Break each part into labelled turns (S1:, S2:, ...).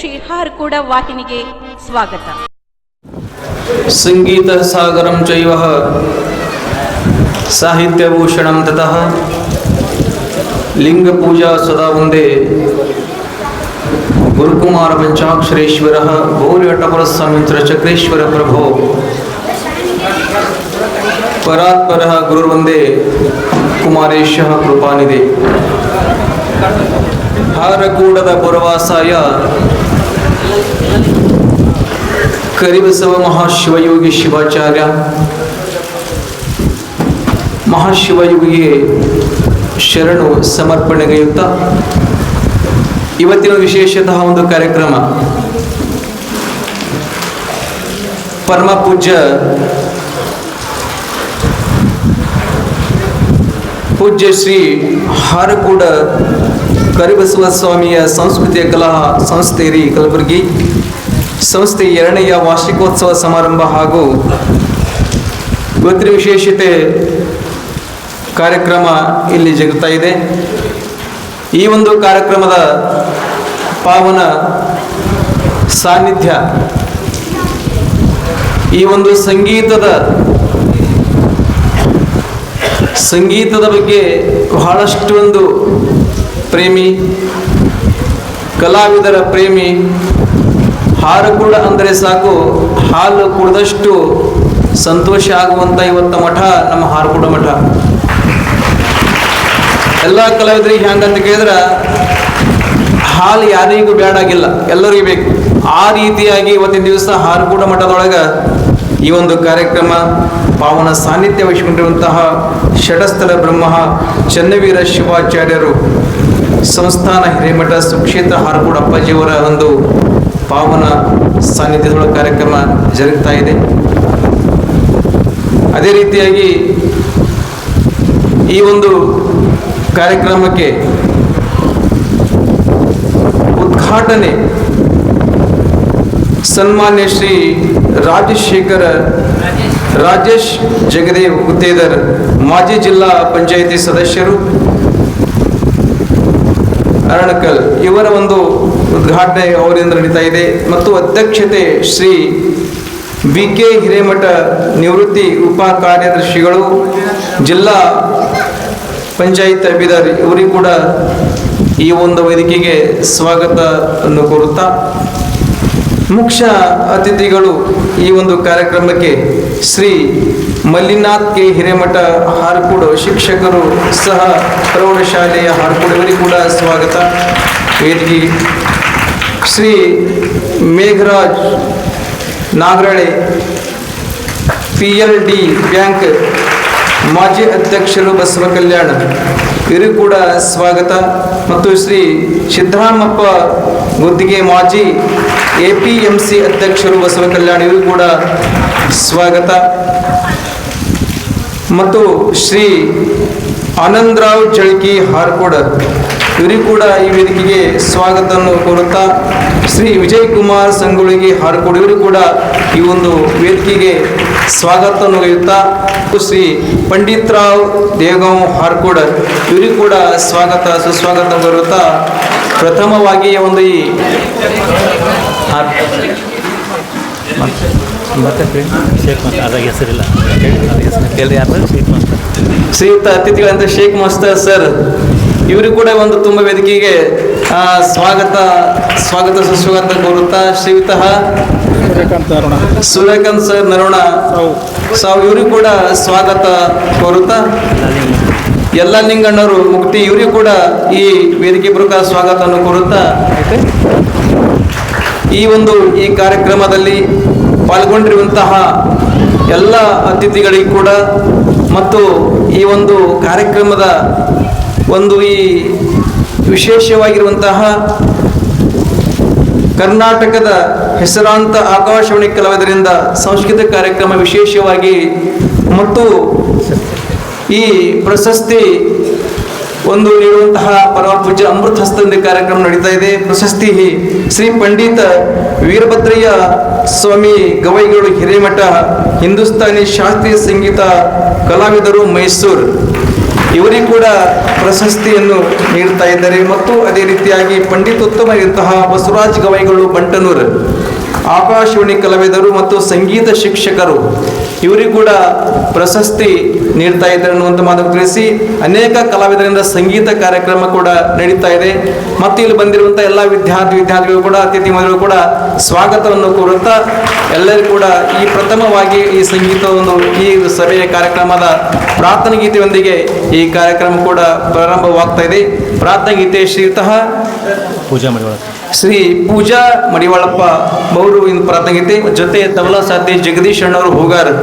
S1: ಶ್ರೀ ಹಾರ್ಕೂಡ ವಾಹಿನಿಗೆ ಸ್ವಾಗತ.
S2: ಸಂಗೀತ ಸಾಗರಂ ಚೈವ ಸಾಹಿತ್ಯಭೂಷಣಂ ತತಃ ಲಿಂಗ ಪೂಜಾ ಸದಾ ಒಂದೇ ಗುರುಕುಮಾರ ಪಂಚಾಕ್ಷರೇಶ್ವರ ಬಹುಲಿಘಟ್ಟಪುರ ಸ್ವಾಮಿತ್ರ ಚಕ್ರೇಶ್ವರ ಪ್ರಭೋ ಪರಾತ್ಪರ ಗುರುರ್ವಂದೇ ಕುಮಾರೇಶ ಕೃಪಾನಿಧಿ. ಹಾರಕೂಡದ ಪುರವಾಸಾಯ ಕರಿಬಸವ ಮಹಾಶಿವಯೋಗಿ ಶಿವಾಚಾರ್ಯ ಮಹಾಶಿವಯೋಗಿಗೆ ಶರಣು ಸಮರ್ಪಣೆಗೈಯುತ್ತ ಇವತ್ತಿನ ವಿಶೇಷತಃ ಒಂದು ಕಾರ್ಯಕ್ರಮ ಪರಮ ಪೂಜ್ಯ ಶ್ರೀ ಹಾರಕೂಡ ಕರಿಬಸವ ಸ್ವಾಮಿಯ ಸಂಸ್ಕೃತಿಯ ಕಲಾ ಸಂಸ್ಥೆ ರೀ ಕಲಬುರಗಿ ಸಂಸ್ಥೆ 2ನೇ ವಾರ್ಷಿಕೋತ್ಸವ ಸಮಾರಂಭ ಹಾಗೂ ಇವತ್ತಿನ ವಿಶೇಷತೆ ಕಾರ್ಯಕ್ರಮ ಇಲ್ಲಿ ಜರುಗ್ತಾ ಇದೆ. ಈ ಒಂದು ಕಾರ್ಯಕ್ರಮದ ಪಾವನ ಸಾನ್ನಿಧ್ಯ ಈ ಒಂದು ಸಂಗೀತದ ಬಗ್ಗೆ ಬಹಳಷ್ಟು ಒಂದು ಪ್ರೇಮಿ, ಕಲಾವಿದರ ಪ್ರೇಮಿ. ಹಾರಕೂಡ ಅಂದರೆ ಸಾಕು ಹಾಲು ಕುಡಿದಷ್ಟು ಸಂತೋಷ ಆಗುವಂಥ ಇವತ್ತ ಮಠ ನಮ್ಮ ಹಾರಕೂಡ ಮಠ. ಎಲ್ಲ ಕಲಾವಿದರಿಗೆ ಹೆಂಗಂತ ಕೇಳಿದ್ರೆ ಹಾಲು ಯಾರಿಗೂ ಬೇಡಾಗಿಲ್ಲ, ಎಲ್ಲರಿಗೂ ಬೇಕು. ಆ ರೀತಿಯಾಗಿ ಇವತ್ತಿನ ದಿವಸ ಹಾರಕೂಡ ಮಠದೊಳಗೆ ಈ ಒಂದು ಕಾರ್ಯಕ್ರಮ ಪಾವನ ಸಾನ್ನಿಧ್ಯ ವಹಿಸಿಕೊಂಡಿರುವಂತಹ ಷಡಸ್ಥಲ ಬ್ರಹ್ಮ ಚನ್ನವೀರ ಶಿವಾಚಾರ್ಯರು ಸಂಸ್ಥಾನ ಹಿರೇಮಠ ಸುಕ್ಷೇತ್ರ ಹಾರಕೂಡ ಅಪ್ಪಾಜಿಯವರ ಒಂದು ಪಾವನ ಸಾನ್ನಿಧ್ಯದೊಳ ಕಾರ್ಯಕ್ರಮ ಜರುಗ್ತಾ ಇದೆ. ಅದೇ ರೀತಿಯಾಗಿ ಈ ಒಂದು ಕಾರ್ಯಕ್ರಮಕ್ಕೆ ಉದ್ಘಾಟನೆ ಸನ್ಮಾನ್ಯ ಶ್ರೀ ರಾಜೇಶ್ ಜಗದೇವ್ ಗುತ್ತೇದಾರ್ ಮಾಜಿ ಜಿಲ್ಲಾ ಪಂಚಾಯಿತಿ ಸದಸ್ಯರು ಅರಣಕಲ್ ಇವರ ಒಂದು ಉದ್ಘಾಟನೆ ಅವರಿಂದ ನಡೀತಾ ಇದೆ. ಮತ್ತು ಅಧ್ಯಕ್ಷತೆ ಶ್ರೀ BK ಹಿರೇಮಠ ನಿವೃತ್ತಿ ಉಪ ಕಾರ್ಯದರ್ಶಿಗಳು ಜಿಲ್ಲಾ ಪಂಚಾಯತ್ ಬೀದರ್ ಇವರಿಗೂ ಕೂಡ ಈ ಒಂದು ವೇದಿಕೆಗೆ ಸ್ವಾಗತವನ್ನು ಕೋರುತ್ತಾ, ಮುಖ್ಯ ಅತಿಥಿಗಳು ಈ ಒಂದು ಕಾರ್ಯಕ್ರಮಕ್ಕೆ ಶ್ರೀ ಮಲ್ಲಿನಾಥ್ ಕೆ ಹಿರೇಮಠ ಹಾರಕೂಡ ಶಿಕ್ಷಕರು ಸಹ ಪ್ರೌಢಶಾಲೆಯ ಹಾರಕೂಡ ಇವರಿಗೂ ಕೂಡ ಸ್ವಾಗತ. ವೇದಿಕೆ ಶ್ರೀ ಮೇಘರಾಜ್ ನಾಗರಳೆ PLD ಬ್ಯಾಂಕ್ ಮಾಜಿ ಅಧ್ಯಕ್ಷರು ಬಸವ ಕಲ್ಯಾಣ ಇವರಿಗೂ ಕೂಡ ಸ್ವಾಗತ. ಮತ್ತು ಶ್ರೀ ಸಿದ್ದರಾಮಪ್ಪ ಗುತ್ತಿಗೆ ಮಾಜಿ APMC ಅಧ್ಯಕ್ಷರು ಬಸವ ಕಲ್ಯಾಣ ಇವರಿಗೂ ಕೂಡ ಸ್ವಾಗತ. ಮತ್ತು ಶ್ರೀ ಆನಂದರಾವ್ ಜಳಕಿ ಹಾರಕೂಡ ಇವರಿಗೂ ಕೂಡ ಈ ವೇದಿಕೆಗೆ ಸ್ವಾಗತವನ್ನು ಕೋರುತ್ತಾ, ಶ್ರೀ ವಿಜಯ್ ಕುಮಾರ್ ಸಂಗೊಳ್ಳಿ ಹಾರಕೂಡ ಇವರಿಗೂ ಕೂಡ ಈ ಒಂದು ವೇದಿಕೆಗೆ ಸ್ವಾಗತವನ್ನು ಒಯ್ಯುತ್ತಾ, ಶ್ರೀ ಪಂಡಿತ್ ರಾವ್ ದೇವಗಾಂವ್ ಹಾರಕೂಡ ಇವರಿಗೂ ಕೂಡ ಸ್ವಾಗತ ಸುಸ್ವಾಗತ ಬರುತ್ತಾ, ಪ್ರಥಮವಾಗಿ ಒಂದು ಈ ಶ್ರೀಯುತ ಅತಿಥಿಗಳಂತ ಶೇಖ್ ಮಸ್ತರ್ ಸರ್ ಇವರಿಗೂ ಕೂಡ ಒಂದು ತುಂಬ ವೇದಿಕೆಗೆ ಸ್ವಾಗತ ಸುಸ್ವಾಗತ ಕೋರುತ್ತಾ, ಶ್ರೀಯುತ ಸೂರ್ಯಕಾಂತ್ ಸರ್ ನರೋಣ ಸಾವು ಇವರಿಗೂ ಕೂಡ ಸ್ವಾಗತ ಕೋರುತ್ತಾ, ಎಲ್ಲ ಲಿಂಗಣ್ಣವರು ಮುಕ್ತಿ ಇವರಿಗೂ ಕೂಡ ಈ ವೇದಿಕೆ ಪ್ರಕಾರ ಸ್ವಾಗತವನ್ನು ಕೋರುತ್ತಾ, ಈ ಕಾರ್ಯಕ್ರಮದಲ್ಲಿ ಪಾಲ್ಗೊಂಡಿರುವಂತಹ ಎಲ್ಲ ಅತಿಥಿಗಳಿಗೂ ಕೂಡ ಮತ್ತು ಈ ಒಂದು ಕಾರ್ಯಕ್ರಮದ ಒಂದು ಈ ವಿಶೇಷವಾಗಿರುವಂತಹ ಕರ್ನಾಟಕದ ಹೆಸರಾಂತ ಆಕಾಶವಾಣಿ ಕಲಾವಿದರಿಂದ ಸಾಂಸ್ಕೃತಿಕ ಕಾರ್ಯಕ್ರಮ ವಿಶೇಷವಾಗಿ ಮತ್ತು ಈ ಪ್ರಶಸ್ತಿ ಒಂದು ನೀಡುವಂತಹ ಪರಮ ಪೂಜ್ಯ ಅಮೃತ ಹಸ್ತಂದೆ ಕಾರ್ಯಕ್ರಮ ನಡೀತಾ ಇದೆ. ಪ್ರಶಸ್ತಿ ಶ್ರೀ ಪಂಡಿತ ವೀರಭದ್ರಯ್ಯ ಸ್ವಾಮಿ ಗವೈಗಳು ಹಿರೇಮಠ ಹಿಂದೂಸ್ತಾನಿ ಶಾಸ್ತ್ರೀಯ ಸಂಗೀತ ಕಲಾವಿದರು ಮೈಸೂರು ಇವರಿಗೆ ಕೂಡ ಪ್ರಶಸ್ತಿಯನ್ನು ನೀಡ್ತಾ ಇದ್ದಾರೆ. ಮತ್ತು ಅದೇ ರೀತಿಯಾಗಿ ಪಂಡಿತೋತ್ತಮರಿದ್ದಂತಹ ಬಸವರಾಜ್ ಗವಾಯಿಗಳು ಬಂಟನೂರು, ಆಕಾಶವಾಣಿ ಕಲಾವಿದರು ಮತ್ತು ಸಂಗೀತ ಶಿಕ್ಷಕರು, ಇವರಿಗೂ ಕೂಡ ಪ್ರಶಸ್ತಿ ನೀಡ್ತಾ ಇದ್ದಾರೆ ಅನ್ನುವಂಥ ಮಾತನ್ನು ತಿಳಿಸಿ, ಅನೇಕ ಕಲಾವಿದರಿಂದ ಸಂಗೀತ ಕಾರ್ಯಕ್ರಮ ಕೂಡ ನಡೀತಾ ಇದೆ. ಮತ್ತು ಇಲ್ಲಿ ಬಂದಿರುವಂಥ ಎಲ್ಲ ವಿದ್ಯಾರ್ಥಿಗಳು ಕೂಡ ಅತಿಥಿ ಮಹಿಳೆಗಳು ಕೂಡ ಸ್ವಾಗತವನ್ನು ಕೋರುತ್ತಾ ಎಲ್ಲರಿಗೂ ಕೂಡ ಈ ಪ್ರಥಮವಾಗಿ ಈ ಸಂಗೀತ ಈ ಸಭೆಯ ಕಾರ್ಯಕ್ರಮದ ಪ್ರಾರ್ಥನಾ ಗೀತೆಯೊಂದಿಗೆ ಈ ಕಾರ್ಯಕ್ರಮ ಕೂಡ ಪ್ರಾರಂಭವಾಗ್ತಾ ಇದೆ. ಪ್ರಾರ್ಥನಾ ಗೀತೆ ಶ್ರೀ ಪೂಜಾ ಮಡಿವಾಳಪ್ಪ ಅವರು ಇನ್ನು ಪ್ರಾರ್ಥನಾ ಗೀತೆ ಜೊತೆ ತಬಲಾ ಸಾಥಿ ಜಗದೀಶ್ ಅಣ್ಣವರು ಹೋಗಾರ್,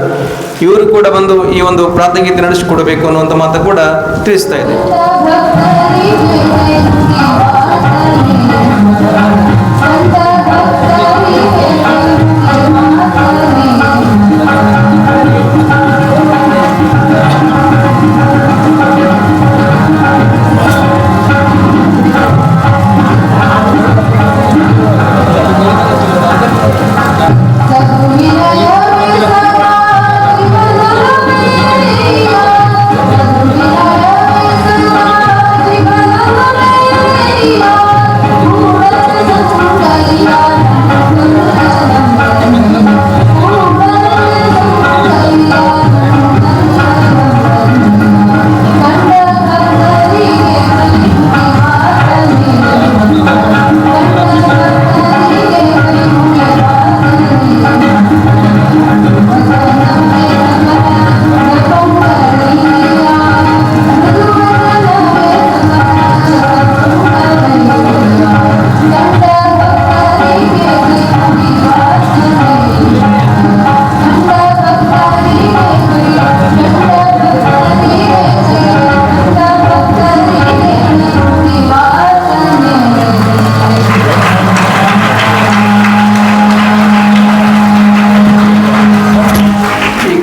S2: ಇವರು ಕೂಡ ಬಂದು ಈ ಒಂದು ಪ್ರಾರ್ಥನಾ ಗೀತೆ ನಡೆಸಿಕೊಡಬೇಕು ಅನ್ನುವಂಥ ಮಾತು ಕೂಡ ತಿಳಿಸ್ತಾ ಇದೆ.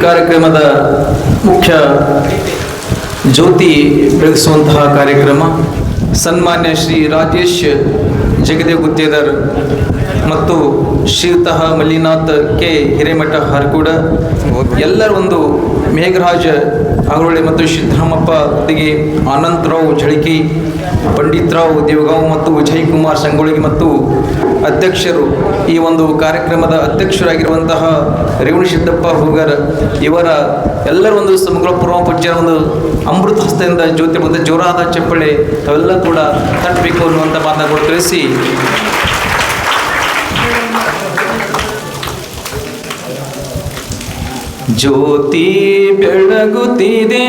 S2: ಕಾರ್ಯಕ್ರಮದ ಮುಖ್ಯ ಜ್ಯೋತಿ ಬೆಳಗಿಸುವಂತಹ ಕಾರ್ಯಕ್ರಮ ಸನ್ಮಾನ್ಯ ಶ್ರೀ ರಾಜೇಶ್ ಜಗದೇವ್ ಗುತ್ತೇದಾರ್ ಮತ್ತು ಶ್ರೀಯುತಃ ಮಲ್ಲಿನಾಥ್ ಕೆ ಹಿರೇಮಠ ಹರಕೂಡ, ಎಲ್ಲರ ಒಂದು ಮೇಘರಾಜ್ ಆಗರೊಳ್ಳಿ ಮತ್ತು ಸಿದ್ದರಾಮಪ್ಪ ಒಟ್ಟಿಗೆ ಆನಂದರಾವ್ ಝಳಕಿ, ಪಂಡಿತರಾವ್ ದೇವಗಾಂವ್ ಮತ್ತು ವಿಜಯ್ ಕುಮಾರ್ ಸಂಗೊಳ್ಳಿ ಮತ್ತು ಅಧ್ಯಕ್ಷರು, ಈ ಒಂದು ಕಾರ್ಯಕ್ರಮದ ಅಧ್ಯಕ್ಷರಾಗಿರುವಂತಹ ರೇವಣಸಿದ್ದಪ್ಪ ಹೂಗಾರ್, ಇವರ ಎಲ್ಲರ ಒಂದು ಸಮಗ್ರ ಪೂರ್ವ ಪೂಜ್ಯರ ಒಂದು ಅಮೃತ ಹಸ್ತದಿಂದ ಜ್ಯೋತಿ ಬಂದ ಜೋರಾದ ಚಪ್ಪಳೆ ಅವೆಲ್ಲ ಕೂಡ ತಟ್ಟಬೇಕು ಅನ್ನುವಂಥ ಮಾತನ್ನು ತಿಳಿಸಿ ಜ್ಯೋತಿ ಬೆಳಗುತ್ತಿದೆ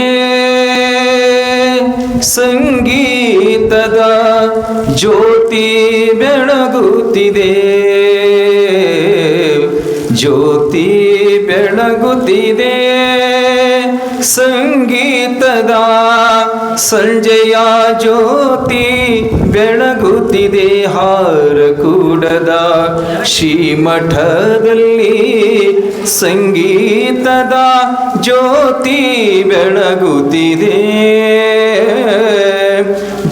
S2: ಸಂಗೀತದ ಜ್ಯೋತಿ ಬೆಳಗುತ್ತಿದೆ, ಜ್ಯೋತಿ ಬೆಳಗುತ್ತಿದೆ ಸಂಗೀತದ ಸಂಜೆಯ ಜ್ಯೋತಿ ಬೆಳಗುತ್ತಿದೆ ಹಾರಕೂಡದ ಶ್ರೀಮಠದಲ್ಲಿ ಸಂಗೀತದ ಜ್ಯೋತಿ ಬೆಳಗುತ್ತಿದೆ,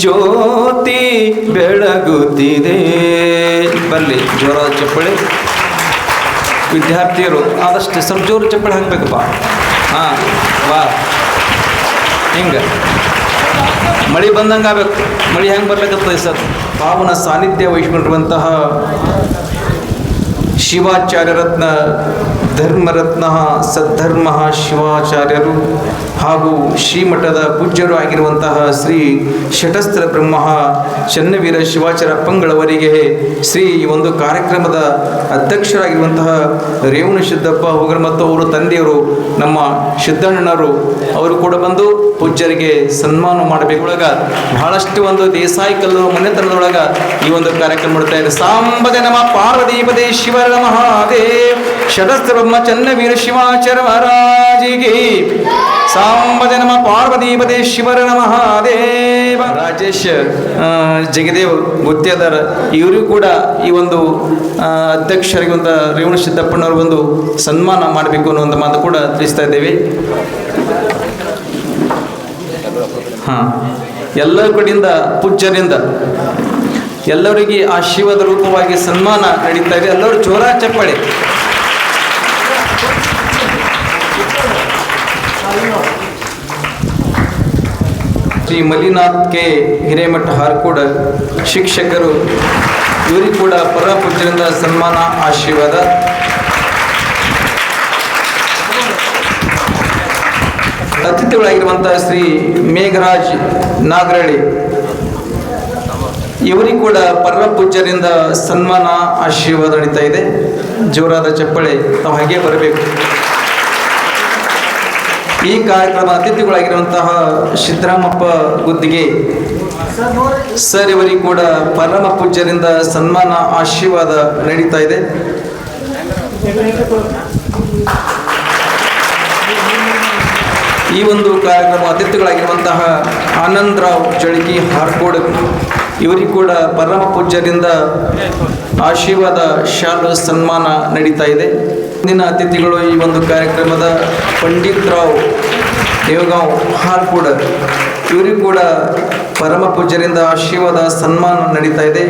S2: ಜ್ಯೋತಿ ಬೆಳಗುತ್ತಿದೆ. ಬರಲಿ ಜೋರಾದ ಚಪ್ಪಳೆ. ವಿದ್ಯಾರ್ಥಿಯರು ಆದಷ್ಟು ಸ್ವಲ್ಪ ಜೋರು ಚಪ್ಪಳೆ ಹಾಕ್ಬೇಕಪ್ಪ. ಹಾಂ ವಾ, ಹಿಂಗೆ ಮಳೆ ಬಂದಂಗೆ ಆಗ್ಬೇಕು. ಮಳೆ ಹೆಂಗೆ ಬರ್ಲಿಕ್ಕತ್ತದ ಸರ್? ಪಾವನ ಸಾನ್ನಿಧ್ಯ ವಹಿಸಿಕೊಂಡಿರುವಂತಹ ಶಿವಾಚಾರ್ಯರತ್ನ ಧರ್ಮರತ್ನ ಸದ್ಧರ್ಮ ಶಿವಾಚಾರ್ಯರು ಹಾಗೂ ಶ್ರೀಮಠದ ಪೂಜ್ಯರು ಆಗಿರುವಂತಹ ಶ್ರೀ ಶಟಸ್ತ್ರ ಬ್ರಹ್ಮ ಚನ್ನವೀರ ಶಿವಾಚಾರ್ಯ ಅಪ್ಪಂಗಳವರಿಗೆ ಶ್ರೀ ಒಂದು ಕಾರ್ಯಕ್ರಮದ ಅಧ್ಯಕ್ಷರಾಗಿರುವಂತಹ ರೇವಣಸಿದ್ದಪ್ಪ ಹೋಗರ್ ಮತ್ತು ಅವರ ತಂದೆಯರು ನಮ್ಮ ಸಿದ್ದಣ್ಣನವರು ಅವರು ಕೂಡ ಬಂದು ಪೂಜ್ಯರಿಗೆ ಸನ್ಮಾನ ಮಾಡಬೇಕು. ಬಹಳಷ್ಟು ಒಂದು ದೇಸಾಯಿ ಕಲ್ಲು ಮನೆತನದೊಳಗ ಈ ಒಂದು ಕಾರ್ಯಕ್ರಮ ಮಾಡ್ತಾ ಇದೆ. ಸಾಂಬದೆ ನಮ ಪಾರ್ವತೀಪದೇ ಶಿವರ ಮಹಾದೇವ್ ಶಟಸ್ತ್ರ ಬ್ರಹ್ಮ ಚನ್ನವೀರ ಶಿವಾಚಾರ್ಯ ಮಹಾರಾಜಿಗೆ ಸಾಂಬದೆ ನಮ ಪಾರ್ವತೀಪದೇ ಶಿವರ ಮಹಾದೇವ. ರಾಜೇಶ್ ಜಗದೇವ್ ಗುತ್ತೇದಾರ್ ಇವರು ಕೂಡ ಈ ಒಂದು ಅಧ್ಯಕ್ಷರಿಗೆ ಒಂದು ರೇವಣಸಿದ್ದಪ್ಪನವರು ಒಂದು ಸನ್ಮಾನ ಮಾಡಬೇಕು ಅನ್ನುವಂಥ ಮಾತು ಕೂಡ ತಿಳಿಸ್ತಾ ಇದ್ದೇವೆ. ಹಾಂ, ಎಲ್ಲರ ಕಡೆಯಿಂದ ಪೂಜ್ಯರಿಂದ ಎಲ್ಲರಿಗೆ ಆಶೀರ್ವಾದ ರೂಪವಾಗಿ ಸನ್ಮಾನ ನಡೀತಾ ಇದೆ. ಎಲ್ಲರೂ ಜೋರ ಚಪ್ಪಾಳೆ. ಶ್ರೀ ಮಲ್ಲಿನಾಥ್ ಕೆ ಹಿರೇಮಠ ಹಾರ್ಕೋಡ್ ಶಿಕ್ಷಕರು, ಇವರಿಗೂ ಕೂಡ ಪರಮ ಪೂಜ್ಯರಿಂದ ಸನ್ಮಾನ ಆಶೀರ್ವಾದ. ಅತಿಥಿಗಳಾಗಿರುವಂತಹ ಶ್ರೀ ಮೇಘರಾಜ್ ನಾಗರಳ್ಳಿ, ಇವರಿಗೂ ಕೂಡ ಪರಮ ಪೂಜ್ಯರಿಂದ ಸನ್ಮಾನ ಆಶೀರ್ವಾದ ನಡೀತಾ ಇದೆ. ಜೋರಾದ ಚಪ್ಪಳೆ, ನಾವು ಹಾಗೆ ಬರಬೇಕು. ಈ ಕಾರ್ಯಕ್ರಮ ಅತಿಥಿಗಳಾಗಿರುವಂತಹ ಸಿದ್ದರಾಮಪ್ಪ ಗುದ್ದಿಗೆ ಸರ್, ಇವರಿಗೂ ಕೂಡ ಪರಮ ಪೂಜ್ಯರಿಂದ ಸನ್ಮಾನ ಆಶೀರ್ವಾದ ನಡೀತಾ ಇದೆ. ಈ ಒಂದು ಕಾರ್ಯಕ್ರಮ ಅತಿಥಿಗಳಾಗಿರುವಂತಹ ಆನಂದರಾವ್ ಜಳಕಿ ಹಾರ್ಕೋಡ್, ಇವರಿಗೂ ಕೂಡ ಪರಮ ಪೂಜ್ಯರಿಂದ ಆಶೀರ್ವಾದ ಶಾಲು ಸನ್ಮಾನ ನಡೀತಾ ಇದೆ. ಮುಂದಿನ ಅತಿಥಿಗಳು ಈ ಒಂದು ಕಾರ್ಯಕ್ರಮದ ಪಂಡಿತ್ ರಾವ್ ದೇವಗಾಂವ್ ಹಾರ್ಕೋಡ್, ಇವರಿಗೂ ಕೂಡ ಪರಮ ಪೂಜ್ಯರಿಂದ ಆಶೀರ್ವಾದ ಸನ್ಮಾನ ನಡೀತಾ ಇದೆ.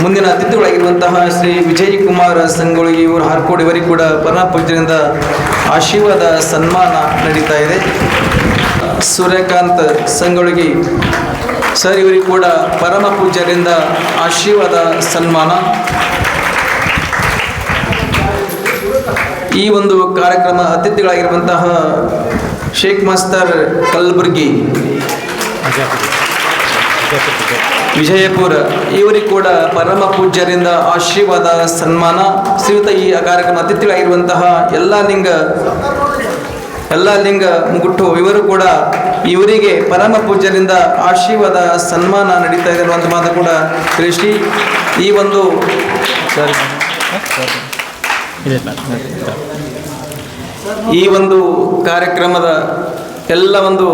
S2: ಮುಂದಿನ ಅತಿಥಿಗಳಾಗಿರುವಂತಹ ಶ್ರೀ ವಿಜಯ್ ಕುಮಾರ್ ಸಂಗೊಳ್ಳಿ ಇವರು ಹಾರ್ಕೋಡ್, ಇವರಿಗೂ ಕೂಡ ಪರಮ ಪೂಜ್ಯರಿಂದ ಆಶೀರ್ವಾದ ಸನ್ಮಾನ ನಡೀತಾ ಇದೆ. ಸೂರ್ಯಕಾಂತ್ ಸಂಗೊಳ್ಳಿ ಸರ್, ಇವರಿಗೂ ಕೂಡ ಪರಮ ಪೂಜ್ಯರಿಂದ ಆಶೀರ್ವಾದ ಸನ್ಮಾನ. ಈ ಒಂದು ಕಾರ್ಯಕ್ರಮ ಅತಿಥಿಗಳಾಗಿರುವಂತಹ ಶೇಖ್ ಮಾಸ್ತರ್ ಕಲಬುರ್ಗಿ ವಿಜಯಪುರ, ಇವರಿಗೂ ಕೂಡ ಪರಮ ಪೂಜ್ಯರಿಂದ ಆಶೀರ್ವಾದ ಸನ್ಮಾನ. ಶ್ರೀಯುತ ಈ ಕಾರ್ಯಕ್ರಮ ಅತಿಥಿಗಳಾಗಿರುವಂತಹ ಎಲ್ಲ ಲಿಂಗ ಮುಗುಟ್ಟು, ಇವರು ಕೂಡ ಇವರಿಗೆ ಪರಮ ಪೂಜ್ಯರಿಂದ ಆಶೀರ್ವಾದ ಸನ್ಮಾನ ನಡೀತಾ ಇದೆ ಅನ್ನುವಂಥ ಮಾತು ಕೂಡ ತಿಳಿಸಿ ಈ ಒಂದು ಕಾರ್ಯಕ್ರಮದ ಎಲ್ಲ ಒಂದು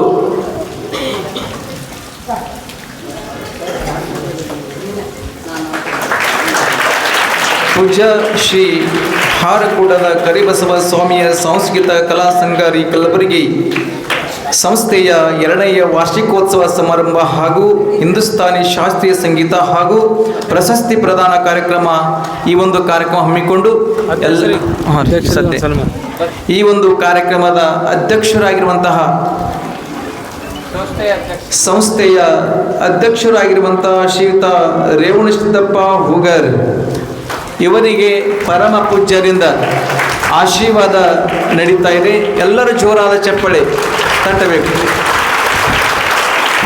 S2: ಪೂಜ್ಯ ಶ್ರೀ ಹಾರಕೂಡದ ಕರಿಬಸವ ಸ್ವಾಮಿಯ ಸಾಂಸ್ಕೃತಿಕ ಕಲಾ ಸಂಘ ಕಲಬುರಗಿ ಸಂಸ್ಥೆಯ 2ನೇ ವಾರ್ಷಿಕೋತ್ಸವ ಸಮಾರಂಭ ಹಾಗೂ ಹಿಂದೂಸ್ತಾನಿ ಶಾಸ್ತ್ರೀಯ ಸಂಗೀತ ಹಾಗೂ ಪ್ರಶಸ್ತಿ ಪ್ರದಾನ ಕಾರ್ಯಕ್ರಮ, ಈ ಒಂದು ಕಾರ್ಯಕ್ರಮ ಹಮ್ಮಿಕೊಂಡು ಈ ಒಂದು ಕಾರ್ಯಕ್ರಮದ ಅಧ್ಯಕ್ಷರಾಗಿರುವಂತಹ ಸಂಸ್ಥೆಯ ಅಧ್ಯಕ್ಷರಾಗಿರುವಂತಹ ಶ್ರೀಯುತ ರೇವಣಸಿದ್ದಪ್ಪ ಹೂಗರ್, ಇವರಿಗೆ ಪರಮ ಪೂಜ್ಯರಿಂದ ಆಶೀರ್ವಾದ ನಡೀತಾ ಇದೆ. ಎಲ್ಲರೂ ಜೋರಾದ ಚಪ್ಪಳೆ ತಟ್ಟಬೇಕು.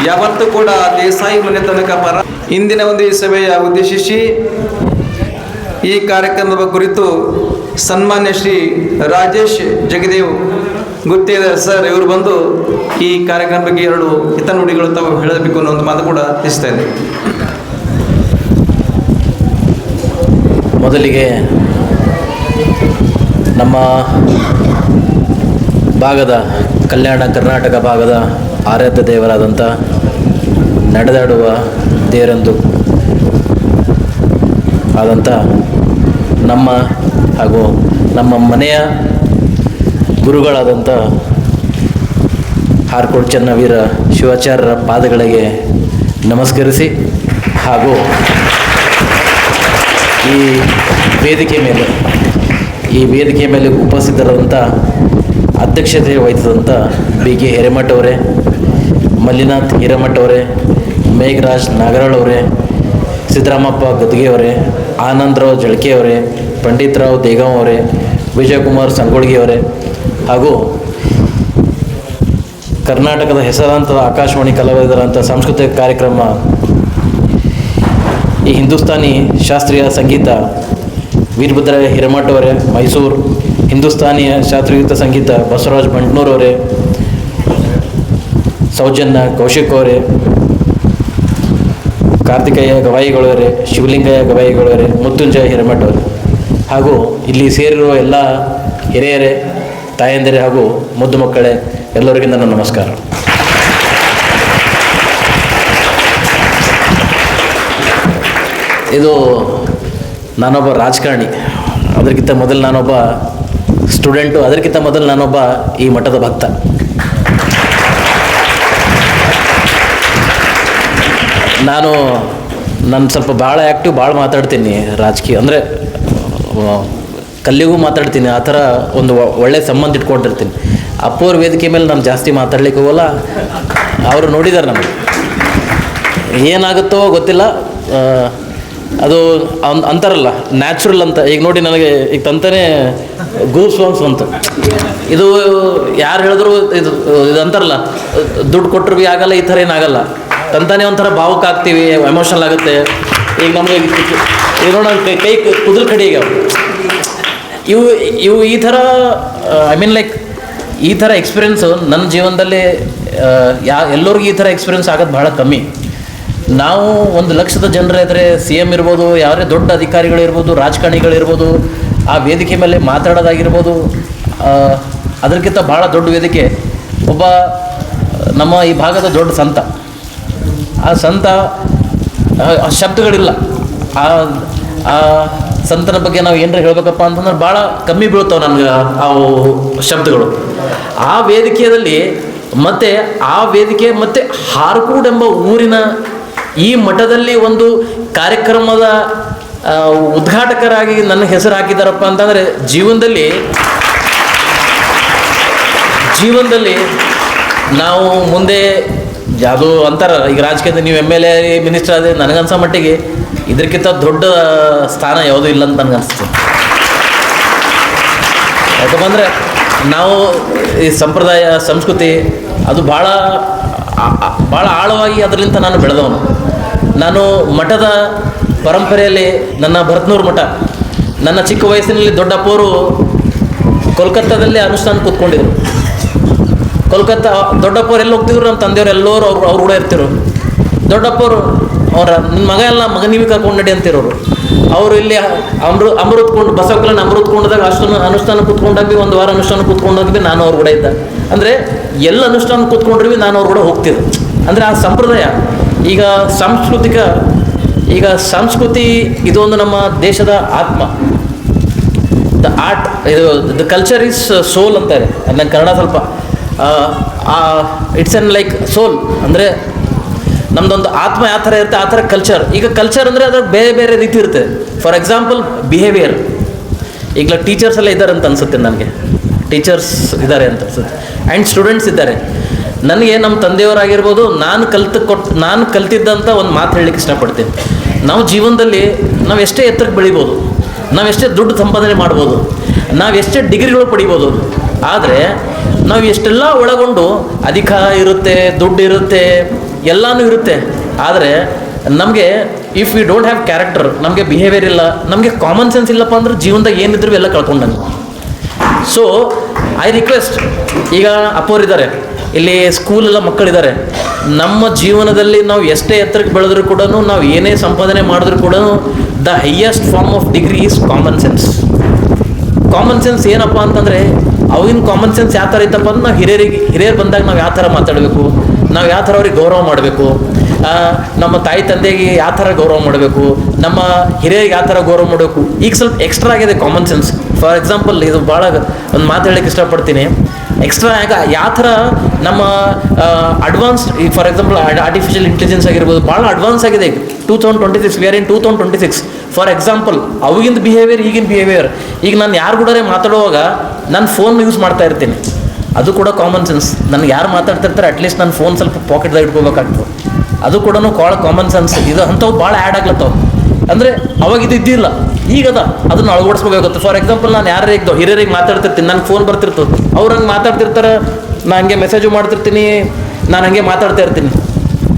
S2: ಯಾವತ್ತೂ ಕೂಡ ದೇಸಾಯಿ ಮನೆ ತನಕ ಪರ. ಇಂದಿನ ಒಂದು ಈ ಸಭೆಯ ಉದ್ದೇಶಿಸಿ ಈ ಕಾರ್ಯಕ್ರಮದ ಕುರಿತು ಸನ್ಮಾನ್ಯ ಶ್ರೀ ರಾಜೇಶ್ ಜಗದೇವ್ ಗುತ್ತೇದಾರ್ ಸರ್ ಇವರು ಬಂದು ಈ ಕಾರ್ಯಕ್ರಮ ಬಗ್ಗೆ 2 ಹಿತನುಡಿಗಳು ತಾವು ಹೇಳಬೇಕು ಅನ್ನೋ ಒಂದು ಮಾತು ಕೂಡ ತಿಳಿಸ್ತಾ ಇದೆ.
S3: ಮೊದಲಿಗೆ ನಮ್ಮ ಭಾಗದ ಕಲ್ಯಾಣ ಕರ್ನಾಟಕ ಭಾಗದ ಆರಾಧ್ಯ ದೇವರಾದಂಥ ನಡೆದಾಡುವ ದೇವರೆಂದು ಆದಂಥ ನಮ್ಮ ಹಾಗೂ ನಮ್ಮ ಮನೆಯ ಗುರುಗಳಾದಂಥ ಹಾರ್ಕೋಡ್ ಚೆನ್ನವೀರ ಶಿವಾಚಾರ್ಯರ ಪಾದಗಳಿಗೆ ನಮಸ್ಕರಿಸಿ, ಹಾಗೂ ಈ ವೇದಿಕೆ ಮೇಲೆ ಉಪಸ್ಥಿತರಾದಂಥ ಅಧ್ಯಕ್ಷತೆ ವಹಿಸಿದಂಥ BK ಹಿರೇಮಠ ಅವರೇ, ಮಲ್ಲಿನಾಥ್ ಹಿರೇಮಠ ಅವರೇ, ಮೇಘರಾಜ್ ನಾಗರಾಳ್ ಅವರೇ, ಸಿದ್ದರಾಮಪ್ಪ ಗದ್ಗೆ ಅವರೇ, ಆನಂದರಾವ್ ಜಳಕೆ ಅವರೇ, ಪಂಡಿತ್ ರಾವ್ ದೇಗಾಂವ್ ಅವರೇ, ವಿಜಯಕುಮಾರ್ ಸಂಗೊಳ್ಗಿ ಅವರೇ, ಹಾಗೂ ಕರ್ನಾಟಕದ ಹೆಸರಾಂತ ಆಕಾಶವಾಣಿ ಕಲಾವಿದರಂಥ ಸಾಂಸ್ಕೃತಿಕ ಕಾರ್ಯಕ್ರಮ ಈ ಹಿಂದೂಸ್ತಾನಿ ಶಾಸ್ತ್ರೀಯ ಸಂಗೀತ ವೀರಭದ್ರ ಹಿರೇಮಠ ಅವರೇ, ಮೈಸೂರು ಹಿಂದೂಸ್ತಾನಿಯ ಶಾಸ್ತ್ರೀಯ ಸಂಗೀತ ಬಸವರಾಜ್ ಬಂಟ್ನೂರ್ ಅವರೇ, ಸೌಜನ್ಯ ಕೌಶಿಕ್ ಅವರೇ, ಕಾರ್ತಿಕಯ್ಯ ಗವಾಯಿಗಳವರೇ, ಶಿವಲಿಂಗಯ್ಯ ಗವಾಯಿಗಳವರೇ, ಮೃತ್ಯುಂಜಯ ಹಿರೇಮಠ ಅವರೇ, ಹಾಗೂ ಇಲ್ಲಿ ಸೇರಿರುವ ಎಲ್ಲ ಹಿರಿಯರೇ, ತಾಯಂದಿರೇ ಹಾಗೂ ಮುದ್ದು ಮಕ್ಕಳೇ, ಎಲ್ಲರಿಗೂ ನನ್ನ ನಮಸ್ಕಾರ. ಇದು ನಾನೊಬ್ಬ ರಾಜಕಾರಣಿ, ಅದಕ್ಕಿಂತ ಮೊದಲು ನಾನೊಬ್ಬ ಸ್ಟೂಡೆಂಟು, ಅದಕ್ಕಿಂತ ಮೊದಲು ನಾನೊಬ್ಬ ಈ ಮಠದ ಭಕ್ತ. ನಾನು ಸ್ವಲ್ಪ ಭಾಳ ಆ್ಯಕ್ಟಿವ್, ಭಾಳ ಮಾತಾಡ್ತೀನಿ ರಾಜಕೀಯ, ಅಂದರೆ ಕಲ್ಲಿಗೂ ಮಾತಾಡ್ತೀನಿ, ಆ ಥರ ಒಂದು ಒಳ್ಳೆಯ ಸಂಬಂಧ ಇಟ್ಕೊಂಡಿರ್ತೀನಿ. ಅಪ್ಪೋರ್ ವೇದಿಕೆ ಮೇಲೆ ನಾನು ಜಾಸ್ತಿ ಮಾತಾಡ್ಲಿಕ್ಕೆ ಹೋಗಲ್ಲ. ಅವರು ನೋಡಿದ್ದಾರೆ ನಮಗೆ, ಏನಾಗುತ್ತೋ ಗೊತ್ತಿಲ್ಲ. ಅದು ಅಂತಾರಲ್ಲ ನ್ಯಾಚುರಲ್ ಅಂತ. ಈಗ ನೋಡಿ ನನಗೆ ಈಗ ತಂತಾನೆ ಗೂಸ್ ಬಾಂಬ್ಸ್ ಬಂತು. ಇದು ಯಾರು ಹೇಳಿದ್ರು ಇದು ಅಂತಾರಲ್ಲ, ದುಡ್ಡು ಕೊಟ್ಟರು ಭೀ ಆಗಲ್ಲ, ಈ ಥರ ಏನಾಗಲ್ಲ. ತಂತಾನೆ ಒಂಥರ ಭಾವುಕ ಆಗ್ತೀವಿ, ಎಮೋಷನಲ್ ಆಗುತ್ತೆ. ಈಗ ನಮಗೆ ಈಗ ನೋಡೋ ಕೈ ಕುದುರೆ ಕಡಿ ಈಗ ಇವು ಈ ಥರ ಐ ಮೀನ್ ಲೈಕ್ ಈ ಥರ ಎಕ್ಸ್ಪೀರಿಯೆನ್ಸು ನನ್ನ ಜೀವನದಲ್ಲಿ ಎಲ್ಲರಿಗೂ ಈ ಥರ ಎಕ್ಸ್ಪೀರಿಯೆನ್ಸ್ ಆಗೋದು ಭಾಳ ಕಮ್ಮಿ. ನಾವು 1,00,000 ಜನರ ಎದುರೆ CM ಇರ್ಬೋದು, ಯಾರೇ ದೊಡ್ಡ ಅಧಿಕಾರಿಗಳಿರ್ಬೋದು, ರಾಜಕಾರಣಿಗಳಿರ್ಬೋದು, ಆ ವೇದಿಕೆ ಮೇಲೆ ಮಾತಾಡೋದಾಗಿರ್ಬೋದು, ಅದಕ್ಕಿಂತ ಭಾಳ ದೊಡ್ಡ ವೇದಿಕೆ ಒಬ್ಬ ನಮ್ಮ ಈ ಭಾಗದ ದೊಡ್ಡ ಸಂತ. ಆ ಸಂತ ಶಬ್ದಗಳಿಲ್ಲ. ಆ ಸಂತನ ಬಗ್ಗೆ ನಾವು ಏನರ ಹೇಳ್ಬೇಕಪ್ಪ ಅಂತಂದ್ರೆ ಭಾಳ ಕಮ್ಮಿ ಬೀಳ್ತಾವೆ ನನಗೆ ಆ ಶಬ್ದಗಳು. ಆ ವೇದಿಕೆಯಲ್ಲಿ ಮತ್ತು ಆ ವೇದಿಕೆ ಮತ್ತು ಹಾರ್ಕೂಡ್ ಎಂಬ ಊರಿನ ಈ ಮಠದಲ್ಲಿ ಒಂದು ಕಾರ್ಯಕ್ರಮದ ಉದ್ಘಾಟಕರಾಗಿ ನನ್ನ ಹೆಸರು ಹಾಕಿದ್ದಾರಪ್ಪ ಅಂತಂದರೆ ಜೀವನದಲ್ಲಿ ನಾವು ಮುಂದೆ ಅದು ಅಂತಾರ ಈಗ ರಾಜಕೀಯದ ನೀವು MLA ಮಿನಿಸ್ಟರ್ ಅದೇ ನನಗನ್ಸೋ ಮಟ್ಟಿಗೆ ಇದಕ್ಕಿಂತ ದೊಡ್ಡ ಸ್ಥಾನ ಯಾವುದೂ ಇಲ್ಲ ಅಂತ ನನಗನ್ನಿಸ್ತು. ಯಾಕಂದರೆ ನಾವು ಈ ಸಂಪ್ರದಾಯ ಸಂಸ್ಕೃತಿ ಅದು ಭಾಳ ಆಳವಾಗಿ ಅದರಿಂದ ನಾನು ಬೆಳೆದವನು. ನಾನು ಮಠದ ಪರಂಪರೆಯಲ್ಲಿ ನನ್ನ ಭರತ್ನೂರು ಮಠ, ನನ್ನ ಚಿಕ್ಕ ವಯಸ್ಸಿನಲ್ಲಿ ದೊಡ್ಡಪ್ಪವರು ಕೋಲ್ಕತ್ತಾದಲ್ಲಿ ಅನುಷ್ಠಾನ ಕೂತ್ಕೊಂಡಿದ್ರು. ಕೋಲ್ಕತ್ತಾ ದೊಡ್ಡಪ್ಪವ್ರು ಎಲ್ಲಿ ಹೋಗ್ತಿದ್ರು, ನಮ್ಮ ತಂದೆಯವರು ಎಲ್ಲರೂ ಅವ್ರು ಕೂಡ ಇರ್ತಿರು. ದೊಡ್ಡಪ್ಪವರು ನಿನ್ನ ಮಗ ಎಲ್ಲ ಮಗನಿಗೆ ಕರ್ಕೊಂಡು ನಡಿ ಅಂತಿರೋರು. ಅವರು ಇಲ್ಲಿ ಅಮೃತ್ಕೊಂಡು ಬಸವಕಲ್ಯಾಣ ಅಮೃತ್ಕೊಂಡದಾಗ ಅನುಷ್ಠಾನ ಕೂತ್ಕೊಂಡಾಗ ಭೀ 1 ವಾರ ಅನುಷ್ಠಾನ ಕೂತ್ಕೊಂಡಾಗ ಭೀ ನಾನು ಅವ್ರ ಕೂಡ ಇದ್ದ. ಅಂದರೆ ಎಲ್ಲ ಅನುಷ್ಠಾನ ಕೂತ್ಕೊಂಡ್ರೆ ಭೀ ನಾನು ಅವ್ರ ಕೂಡ ಹೋಗ್ತಿದ್ದೆ. ಅಂದರೆ ಆ ಸಂಪ್ರದಾಯ ಈಗ ಸಂಸ್ಕೃತಿ ಇದೊಂದು ನಮ್ಮ ದೇಶದ ಆತ್ಮ. ದ ಆರ್ಟ್ ಇದು ದ ಕಲ್ಚರ್ ಈಸ್ ಸೋಲ್ ಅಂತಾರೆ. ನಂಗೆ ಕನ್ನಡ ಸ್ವಲ್ಪ ಇಟ್ಸ್ ಎನ್ ಲೈಕ್ ಸೋಲ್ ಅಂದರೆ ನಮ್ದೊಂದು ಆತ್ಮ ಯಾವ ಥರ ಇರುತ್ತೆ ಆ ಥರ ಕಲ್ಚರ್. ಈಗ ಕಲ್ಚರ್ ಅಂದರೆ ಅದ್ರ ಬೇರೆ ಬೇರೆ ರೀತಿ ಇರುತ್ತೆ. For example behaviour. ಈಗ ಟೀಚರ್ಸ್ ಎಲ್ಲ ಇದ್ದಾರೆ ಅಂತ ಅನಿಸುತ್ತೆ ನನಗೆ, ಟೀಚರ್ಸ್ ಇದ್ದಾರೆ ಅಂತ ಅನಿಸುತ್ತೆ, ಆ್ಯಂಡ್ ಸ್ಟೂಡೆಂಟ್ಸ್ ಇದ್ದಾರೆ. ನನಗೆ ನಮ್ಮ ತಂದೆಯವರಾಗಿರ್ಬೋದು ನಾನು ಕಲ್ತಿದ್ದಂಥ ಒಂದು ಮಾತು ಹೇಳಲಿಕ್ಕೆ ಇಷ್ಟಪಡ್ತೀನಿ. ನಾವು ಜೀವನದಲ್ಲಿ ನಾವು ಎಷ್ಟೇ ಎತ್ತರಕ್ಕೆ ಬೆಳಿಬೋದು, ನಾವು ಎಷ್ಟೇ ದುಡ್ಡು ಸಂಪಾದನೆ ಮಾಡ್ಬೋದು, ನಾವು ಎಷ್ಟೇ ಡಿಗ್ರಿಗಳು ಪಡಿಬೋದು, ಆದರೆ ನಾವು ಎಷ್ಟೆಲ್ಲ ಒಳಗೊಂಡು ಅಧಿಕಾರ ಇರುತ್ತೆ, ದುಡ್ಡು ಇರುತ್ತೆ, ಎಲ್ಲನೂ ಇರುತ್ತೆ. ಆದರೆ ನಮಗೆ if we don't have character, ನಮಗೆ ಬಿಹೇವಿಯರ್ ಇಲ್ಲ, ನಮಗೆ ಕಾಮನ್ ಸೆನ್ಸ್ ಇಲ್ಲಪ್ಪ ಅಂದ್ರೆ ಜೀವನದಾಗ ಏನಿದ್ರು ಎಲ್ಲ ಕಳ್ಕೊಂಡಂಗೆ. ಸೊ ಐ ರಿಕ್ವೆಸ್ಟ್, ಈಗ ಅಪ್ಪೋರಿದ್ದಾರೆ, ಇಲ್ಲಿ ಸ್ಕೂಲೆಲ್ಲ ಮಕ್ಕಳಿದ್ದಾರೆ. ನಮ್ಮ ಜೀವನದಲ್ಲಿ ನಾವು ಎಷ್ಟೇ ಎತ್ತರಕ್ಕೆ ಬೆಳೆದ್ರೂ ಕೂಡ, ನಾವು ಏನೇ ಸಂಪಾದನೆ ಮಾಡಿದ್ರು ಕೂಡ, the highest form of degree is common sense. Common sense ಏನಪ್ಪ ಅಂತಂದರೆ, ಅವಾಗಿನ ಕಾಮನ್ ಸೆನ್ಸ್ ಯಾವ ಥರ ಇತ್ತಪ್ಪ ಅಂದ್ರೆ, ನಾವು ಹಿರಿಯರು ಬಂದಾಗ ನಾವು ಯಾವ ಥರ ಮಾತಾಡಬೇಕು, ನಾವು ಯಾವ ಥರ ಅವ್ರಿಗೆ ಗೌರವ ಮಾಡಬೇಕು, ನಮ್ಮ ತಾಯಿ ತಂದೆಗೆ ಯಾವ ಥರ ಗೌರವ ಮಾಡಬೇಕು, ನಮ್ಮ ಹಿರಿಯರಿಗೆ ಯಾವ ಥರ ಗೌರವ ಮಾಡಬೇಕು. ಈಗ ಸ್ವಲ್ಪ ಎಕ್ಸ್ಟ್ರಾ ಆಗಿದೆ ಕಾಮನ್ ಸೆನ್ಸ್. ಫಾರ್ ಎಕ್ಸಾಂಪಲ್, ಇದು ಭಾಳ ಒಂದು ಮಾತು ಹೇಳಕ್ಕೆ ಇಷ್ಟಪಡ್ತೀನಿ. ಎಕ್ಸ್ಟ್ರಾ ಯಾವ ಥರ ನಮ್ಮ ಅಡ್ವಾನ್ಸ್, ಈಗ ಫಾರ್ ಎಕ್ಸಾಂಪಲ್ ಆರ್ಟಿಫಿಷಿಯಲ್ ಇಂಟೆಲಿಜೆನ್ಸ್ ಆಗಿರ್ಬೋದು, ಭಾಳ ಅಡ್ವಾನ್ಸ್ ಆಗಿದೆ ಈಗ. 2026 we are in 2026. For example, ಅವಾಗಿಂದ ಬಿಹೇವಿಯರ್ ಈಗಿನ ಬಿಹೇವಿಯರ್. ಈಗ ನಾನು ಯಾರು ಕೂಡ ಮಾತಾಡುವಾಗ ನಾನು ಫೋನ್ ಯೂಸ್ ಮಾಡ್ತಾ ಇರ್ತೀನಿ, ಅದು ಕೂಡ ಕಾಮನ್ ಸೆನ್ಸ್. ನನಗೆ ಯಾರು ಮಾತಾಡ್ತಿರ್ತಾರೆ ಅಟ್ಲೀಸ್ಟ್ ನಾನು ಫೋನ್ ಸ್ವಲ್ಪ ಪಾಕೆಟ್ದಾಗ ಇಟ್ಕೋಬೇಕಾಗ್ತದೆ, ಅದು ಕೂಡ ಕಾಮನ್ ಸೆನ್ಸ್. ಇದು ಅಂಥವು ಭಾಳ ಆ್ಯಡ್ ಆಗ್ಲತ್ತವ. ಅಂದರೆ ಅವಾಗ ಇದು ಇದ್ದಿಲ್ಲ, ಈಗದ ಅದನ್ನು ಅಳವಡಿಸ್ಕೋಬೇಕಾಗುತ್ತೆ. ಫಾರ್ ಎಕ್ಸಾಂಪಲ್, ನಾನು ಯಾರಿಗೆ ಹಿರಿಯರಿಗೆ ಮಾತಾಡ್ತಿರ್ತೀನಿ, ನನಗೆ ಫೋನ್ ಬರ್ತಿರ್ತದೆ, ಅವ್ರು ಹಂಗೆ ಮಾತಾಡ್ತಿರ್ತಾರೆ, ನಾನು ಹಂಗೆ ಮೆಸೇಜು ಮಾಡ್ತಿರ್ತೀನಿ, ನಾನು ಹಂಗೆ ಮಾತಾಡ್ತಾ ಇರ್ತೀನಿ.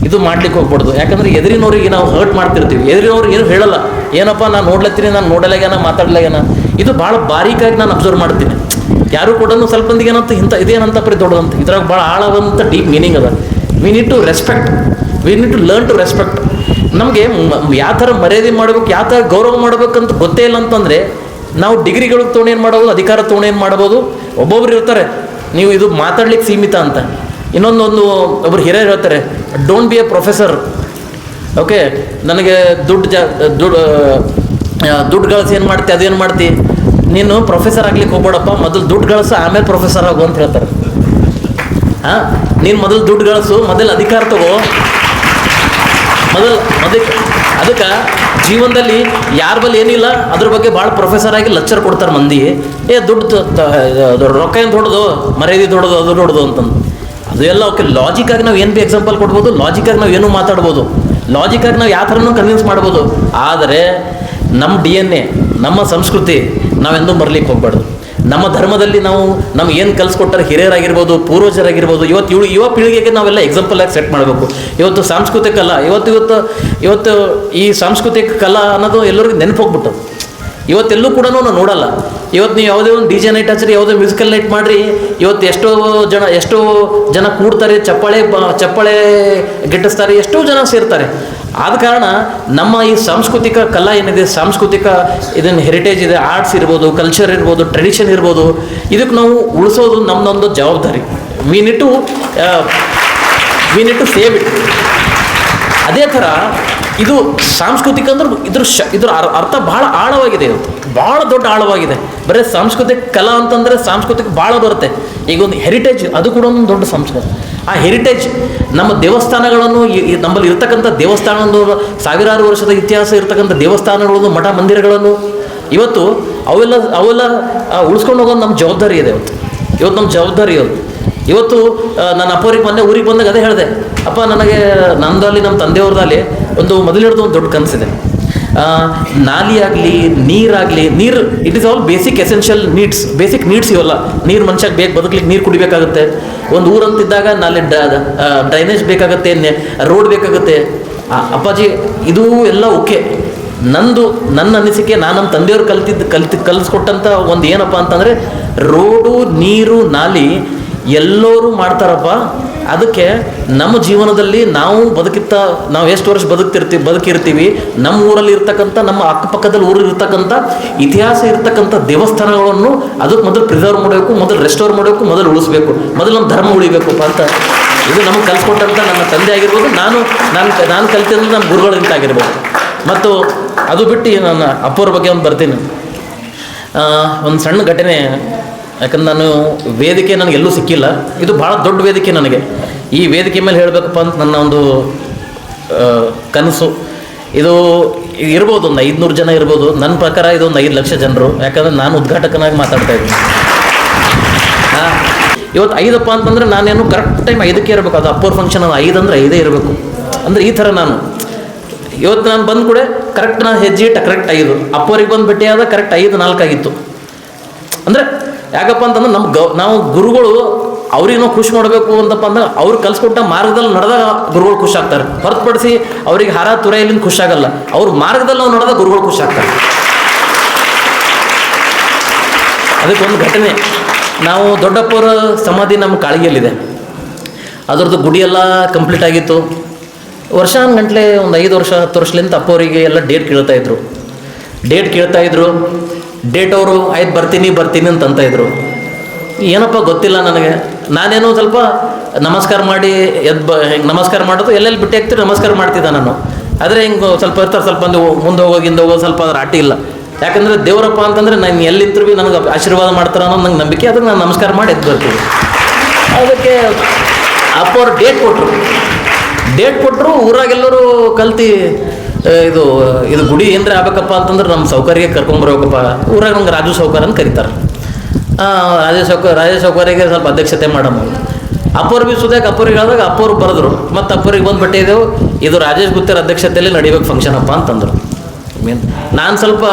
S3: ಇದು ಮಾಡ್ಲಿಕ್ಕೆ ಹೋಗ್ಬಾರ್ದು. ಯಾಕಂದರೆ ಎದುರಿನವ್ರಿಗೆ ನಾವು ಹರ್ಟ್ ಮಾಡ್ತಿರ್ತೀವಿ. ಎದುರಿನವ್ರಿಗೆ ಏನು ಹೇಳಲ್ಲ, ಏನಪ್ಪ ನಾನು ನೋಡ್ಲತ್ತೀನಿ, ನಾನು ನೋಡಲಾಗ್ಯಾನ, ಮಾತಾಡ್ಲಾಗ್ಯಾನ. ಇದು ಭಾಳ ಬಾರೀಕಾಗಿ ನಾನು ಅಬ್ಸರ್ವ್ ಮಾಡ್ತೀನಿ. ಯಾರು ಕೂಡ ಸ್ವಲ್ಪ ಮಂದಿಗೆ ಏನಂತ ಇದೇನಂತ ಪರಿ ದೊಡ್ಡದಂತ, ಇದ್ರಾಗ ಭಾಳ ಆಳವಂತ ಡೀಪ್ ಮೀನಿಂಗ್ ಅದ. We need to respect, we need to learn to respect. ನಮಗೆ ಯಾವ ಥರ ಮರ್ಯಾದೆ ಮಾಡಬೇಕು, ಯಾವ ಥರ ಗೌರವ ಮಾಡಬೇಕಂತ ಗೊತ್ತೇ ಇಲ್ಲ ಅಂತಂದರೆ, ನಾವು ಡಿಗ್ರಿಗಳಿಗೆ ತೊಗೊಂಡು ಏನು ಮಾಡ್ಬೋದು, ಅಧಿಕಾರ ತೊಗೊಂಡು ಏನು ಮಾಡ್ಬೋದು. ಒಬ್ಬೊಬ್ರು ಇರ್ತಾರೆ, ನೀವು ಇದು ಮಾತಾಡ್ಲಿಕ್ಕೆ ಸೀಮಿತ ಅಂತ. ಒಬ್ಬರು ಹಿರಿಯರು ಹೇಳ್ತಾರೆ, don't be A professor. Okay, ನನಗೆ ದುಡ್ಡು ಗಳಿಸಿ ಏನು ಮಾಡ್ತಿ, ಅದೇನು ಮಾಡ್ತಿ, ನೀನು ಪ್ರೊಫೆಸರ್ ಆಗ್ಲಿಕ್ಕೆ ಹೋಗ್ಬೇಡಪ್ಪ, ಮೊದಲು ದುಡ್ಡು ಗಳಿಸು, ಆಮೇಲೆ ಪ್ರೊಫೆಸರ್ ಆಗು ಅಂತ ಹೇಳ್ತಾರೆ. ಹಾಂ, ನೀನು ಮೊದಲು ದುಡ್ಡು ಗಳಿಸು, ಮೊದಲು ಅಧಿಕಾರ ತಗೋ, ಅದಕ್ಕೆ ಜೀವನದಲ್ಲಿ ಯಾರ ಬಳಿ ಏನಿಲ್ಲ ಅದ್ರ ಬಗ್ಗೆ ಭಾಳ ಪ್ರೊಫೆಸರ್ ಆಗಿ ಲೆಕ್ಚರ್ ಕೊಡ್ತಾರೆ ಮಂದಿ. ದುಡ್ಡು ರೊಕ್ಕ ಏನು ದೊಡ್ಡದು, ಮರ್ಯಾದೆ ದೊಡ್ಡದು, ಅದು ದೊಡ್ಡದು ಅಂತಂದು. ಅದು ಎಲ್ಲ ಓಕೆ, ಲಾಜಿಕಾಗಿ ನಾವು ಏನು ಬಿ ಎಕ್ಸಾಂಪಲ್ ಕೊಡ್ಬೋದು, ಲಾಜಿಕಾಗಿ ನಾವು ಏನೂ ಮಾತಾಡ್ಬೋದು, ಲಾಜಿಕಾಗಿ ನಾವು ಯಾವ ಥರನೂ ಕನ್ವಿನ್ಸ್ ಮಾಡ್ಬೋದು. ಆದರೆ ನಮ್ಮ DNA, ನಮ್ಮ ಸಂಸ್ಕೃತಿ ನಾವೆಂದೂ ಮರಲಿಕ್ಕೆ ಹೋಗ್ಬಾರ್ದು. ನಮ್ಮ ಧರ್ಮದಲ್ಲಿ ನಾವು ನಮ್ಗೆ ಏನು ಕಲಿಸ್ಕೊಟ್ಟಾರೆ ಹಿರಿಯರಾಗಿರ್ಬೋದು, ಪೂರ್ವಜರಾಗಿರ್ಬೋದು, ಯುವ ಪೀಳಿಗೆಗೆ ನಾವೆಲ್ಲ ಎಕ್ಸಾಂಪಲ್ ಆಗಿ ಸೆಟ್ ಮಾಡಬೇಕು. ಇವತ್ತು ಸಾಂಸ್ಕೃತಿಕ ಕಲಾ ಇವತ್ತು ಈ ಸಾಂಸ್ಕೃತಿಕ ಕಲಾ ಅನ್ನೋದು ಎಲ್ಲರಿಗೂ ನೆನಪು ಹೋಗ್ಬಿಟ್ಟದು. ಇವತ್ತೆಲ್ಲೂ ಕೂಡ ನಾವು ನೋಡಲ್ಲ. ಇವತ್ತು ನೀವು ಯಾವುದೇ ಒಂದು DJ ನೈಟ್ ಹಚ್ಚಿರಿ, ಯಾವುದೇ ಮ್ಯೂಸಿಕಲ್ ನೈಟ್ ಮಾಡಿರಿ, ಇವತ್ತು ಎಷ್ಟೋ ಜನ ಕೂಡ್ತಾರೆ, ಚಪ್ಪಾಳೆ ಗಿಟ್ಟಿಸ್ತಾರೆ, ಎಷ್ಟೋ ಜನ ಸೇರ್ತಾರೆ. ಆದ ಕಾರಣ ನಮ್ಮ ಈ ಸಾಂಸ್ಕೃತಿಕ ಕಲಾ ಏನಿದೆ, ಸಾಂಸ್ಕೃತಿಕ ಇದನ್ನು ಹೆರಿಟೇಜ್ ಇದೆ, ಆರ್ಟ್ಸ್ ಇರ್ಬೋದು, ಕಲ್ಚರ್ ಇರ್ಬೋದು, ಟ್ರೆಡಿಷನ್ ಇರ್ಬೋದು, ಇದಕ್ಕೆ ನಾವು ಉಳಿಸೋದು ನಮ್ಮದೊಂದು ಜವಾಬ್ದಾರಿ. We need to save it. ಅದೇ ಥರ ಇದು ಸಾಂಸ್ಕೃತಿಕ ಅಂದ್ರೆ ಇದ್ರ ಅರ್ಥ ಭಾಳ ಆಳವಾಗಿದೆ. ಇವತ್ತು ಭಾಳ ದೊಡ್ಡ ಆಳವಾಗಿದೆ. ಬರೀ ಸಾಂಸ್ಕೃತಿಕ ಕಲಾ ಅಂತಂದರೆ ಸಾಂಸ್ಕೃತಿಕ ಭಾಳ ಬರುತ್ತೆ. ಈಗ ಒಂದು ಹೆರಿಟೇಜ್, ಅದು ಕೂಡ ಒಂದು ದೊಡ್ಡ ಸಂಸ್ಕೃತಿ. ಆ ಹೆರಿಟೇಜ್ ನಮ್ಮ ದೇವಸ್ಥಾನಗಳನ್ನು, ನಮ್ಮಲ್ಲಿ ಇರ್ತಕ್ಕಂಥ ದೇವಸ್ಥಾನಗಳು, ಸಾವಿರಾರು ವರ್ಷದ ಇತಿಹಾಸ ಇರ್ತಕ್ಕಂಥ ದೇವಸ್ಥಾನಗಳನ್ನು, ಮಠ ಮಂದಿರಗಳನ್ನು ಇವತ್ತು ಅವೆಲ್ಲ ಉಳಿಸ್ಕೊಂಡು ಹೋಗೋದು ನಮ್ಮ ಜವಾಬ್ದಾರಿ ಇದೆ. ಇವತ್ತು ನಮ್ಮ ಜವಾಬ್ದಾರಿ ಅದು. ಇವತ್ತು ನಾನು ಅಪ್ಪವ್ರಿಗೆ ಊರಿಗೆ ಬಂದಾಗ ಅದೇ ಹೇಳಿದೆ, ಅಪ್ಪ ನನಗೆ ನಂದಲ್ಲಿ ನಮ್ಮ ತಂದೆಯವ್ರದಲ್ಲಿ ಮೊದಲು ಹಿಡಿದು ಒಂದು ದೊಡ್ಡ ಕನಸಿದೆ. ನಾಲಿ ಆಗಲಿ, ನೀರು it is all basic essential needs. Basic needs ಇವೆಲ್ಲ. ನೀರು ಮನುಷ್ಯಕ್ಕೆ ಬೇಕು, ಬದುಕಲಿಕ್ಕೆ ನೀರು ಕುಡಿಬೇಕಾಗುತ್ತೆ. ಒಂದು ಊರಂತಿದ್ದಾಗ ನಾಲಿ ಡ್ರೈನೇಜ್ ಬೇಕಾಗುತ್ತೆ, ರೋಡ್ ಬೇಕಾಗುತ್ತೆ. ಅಪ್ಪಾಜಿ ಇದು ಎಲ್ಲ ಓಕೆ. ನನ್ನ ಅನಿಸಿಕೆ, ನಾನು ನಮ್ಮ ತಂದೆಯವ್ರು ಕಲಿಸ್ಕೊಟ್ಟಂಥ ಒಂದು ಏನಪ್ಪ ಅಂತಂದರೆ, ರೋಡು, ನೀರು, ನಾಲಿ ಎಲ್ಲರೂ ಮಾಡ್ತಾರಪ್ಪ. ಅದಕ್ಕೆ ನಮ್ಮ ಜೀವನದಲ್ಲಿ ನಾವು ಎಷ್ಟು ವರ್ಷ ಬದುಕಿರ್ತೀವಿ, ನಮ್ಮ ಊರಲ್ಲಿ ಇರ್ತಕ್ಕಂಥ, ನಮ್ಮ ಅಕ್ಕಪಕ್ಕದಲ್ಲಿ ಊರಲ್ಲಿ ಇರ್ತಕ್ಕಂಥ ಇತಿಹಾಸ ಇರ್ತಕ್ಕಂಥ ದೇವಸ್ಥಾನಗಳನ್ನು ಅದಕ್ಕೆ ಮೊದಲು ಪ್ರಿಸರ್ವ್ ಮಾಡಬೇಕು, ಮೊದಲು ರೆಸ್ಟೋರ್ ಮಾಡಬೇಕು, ಮೊದಲು ಉಳಿಸ್ಬೇಕು, ಮೊದಲು ನಮ್ಮ ಧರ್ಮ ಉಳಿಬೇಕಪ್ಪ ಅಂತ. ಇದು ನಮಗೆ ಕಲಿಸ್ಕೊಟ್ಟಂಥ ನನ್ನ ತಂದೆ ಆಗಿರ್ಬೋದು, ನಾನು ಕಲಿತಿದ್ದು ನಮ್ಮ ಗುರುಗಳಿಂದ ಆಗಿರ್ಬೋದು. ಮತ್ತು ಅದು ಬಿಟ್ಟು ನನ್ನ ಅಪ್ಪವ್ರ ಬಗ್ಗೆ ಒಂದು ಬರ್ತೀನಿ. ಒಂದು ಸಣ್ಣ ಘಟನೆ. ಯಾಕಂದ್ರೆ ನಾನು ವೇದಿಕೆ ನನಗೆಲ್ಲೂ ಸಿಕ್ಕಿಲ್ಲ. ಇದು ಭಾಳ ದೊಡ್ಡ ವೇದಿಕೆ ನನಗೆ. ಈ ವೇದಿಕೆ ಮೇಲೆ ಹೇಳಬೇಕಪ್ಪ ಅಂತ ನನ್ನ ಒಂದು ಕನಸು. ಇದು ಇರ್ಬೋದು, ಒಂದು 500 ಜನ ಇರ್ಬೋದು. ನನ್ನ ಪ್ರಕಾರ ಇದೊಂದು 5 ಲಕ್ಷ ಜನರು. ಯಾಕಂದರೆ ನಾನು ಉದ್ಘಾಟಕನಾಗಿ ಮಾತಾಡ್ತಾ ಇದ್ದೀನಿ. ಇವತ್ತು 5 ಅಂತಂದರೆ ನಾನೇನು ಕರೆಕ್ಟ್ ಟೈಮ್ 5ಕ್ಕೆ ಇರಬೇಕು. ಅದು ಅಪ್ಪೋರ್ ಫಂಕ್ಷನ್, ಅದು 5 ಅಂದರೆ 5 ಇರಬೇಕು. ಅಂದರೆ ಈ ಥರ ನಾನು ಇವತ್ತು ನಾನು ಬಂದು ಕೂಡ ಕರೆಕ್ಟ್ ನಾನು ಹೆಜ್ಜೆ ಇಟ್ಟ ಕರೆಕ್ಟ್ 5. ಅಪ್ಪೋರಿಗೆ ಬಂದು ಭೇಟಿಯಾದ ಕರೆಕ್ಟ್ 5:04 ಆಗಿತ್ತು. ಅಂದರೆ ಯಾಕಪ್ಪ ಅಂತಂದ್ರೆ ನಾವು ಗುರುಗಳು ಅವ್ರಿಗೆ ನಾವು ಖುಷಿ ಮಾಡಬೇಕು ಅಂತಪ್ಪ ಅಂದ್ರೆ ಅವ್ರು ಕಲಿಸ್ಕೊಟ್ಟ ಮಾರ್ಗದಲ್ಲಿ ನಡೆದಾಗ ಗುರುಗಳು ಖುಷಿ ಆಗ್ತಾರೆ. ಹೊರತುಪಡಿಸಿ ಅವ್ರಿಗೆ ಹಾರ ತುರೆಯಲ್ಲಿಂದ ಖುಷಿ ಆಗಲ್ಲ. ಅವ್ರ ಮಾರ್ಗದಲ್ಲಿ ನಾವು ನಡೆದಾಗ ಗುರುಗಳು ಖುಷಿ ಆಗ್ತಾರೆ. ಅದಕ್ಕೊಂದು ಘಟನೆ. ನಾವು ದೊಡ್ಡಪ್ಪರ ಸಮಾಧಿ ನಮ್ಮ ಕಾಳಿಗೆಯಲ್ಲಿದೆ. ಅದರದ್ದು ಗುಡಿಯೆಲ್ಲ ಕಂಪ್ಲೀಟ್ ಆಗಿತ್ತು. ವರ್ಷಾನುಗಂಟ್ಲೆ ಒಂದು 5 ವರ್ಷ 10 ವರ್ಷಲಿಂದ ಅಪ್ಪವರಿಗೆ ಎಲ್ಲ ಡೇಟ್ ಕೇಳ್ತಾಯಿದ್ರು. ಡೇಟ್ ಅವರು ಆಯ್ತು ಬರ್ತೀನಿ ಅಂತ ಇದ್ರು. ಏನಪ್ಪ ಗೊತ್ತಿಲ್ಲ ನನಗೆ. ನಾನೇನೋ ಸ್ವಲ್ಪ ನಮಸ್ಕಾರ ಮಾಡಿ ನಮಸ್ಕಾರ ಮಾಡೋದು ಎಲ್ಲೆಲ್ಲಿ ಬಿಟ್ಟು ಹಾಕ್ತಿರಿ ನಮಸ್ಕಾರ ಮಾಡ್ತಿದ್ದೆ ನಾನು. ಆದರೆ ಹಿಂಗೆ ಸ್ವಲ್ಪ ಇರ್ತಾರೆ, ಸ್ವಲ್ಪ ಮುಂದೆ ಹೋಗೋದು ಸ್ವಲ್ಪ ಅದ್ರ ಆಟಿ ಇಲ್ಲ. ಯಾಕಂದರೆ ದೇವರಪ್ಪ ಅಂತಂದರೆ ನಾನು ಎಲ್ಲಿಂತ್ರು ಭೀ ನನಗೆ ಆಶೀರ್ವಾದ ಮಾಡ್ತಾರೆ ಅನ್ನೋ ನಂಗೆ ನಂಬಿಕೆ. ಅದಕ್ಕೆ ನಾನು ನಮಸ್ಕಾರ ಮಾಡಿ ಬರ್ತೀನಿ. ಅದಕ್ಕೆ ಅಪ್ಪವ್ರು ಡೇಟ್ ಕೊಟ್ಟರು. ಊರಾಗೆಲ್ಲರೂ ಕಲ್ತು ಇದು ಗುಡಿ ಏನರ ಆಗ್ಬೇಕಪ್ಪ ಅಂತಂದ್ರೆ ನಮ್ಮ ಸೌಕರ್ಯಕ್ಕೆ ಕರ್ಕೊಂಬರ್ಬೇಕಪ್ಪ. ಊರಾಗ ನಂಗೆ ರಾಜು ಸೌಕರ್ ಅಂತ ಕರೀತಾರೆ. ರಾಜೇಶ್ ಸೌಕರ್ಯಗೆ ಸ್ವಲ್ಪ ಅಧ್ಯಕ್ಷತೆ ಮಾಡಮ್ಮ. ಅಪ್ಪವ್ರು ಭೀ ಸುದ್ಯಾಕೆ ಅಪ್ಪವ್ರಿಗೆ ಹೇಳಿದಾಗ ಅಪ್ಪವ್ರು ಬರೆದ್ರು. ಮತ್ತು ಅಪ್ಪವ್ರಿಗೆ ಬಂದು ಬಿಟ್ಟಿದ್ದೆವು, ಇದು ರಾಜೇಶ್ ಗುತ್ತೇರ್ ಅಧ್ಯಕ್ಷತೆಯಲ್ಲಿ ನಡಿಬೇಕು ಫಂಕ್ಷನ್ ಅಪ್ಪ ಅಂತಂದರು. ನಾನು ಸ್ವಲ್ಪ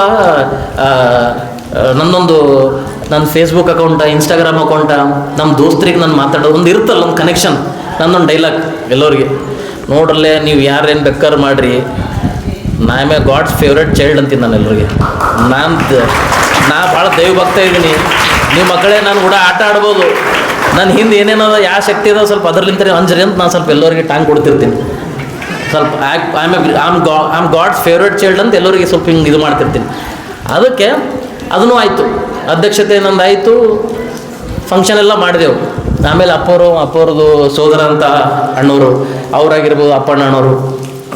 S3: ನನ್ನ ಫೇಸ್ಬುಕ್ ಅಕೌಂಟ, ಇನ್ಸ್ಟಾಗ್ರಾಮ್ ಅಕೌಂಟ, ನಮ್ಮ ದೋಸ್ತರಿಗೆ ನಾನು ಮಾತಾಡೋದು ಒಂದು ಇರುತ್ತಲ್ಲ, ಒಂದು ಕನೆಕ್ಷನ್. ನನ್ನೊಂದು ಡೈಲಾಗ್ ಎಲ್ಲರಿಗೆ, ನೋಡ್ರಲ್ಲೇ ನೀವು ಯಾರೇನು ಬೇಕಾದ್ರೆ ಮಾಡಿರಿ, ನಾ am a God's favourite child ಅಂತೀನಿ ನಾನು ಎಲ್ಲರಿಗೆ. ನಾ ಭಾಳ ದೈವಭಕ್ತ ಇದ್ದೀನಿ. ನೀವು ಮಕ್ಕಳೇ ನಾನು ಕೂಡ ಆಟ ಆಡ್ಬೋದು. ನನ್ನ ಹಿಂದೆ ಏನೇನದ ಯಾವ ಶಕ್ತಿ ಅದ ಸ್ವಲ್ಪ ಅದರ್ಲಿಂತ ಅಂಜರಿ ಅಂತ ನಾನು ಸ್ವಲ್ಪ ಎಲ್ಲರಿಗೆ ಟಾಂಗ್ ಕೊಡ್ತಿರ್ತೀನಿ. ಸ್ವಲ್ಪ ಆಮ್ ಗಾಡ್ಸ್ ಫೇವ್ರೇಟ್ ಚೈಲ್ಡ್ ಅಂತ ಎಲ್ಲರಿಗೆ ಸ್ವಲ್ಪ ಹಿಂಗೆ ಇದು ಮಾಡ್ತಿರ್ತೀನಿ. ಅದಕ್ಕೆ ಅದೂ ಆಯಿತು, ಅಧ್ಯಕ್ಷತೆ ನಂದು ಆಯಿತು, ಫಂಕ್ಷನ್ ಎಲ್ಲ ಮಾಡಿದೆವು. ಆಮೇಲೆ ಅಪ್ಪವ್ರದ್ದು ಸೋದರ ಅಂತ ಅಣ್ಣವರು ಅವರಾಗಿರ್ಬೋದು, ಅಪ್ಪಣ್ಣ ಅಣ್ಣವರು,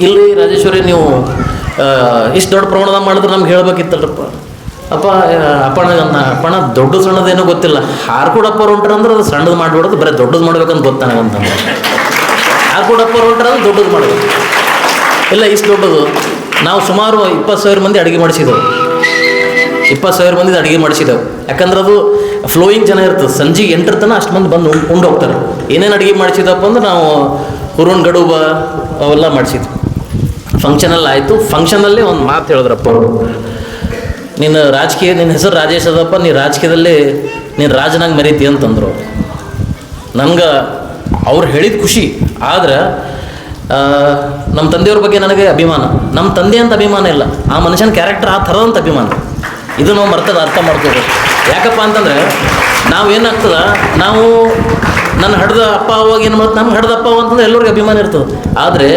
S3: ಇಲ್ಲಿ ರಾಜೇಶ್ವರಿ ನೀವು ಇಷ್ಟು ದೊಡ್ಡ ಪ್ರಮಾಣದಾಗ ಮಾಡಿದ್ರೆ ನಮ್ಗೆ ಹೇಳ್ಬೇಕಿತ್ತಲ್ರಪ್ಪ. ಅಪ್ಪಣ್ಣ ದೊಡ್ಡ ಸಣ್ಣದೇನೋ ಗೊತ್ತಿಲ್ಲ, ಹಾರ್ಕೂಡಪ್ಪವ್ರು ಹೊಂಟ್ರಂದ್ರೆ ಅದು ಸಣ್ಣದು ಮಾಡಿಬಿಡೋದು, ಬರೀ ದೊಡ್ಡದು ಮಾಡ್ಬೇಕಂತ ಗೊತ್ತಾನಂತಂದ್ರೆ ಹಾರ್ಕೂಡಪ್ಪವ್ರು ಹೊಂಟ್ರಂದ್ರೆ ದೊಡ್ಡದು ಮಾಡಬೇಕು. ಇಲ್ಲ ಇಷ್ಟು ದೊಡ್ಡದು ನಾವು ಸುಮಾರು 20,000 ಮಂದಿ ಅಡುಗೆ ಮಾಡಿಸಿದೆವು. 20,000 ಮಂದಿ ಅಡುಗೆ ಮಾಡಿಸಿದೆವು. ಯಾಕಂದ್ರೆ ಅದು ಫ್ಲೋಯಿಂಗ್ ಜನ ಇರ್ತದೆ. ಸಂಜೆ 8 ತನಕ ಅಷ್ಟು ಮಂದಿ ಬಂದು ಉಂಡು ಹೋಗ್ತಾರೆ. ಏನೇನು ಅಡುಗೆ ಮಾಡಿಸಿದಪ್ಪ ಅಂದ್ರೆ ನಾವು ಹುರುನ್ ಗಡುಬ ಅವೆಲ್ಲ ಮಾಡಿಸಿದ್ವಿ. ಫಂಕ್ಷನಲ್ಲಿ ಆಯಿತು. ಫಂಕ್ಷನಲ್ಲೇ ಒಂದು ಮಾತು ಹೇಳಿದ್ರಪ್ಪ ಅವರು, ನಿನ್ನ ಹೆಸರು ರಾಜೇಶ್ ಅದಪ್ಪ, ನೀ ರಾಜಕೀಯದಲ್ಲಿ ನೀನು ರಾಜನಾಗಿ ಮರೀತಿ ಅಂತಂದರು. ನನಗೆ ಅವ್ರು ಹೇಳಿದ ಖುಷಿ. ಆದ್ರೆ ನಮ್ಮ ತಂದೆಯವ್ರ ಬಗ್ಗೆ ನನಗೆ ಅಭಿಮಾನ. ನಮ್ಮ ತಂದೆ ಅಂತ ಅಭಿಮಾನ ಇಲ್ಲ, ಆ ಮನುಷ್ಯನ ಕ್ಯಾರೆಕ್ಟರ್ ಆ ಥರದಂತ ಅಭಿಮಾನ. ಇದು ನಾವು ಅರ್ಥ ಮಾಡ್ಕೋಬೇಕು. ಯಾಕಪ್ಪ ಅಂತಂದರೆ ನಾವು ಏನಾಗ್ತದೆ, ನಾವು ನನ್ನ ಹಡ್ದ ಅಪ್ಪ ಅವಾಗ ಏನು ಮಾಡ್ತು, ನಮ್ಮ ಹಡ್ದ ಅಪ್ಪ ಅಂತಂದ್ರೆ ಎಲ್ಲರಿಗೂ ಅಭಿಮಾನ ಇರ್ತದೆ. ಆದರೆ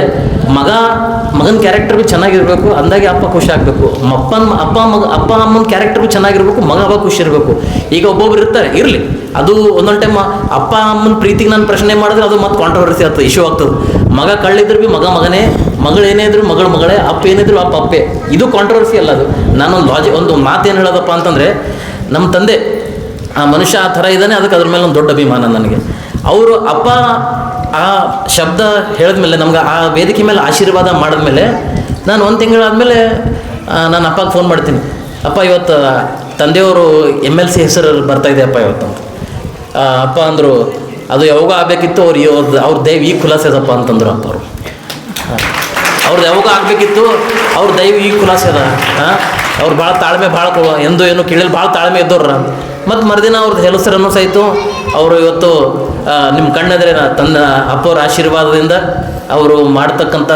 S3: ಮಗನ ಕ್ಯಾರೆಕ್ಟರ್ ಭೀ ಚೆನ್ನಾಗಿರಬೇಕು, ಅಂದಾಗೆ ಅಪ್ಪ ಖುಷಿ ಆಗಬೇಕು. ಅಪ್ಪ ಅಮ್ಮನ ಕ್ಯಾರೆಕ್ಟರ್ ಭೀ ಚೆನ್ನಾಗಿರ್ಬೇಕು, ಮಗ ಅವಾಗ ಖುಷಿ ಇರಬೇಕು. ಈಗ ಒಬ್ಬೊಬ್ರು ಇರ್ತಾರೆ, ಇರಲಿ, ಅದು ಒಂದೊಂದು ಟೈಮ್ ಅಪ್ಪ ಅಮ್ಮನ ಪ್ರೀತಿಗೆ ನಾನು ಪ್ರಶ್ನೆ ಮಾಡಿದ್ರೆ ಅದು ಮತ್ತೆ ಕಾಂಟ್ರವರ್ಸಿ ಆಗ್ತದೆ, ಇಶ್ಯೂ ಆಗ್ತದೆ. ಮಗ ಕಳ್ಳಿದ್ರು ಭೀ ಮಗನೇ, ಮಗಳು ಏನೇ ಇದ್ರು ಮಗಳೇ, ಅಪ್ಪ ಏನಿದ್ರು ಅಪ್ಪೇ. ಇದು ಕಾಂಟ್ರವರ್ಸಿ ಅಲ್ಲ. ಅದು ನಾನೊಂದು ಒಂದು ಮಾತೇನು ಹೇಳೋದಪ್ಪ ಅಂತಂದರೆ, ನಮ್ಮ ತಂದೆ ಆ ಮನುಷ್ಯ ಆ ಥರ ಇದ್ದಾನೆ, ಅದಕ್ಕೆ ಅದ್ರ ಮೇಲೆ ಒಂದು ದೊಡ್ಡ ಅಭಿಮಾನ ನನಗೆ. ಅವರು ಅಪ್ಪ ಆ ಶಬ್ದ ಹೇಳಿದ್ಮೇಲೆ, ನಮ್ಗೆ ಆ ವೇದಿಕೆ ಮೇಲೆ ಆಶೀರ್ವಾದ ಮಾಡಿದ್ಮೇಲೆ, ನಾನು 1 ತಿಂಗಳಾದಮೇಲೆ ನಾನು ಅಪ್ಪಗೆ ಫೋನ್ ಮಾಡ್ತೀನಿ, ಅಪ್ಪ ಇವತ್ತು ತಂದೆಯವರು MLC ಹೆಸರು ಬರ್ತಾಯಿದೆ ಅಪ್ಪ ಇವತ್ತು ಅಂತ. ಅಪ್ಪ ಅಂದರು, ಅದು ಯಾವಾಗ ಆಗಬೇಕಿತ್ತು, ಅವ್ರ ದೈವ ಈಗ ಖುಲಾಸೆ ಅದಪ್ಪ ಅಂತಂದ್ರು ಅಪ್ಪ ಅವರು. ಅವ್ರದ್ದು ಯಾವಾಗ ಆಗಬೇಕಿತ್ತು, ಅವ್ರ ದೈವ ಈಗ ಖುಲಾಸೆ ಅದ. ಅವ್ರು ಭಾಳ ತಾಳ್ಮೆ, ಭಾಳ ಏನು ಕೇಳಲಿ, ಭಾಳ ತಾಳ್ಮೆ ಇದ್ದವ್ರ. ಮತ್ತು ಮರುದಿನ ಅವ್ರದ್ದು ಹೆಸರನ್ನು ಸಹಿತು ಅವರು ಇವತ್ತು ನಿಮ್ಮ ಕಣ್ಣೆದರೆ ಅಪ್ಪವ್ರ ಆಶೀರ್ವಾದದಿಂದ ಅವರು ಮಾಡ್ತಕ್ಕಂಥ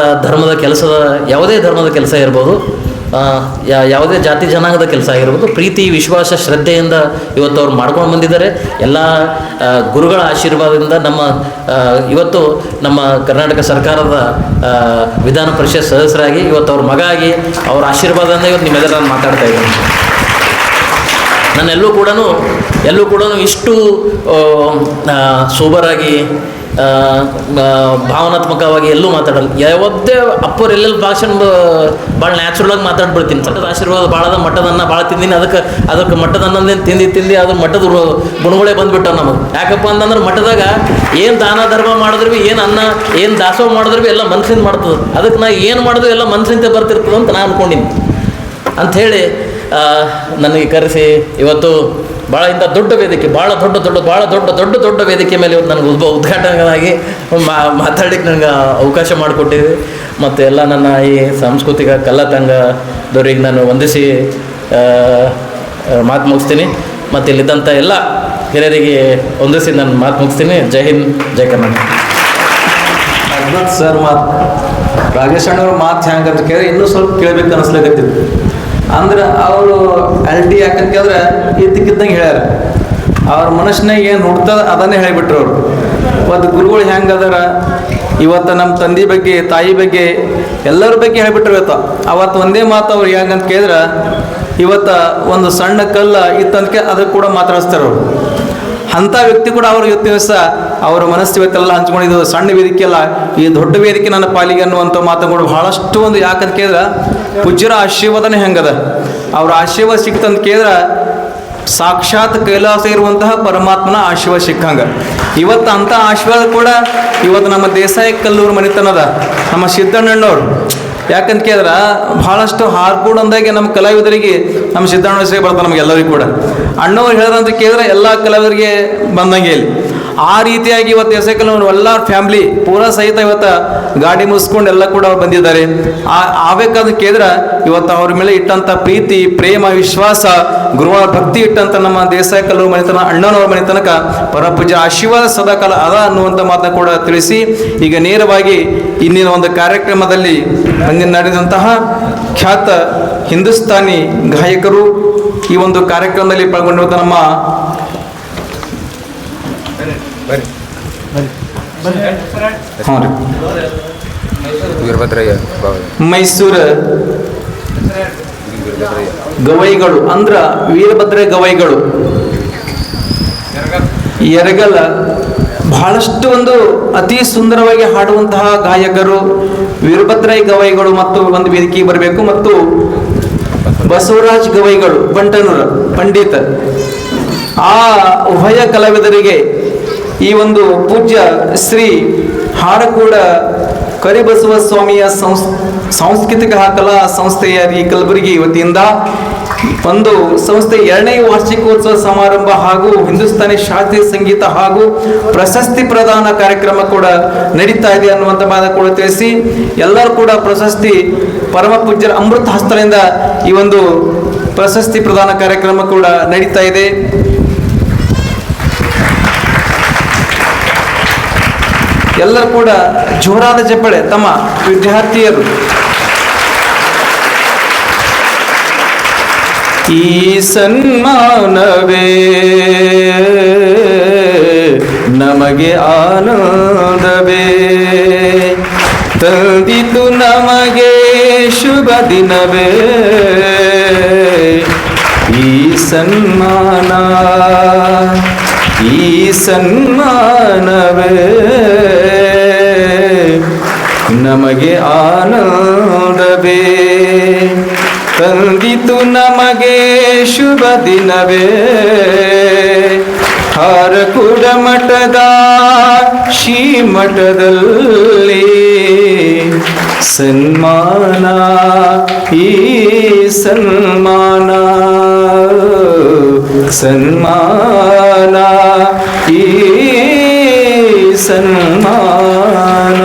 S3: ಯಾವುದೇ ಧರ್ಮದ ಕೆಲಸ ಇರ್ಬೋದು, ಯಾವುದೇ ಜಾತಿ ಜನಾಂಗದ ಕೆಲಸ ಆಗಿರ್ಬೋದು, ಪ್ರೀತಿ ವಿಶ್ವಾಸ ಶ್ರದ್ಧೆಯಿಂದ ಇವತ್ತು ಅವ್ರು ಮಾಡ್ಕೊಂಡು ಬಂದಿದ್ದಾರೆ. ಎಲ್ಲ ಗುರುಗಳ ಆಶೀರ್ವಾದದಿಂದ ಇವತ್ತು ನಮ್ಮ ಕರ್ನಾಟಕ ಸರ್ಕಾರದ ವಿಧಾನ ಪರಿಷತ್ ಸದಸ್ಯರಾಗಿ ಇವತ್ತು ಅವ್ರ ಮಗ ಆಗಿ ಅವ್ರ ಆಶೀರ್ವಾದದಿಂದ ಇವತ್ತು ನಿಮ್ಮೆಲ್ಲರ ನಾನು ಮಾತಾಡ್ತಾ ಇದ್ದೀನಿ. ನಾನು ಎಲ್ಲೂ ಕೂಡ ಇಷ್ಟು ಸೋಬರಾಗಿ ಭಾವನಾತ್ಮಕವಾಗಿ ಎಲ್ಲೂ ಮಾತಾಡಲ್ಲ. ಯಾವತ್ತೇ ಅಪ್ಪವ್ರು ಎಲ್ಲೆಲ್ಲಿ ಭಾಷಣ ಭಾಳ ನ್ಯಾಚುರಲಾಗಿ ಮಾತಾಡ್ಬಿಡ್ತೀನಿ. ಮಟ್ಟದ ಆಶೀರ್ವಾದ ಭಾಳದ, ಮಟ್ಟದನ್ನ ಭಾಳ ತಿಂದೀನಿ. ಅದಕ್ಕೆ ಮಟ್ಟದನ್ನೇನು ತಿಂದು ಅದು ಮಟ್ಟದ ಗುಣಗಳೇ ಬಂದುಬಿಟ್ಟವು ನಮಗೆ. ಯಾಕಪ್ಪ ಅಂತಂದ್ರೆ ಮಟ್ಟದಾಗ ಏನು ದಾನ ಧರ್ಮ ಮಾಡಿದ್ರು ಭೀ, ಏನು ದಾಸೋಹ ಮಾಡಿದ್ರು ಭೀ ಎಲ್ಲ ಮನಸ್ಸಿಂದ ಮಾಡ್ತದೆ. ಅದಕ್ಕೆ ನಾ ಏನು ಮಾಡಿದ್ರು ಎಲ್ಲ ಮನಸ್ಸಿಂದ ಬರ್ತಿರ್ತದೆ ಅಂತ ನಾನು ಅಂದ್ಕೊಂಡಿನಿ. ಅಂಥೇಳಿ ನನಗೆ ಕರೆಸಿ ಇವತ್ತು ಭಾಳ ಇಂಥ ದೊಡ್ಡ ವೇದಿಕೆ, ಭಾಳ ದೊಡ್ಡ ವೇದಿಕೆ ಮೇಲೆ ಇವತ್ತು ನನಗೆ ಉದ್ಘಾಟನೆಯಾಗಿ ಮಾತಾಡಲಿಕ್ಕೆ ನನಗೆ ಅವಕಾಶ ಮಾಡಿಕೊಟ್ಟಿದೆ. ಮತ್ತು ಎಲ್ಲ ನನ್ನ ಈ ಸಾಂಸ್ಕೃತಿಕ ಕಲಾತಂಗದವ್ರಿಗೆ ನಾನು ವಂದಿಸಿ ಮಾತು ಮುಗಿಸ್ತೀನಿ. ಮತ್ತು ಇಲ್ಲಿದ್ದಂಥ ಎಲ್ಲ ಹಿರಿಯರಿಗೆ ವಂದಿಸಿ ನಾನು ಮಾತು ಮುಗಿಸ್ತೀನಿ. ಜೈ ಹಿಂದ್, ಜೈ ಕರ್ನಾಟಕ.
S2: ಅದ್ಭುತ ಸರ್ ಮಾತು. ರಾಜೇಶ್ ಅಣ್ಣವ್ರ ಮಾತು ಹೆಂಗೆ ಅಂತ ಕೇಳಿದ್ರೆ ಇನ್ನೂ ಸ್ವಲ್ಪ ಕೇಳಬೇಕು ಅನಿಸ್ಲಾಗತ್ತಿತ್ತು. ಅಂದ್ರೆ ಅವರು ಅಲ್ಟಿ ಯಾಕಂತ ಕೇಳಿದ್ರೆ ಇದ್ದಕ್ಕಿದ್ದಂಗೆ ಹೇಳ್ಯಾರ. ಅವ್ರ ಮನಸ್ಸಿನಾಗ ಏನು ಹುಡ್ತದ ಅದನ್ನೇ ಹೇಳಿಬಿಟ್ರು ಅವರು. ಇವತ್ತು ಗುರುಗಳು ಹೆಂಗೆ ಅದಾರ, ಇವತ್ತು ನಮ್ಮ ತಂದೆ ಬಗ್ಗೆ, ತಾಯಿ ಬಗ್ಗೆ, ಎಲ್ಲರ ಬಗ್ಗೆ ಹೇಳಿಬಿಟ್ರು. ಅವತ್ತು ಒಂದೇ ಮಾತು ಅವ್ರು ಹೆಂಗಂತ ಕೇಳಿದ್ರೆ, ಇವತ್ತು ಒಂದು ಸಣ್ಣ ಕಲ್ಲ ಇತ್ತಂತಕ್ಕೆ ಅದಕ್ಕೆ ಕೂಡ ಮಾತಾಡಿಸ್ತಾರೆ ಅವರು. ಅಂಥ ವ್ಯಕ್ತಿ ಕೂಡ ಅವರು ಇವತ್ತು ದಿವಸ ಅವರ ಮನಸ್ಸು ಇವತ್ತೆಲ್ಲ ಹಂಚ್ಕೊಂಡಿದ್ದು ಸಣ್ಣ ವೇದಿಕೆ ಅಲ್ಲ, ಈ ದೊಡ್ಡ ವೇದಿಕೆ ನನ್ನ ಪಾಲಿಗೆ ಅನ್ನುವಂಥ ಮಾತುಗಳು ಬಹಳಷ್ಟು ಒಂದು. ಯಾಕಂತ ಕೇಳಿದ್ರೆ ಪೂಜ್ಯರ ಆಶೀರ್ವಾದನೇ ಹೆಂಗದ. ಅವ್ರ ಆಶೀರ್ವಾದ ಸಿಕ್ತಂತ ಕೇಳಿದ್ರೆ ಸಾಕ್ಷಾತ್ ಕೈಲಾಸ ಇರುವಂತಹ ಪರಮಾತ್ಮನ ಆಶೀರ್ವಾದ ಸಿಕ್ಕಂಗೆ. ಇವತ್ತು ಅಂಥ ಆಶೀರ್ವಾದ ಕೂಡ ಇವತ್ತು ನಮ್ಮ ದೇಸಾಯಿ ಕಲ್ಲೂರು ಮನೆತನದ ನಮ್ಮ ಸಿದ್ದಣ್ಣನವ್ರು. ಯಾಕಂತ ಕೇಳಿದ್ರೆ ಭಾಳಷ್ಟು ಹಾರ್ಕೋಡ್ ಅಂದಾಗೆ ನಮ್ಮ ಕಲಾವಿದರಿಗೆ ನಮ್ಮ ಸಿದ್ದಣ್ಣ ಹೆಸರಿಗೆ ಬರ್ತಾರೆ ನಮಗೆಲ್ಲರಿಗೂ ಕೂಡ. ಅಣ್ಣವ್ರು ಹೇಳ್ದಂತ ಕೇಳಿದ್ರೆ ಎಲ್ಲ ಕಲಾವಿದರಿಗೆ ಬಂದಂಗೆ ಇಲ್ಲಿ ಆ ರೀತಿಯಾಗಿ ಇವತ್ತು ದೇಸಾಯಿ ಕಲ್ಲೂರು ಎಲ್ಲ ಫ್ಯಾಮ್ಲಿ ಪೂರಾ ಸಹಿತ ಇವತ್ತು ಗಾಡಿ ಮುಗಿಸ್ಕೊಂಡು ಎಲ್ಲ ಕೂಡ ಅವ್ರು ಬಂದಿದ್ದಾರೆ. ಆಗಬೇಕಾದ ಕೇಳಿದ್ರೆ ಇವತ್ತು ಅವ್ರ ಮೇಲೆ ಇಟ್ಟಂಥ ಪ್ರೀತಿ, ಪ್ರೇಮ, ವಿಶ್ವಾಸ, ಗುರುವಾರ ಭಕ್ತಿ ಇಟ್ಟಂಥ ನಮ್ಮ ದೇಸಾಯಿ ಕಲ್ಲೂರು ಮನೆತನ ಅಣ್ಣನವ್ರ ಮನೆತನಕ ಪರಪೂಜೆ ಆಶೀರ್ವಾದ ಸದಾಕಾಲ ಅದ ಅನ್ನುವಂಥ ಮಾತನ್ನ ಕೂಡ ತಿಳಿಸಿ, ಈಗ ನೇರವಾಗಿ ಇಂದಿನ ಒಂದು ಕಾರ್ಯಕ್ರಮದಲ್ಲಿ ನಡೆದಂತಹ ಖ್ಯಾತ ಹಿಂದೂಸ್ತಾನಿ ಗಾಯಕರು ಈ ಒಂದು ಕಾರ್ಯಕ್ರಮದಲ್ಲಿ ಪಾಲ್ಗೊಂಡಿರುವಂಥ ನಮ್ಮ ಮೈಸೂರು ಗವೈಗಳು ಅಂದ್ರ ವೀರಭದ್ರ ಗವೈಗಳು ಎರಗಲ ಬಹಳಷ್ಟು ಒಂದು ಅತಿ ಸುಂದರವಾಗಿ ಹಾಡುವಂತಹ ಗಾಯಕರು ವೀರಭದ್ರೈ ಗವೈಗಳು ಮತ್ತು ಒಂದು ವೇದಿಕೆಗೆ ಬರಬೇಕು. ಮತ್ತು ಬಸವರಾಜ್ ಗವೈಗಳು ಬಂಟನೂರ ಪಂಡಿತ, ಆ ಉಭಯ ಕಲಾವಿದರಿಗೆ ಈ ಒಂದು ಪೂಜ್ಯ ಶ್ರೀ ಹಾರಕೂಡ ಕರಿಬಸವ ಸ್ವಾಮಿಯ ಸಾಂಸ್ಕೃತಿಕ ಕಲಾ ಸಂಸ್ಥೆಯ ಈ ಕಲಬುರಗಿ ವತಿಯಿಂದ ಒಂದು ಸಂಸ್ಥೆ 2ನೇ ವಾರ್ಷಿಕೋತ್ಸವ ಸಮಾರಂಭ ಹಾಗೂ ಹಿಂದೂಸ್ತಾನಿ ಶಾಸ್ತ್ರೀಯ ಸಂಗೀತ ಹಾಗೂ ಪ್ರಶಸ್ತಿ ಪ್ರದಾನ ಕಾರ್ಯಕ್ರಮ ಕೂಡ ನಡೀತಾ ಇದೆ ಅನ್ನುವಂಥ ಮಾತ ಕೂಡ ತಿಳಿಸಿ, ಎಲ್ಲರೂ ಕೂಡ ಪ್ರಶಸ್ತಿ ಪರಮ ಪೂಜ್ಯರ ಅಮೃತ ಹಸ್ತದಿಂದ ಈ ಒಂದು ಪ್ರಶಸ್ತಿ ಪ್ರದಾನ ಕಾರ್ಯಕ್ರಮ ಕೂಡ ನಡೀತಾ ಇದೆ. ಎಲ್ಲರೂ ಕೂಡ ಜೋರಾದ ಚಪ್ಪಳೆ ತಮ್ಮ ವಿದ್ಯಾರ್ಥಿಯರು. ಈ ಸನ್ಮಾನವೇ ನಮಗೆ ಆನಂದವೇ ತಂದಿತು ನಮಗೆ ಶುಭ ದಿನವೇ. ಈ ಸನ್ಮಾನ ಈ ಸನ್ಮಾನವೇ ನಮಗೆ ಆನಂದವೇ ತಂದಿತು ನಮಗೆ ಶುಭ ದಿನವೇ. ಹಾರಕೂಡ ಮಠದ ಶ್ರೀಮಠದಲ್ಲಿ ಸನ್ಮಾನ ಈ ಸನ್ಮಾನ ಸನ್ಮಾನ ಈ ಸನ್ಮಾನ.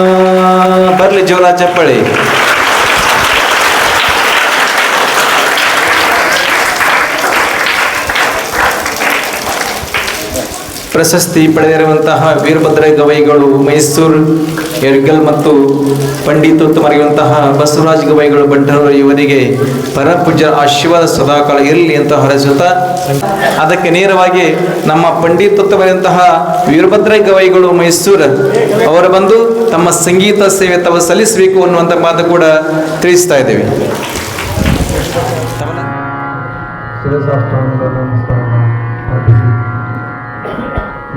S2: ಬರಲಿ ಜೋರ ಚಪ್ಪಳಿ. ಪ್ರಶಸ್ತಿ ಪಡೆದಿರುವಂತಹ ವೀರಭದ್ರ ಗವೈಗಳು ಮೈಸೂರು ಯರ್ಗಲ್ ಮತ್ತು ಪಂಡಿತೋತ್ತಮರಿರುವಂತಹ ಬಸವರಾಜ ಗವೈಗಳು ಬಂಟರವರು ಇವರಿಗೆ ಪರಪೂಜ್ಯ ಆಶೀರ್ವಾದ ಸದಾಕಾಲ ಇರಲಿ ಅಂತ ಹಾರೈಸುತ್ತಾ, ಅದಕ್ಕೆ ನೇರವಾಗಿ ನಮ್ಮ ಪಂಡಿತೋತ್ತಮರಿರುವಂತಹ ವೀರಭದ್ರ ಗವೈಗಳು ಮೈಸೂರು ಅವರು ಬಂದು ತಮ್ಮ ಸಂಗೀತ ಸೇವೆ ತಾವು ಸಲ್ಲಿಸಬೇಕು ಅನ್ನುವಂಥ ಮಾತು ಕೂಡ ತಿಳಿಸ್ತಾ ಇದ್ದೇವೆ.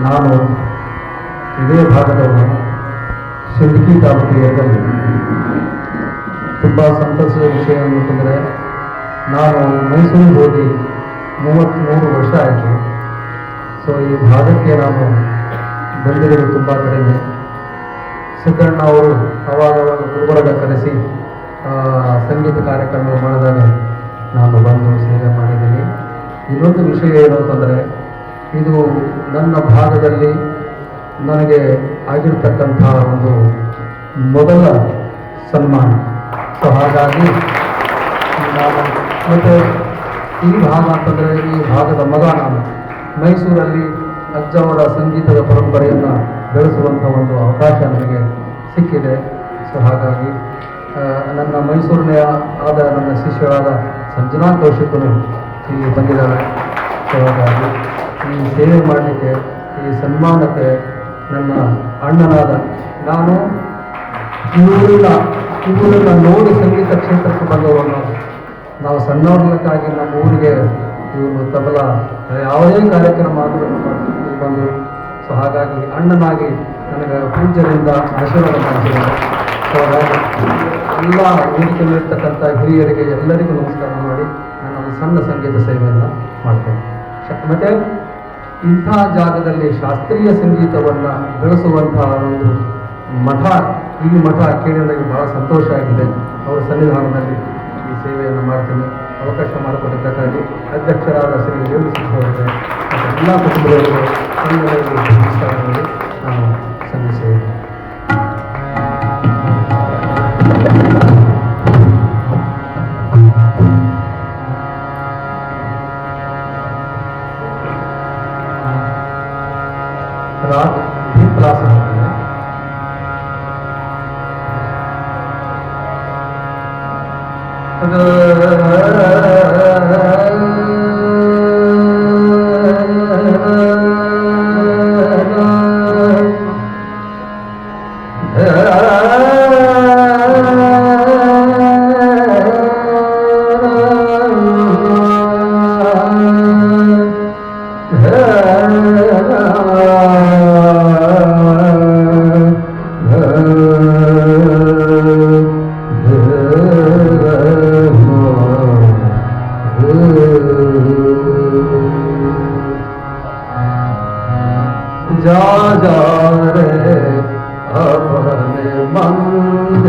S4: ನಾನು ಇದೇ ಭಾಗದವನು, ಶಿಂದಗಿ ತಾಲೂಕು ಯರ್ಗಲ್. ತುಂಬ ಸಂತಸದ ವಿಷಯ ಅಂತಂದರೆ, ನಾನು ಮೈಸೂರಿಗೆ ಹೋಗಿ 33 ವರ್ಷ ಆಯಿತು. ಸೊ ಈ ಭಾಗಕ್ಕೆ ನಾನು ಬಂದಿರೋದು ತುಂಬ ಕಡಿಮೆ. ಸಿದ್ದಣ್ಣ ಅವರು ಅವಾಗವಾಗ ಗುರುಬರಗ ಕರೆಸಿ ಸಂಗೀತ ಕಾರ್ಯಕ್ರಮ ಮಾಡಿದಾಗ ನಾನು ಬಂದು ಸೇವೆ ಮಾಡಿದ್ದೀನಿ. ಇನ್ನೊಂದು ವಿಷಯ ಏನು ಅಂತಂದರೆ, ಇದು ನನ್ನ ಭಾಗದಲ್ಲಿ ನನಗೆ ಆಗಿರ್ತಕ್ಕಂಥ ಒಂದು ಮೊದಲ ಸನ್ಮಾನ. ಸೊ ಹಾಗಾಗಿ ನಾನು ಮತ್ತು ಈ ಭಾಗ ಅಂತಂದರೆ, ಈ ಭಾಗದ ಮಗ ನಾನು. ಮೈಸೂರಲ್ಲಿ ಅಜ್ಜವರ ಸಂಗೀತದ ಪರಂಪರೆಯನ್ನು ಬೆಳೆಸುವಂಥ ಒಂದು ಅವಕಾಶ ನನಗೆ ಸಿಕ್ಕಿದೆ. ಸೊ ಹಾಗಾಗಿ ನನ್ನ ಮೈಸೂರಿನ ಆದ ನನ್ನ ಶಿಷ್ಯರಾದ ಸಂಜನಾ ಕೌಶಿಕನು ಇಲ್ಲಿ ಬಂದಿದ್ದಾರೆ. ಸೊ ಹಾಗಾಗಿ ಈ ಸೇವೆ ಮಾಡಲಿಕ್ಕೆ, ಈ ಸನ್ಮಾನಕ್ಕೆ ನನ್ನ ಅಣ್ಣನಾದ ನಾನು ಇವರನ್ನ ನೋಡಿ ಸಂಗೀತ ಕ್ಷೇತ್ರಕ್ಕೆ ಬಂದವರನ್ನು. ನಾವು ಸಣ್ಣವ್ರಕ್ಕಾಗಿ ನಮ್ಮ ಊರಿಗೆ ಇವರು ತಬಲ ಯಾವುದೇ ಕಾರ್ಯಕ್ರಮ ಆದರೂ ಬಂದರು. ಸೊ ಹಾಗಾಗಿ ಅಣ್ಣನಾಗಿ ನನಗೆ ಪೂಜ್ಯರಿಂದ ಆಶೀರ್ವಾದ ಮಾಡಿದ್ದಾರೆ. ಸೊ ಹಾಗಾಗಿ ಎಲ್ಲ ವೇದಿಕೆಯಲ್ಲಿರ್ತಕ್ಕಂಥ ಹಿರಿಯರಿಗೆ ಎಲ್ಲರಿಗೂ ನಮಸ್ಕಾರ ಮಾಡಿ ನಾನು ಒಂದು ಸಣ್ಣ ಸಂಗೀತ ಸೇವೆಯನ್ನು ಮಾಡ್ತೇನೆ. ಮತ್ತು ಇಂಥ ಜಾಗದಲ್ಲಿ ಶಾಸ್ತ್ರೀಯ ಸಂಗೀತವನ್ನು ಬೆಳೆಸುವಂತಹ ಒಂದು ಮಠ, ಈ ಮಠ ಕೇಳಿ ನನಗೆ ಬಹಳ ಸಂತೋಷ ಆಗಿದೆ. ಅವರ ಸನ್ನಿಧಾನದಲ್ಲಿ ಈ ಸೇವೆಯನ್ನು ಮಾಡ್ತೀನಿ. ಅವಕಾಶ ಮಾಡಿಕೊಟ್ಟಿದ್ದಕ್ಕಾಗಿ ಅಧ್ಯಕ್ಷರಾದ ಶ್ರೀ ರೇವಣಸಿಂಹ ಅವರಿಗೆ ಮತ್ತು ಎಲ್ಲ ಕುಟುಂಬದವರಿಗೆ ಎಲ್ಲರಿಗೂ ನಮಸ್ಕಾರಗಳು ನಾನು ಸಲ್ಲಿಸುತ್ತೇನೆ. राग भी क्लास होती है. जा जा रे अपने मन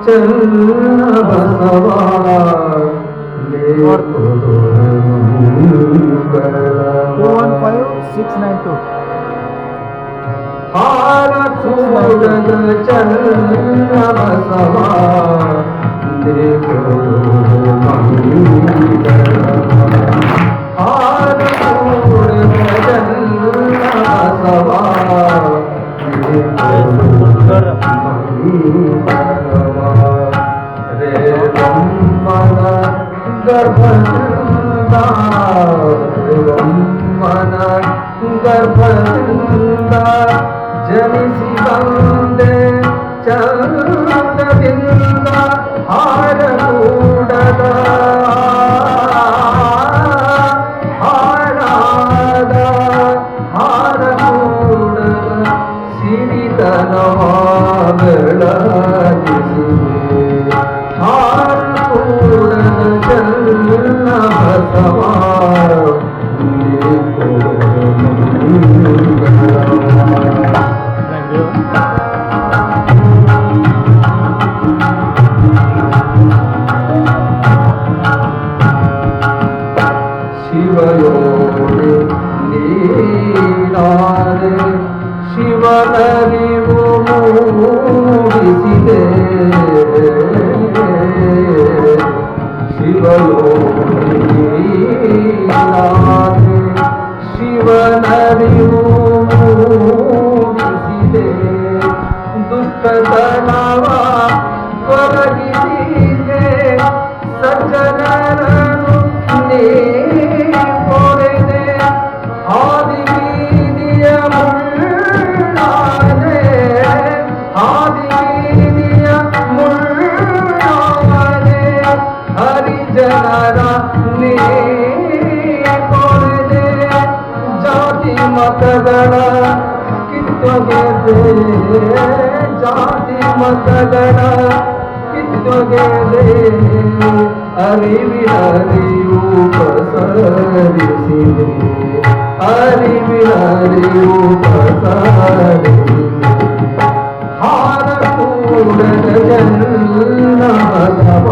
S4: ಚನ್ನ ಬಸವ ಕೂಡದ ಚನ್ನ ಬಸವ ಗರ್ಭದಿಂದ ಜನಿಸಿ ಬಂದೆ ಚಂದದಿಂದ ಹಾರಕೂಡದ ಹಾರಾದ ಹಾರಕೂಡದ ಸಿರಿತನವ ಬೆಳಗಿಸಿದೆ ಹಾರಕೂಡದ ಚನ್ನ ಬಸವ ಶಿವಯೋಗಿ ನೀನಾದೆ ಶಿವನರಿವು ಮೂಡಿಸಿದೆ ಶಿವಯೋಗಿ ನೀನಾದೆ ಶಿವನರಿವು ಮೂಡಿಸಿದೆ ದುಷ್ಟತನವ ತೊಲಗಿಸಿದೆ ಸಜ್ಜನರನ್ನು ನೀ ಆದಿವೀದಿಯ ಮುಳ್ಳಾದೆ ಆದಿವೀದಿಯ ಮುಳ್ಳಾದೆ ಹರಿಜನರ ನೀ ಕೊರೆದೆ ಜಾತಿ ಮತಗಳ ಕಿತ್ತೊಗೆದೆ ಜಾತಿ ಮತಗಳ ಕಿತ್ತೊಗೆದೆ ಅರಿವಿನರಿವು ಪಸರಿಸಿದೆ ಅರಿವಿನರಿವು ಪಸರಿಸಿದೆ ಹಾರಕೂಡದ ಜನ್ನ ಬಸವ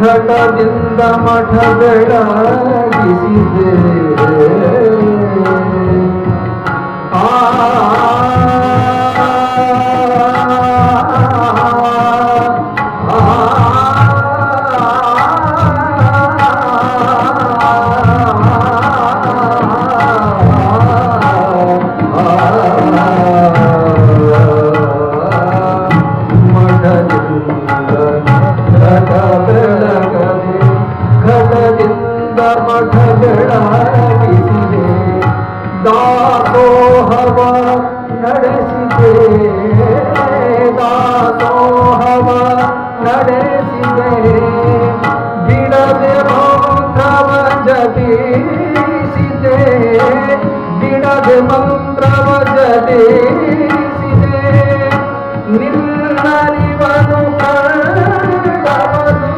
S4: ಘಟದಿಂದ ಮಠ ಬೆಳಗಿಸಿದೆ ಮಠ ಬೆಳಗಿಸಿದೆ ದಾಸೋಹವ ನಡೆಸಿದೆ ದಾಸೋಹವ ನಡೆಸಿದೆ ಬಿಡದೆ ಮಂತ್ರವ ಜಪಿಸಿದೆ ಬಿಡದೆ ಮಂತ್ರವ ಜಪಿಸಿದೆ ನಿನ್ನರಿವನು ಕಂಡವನು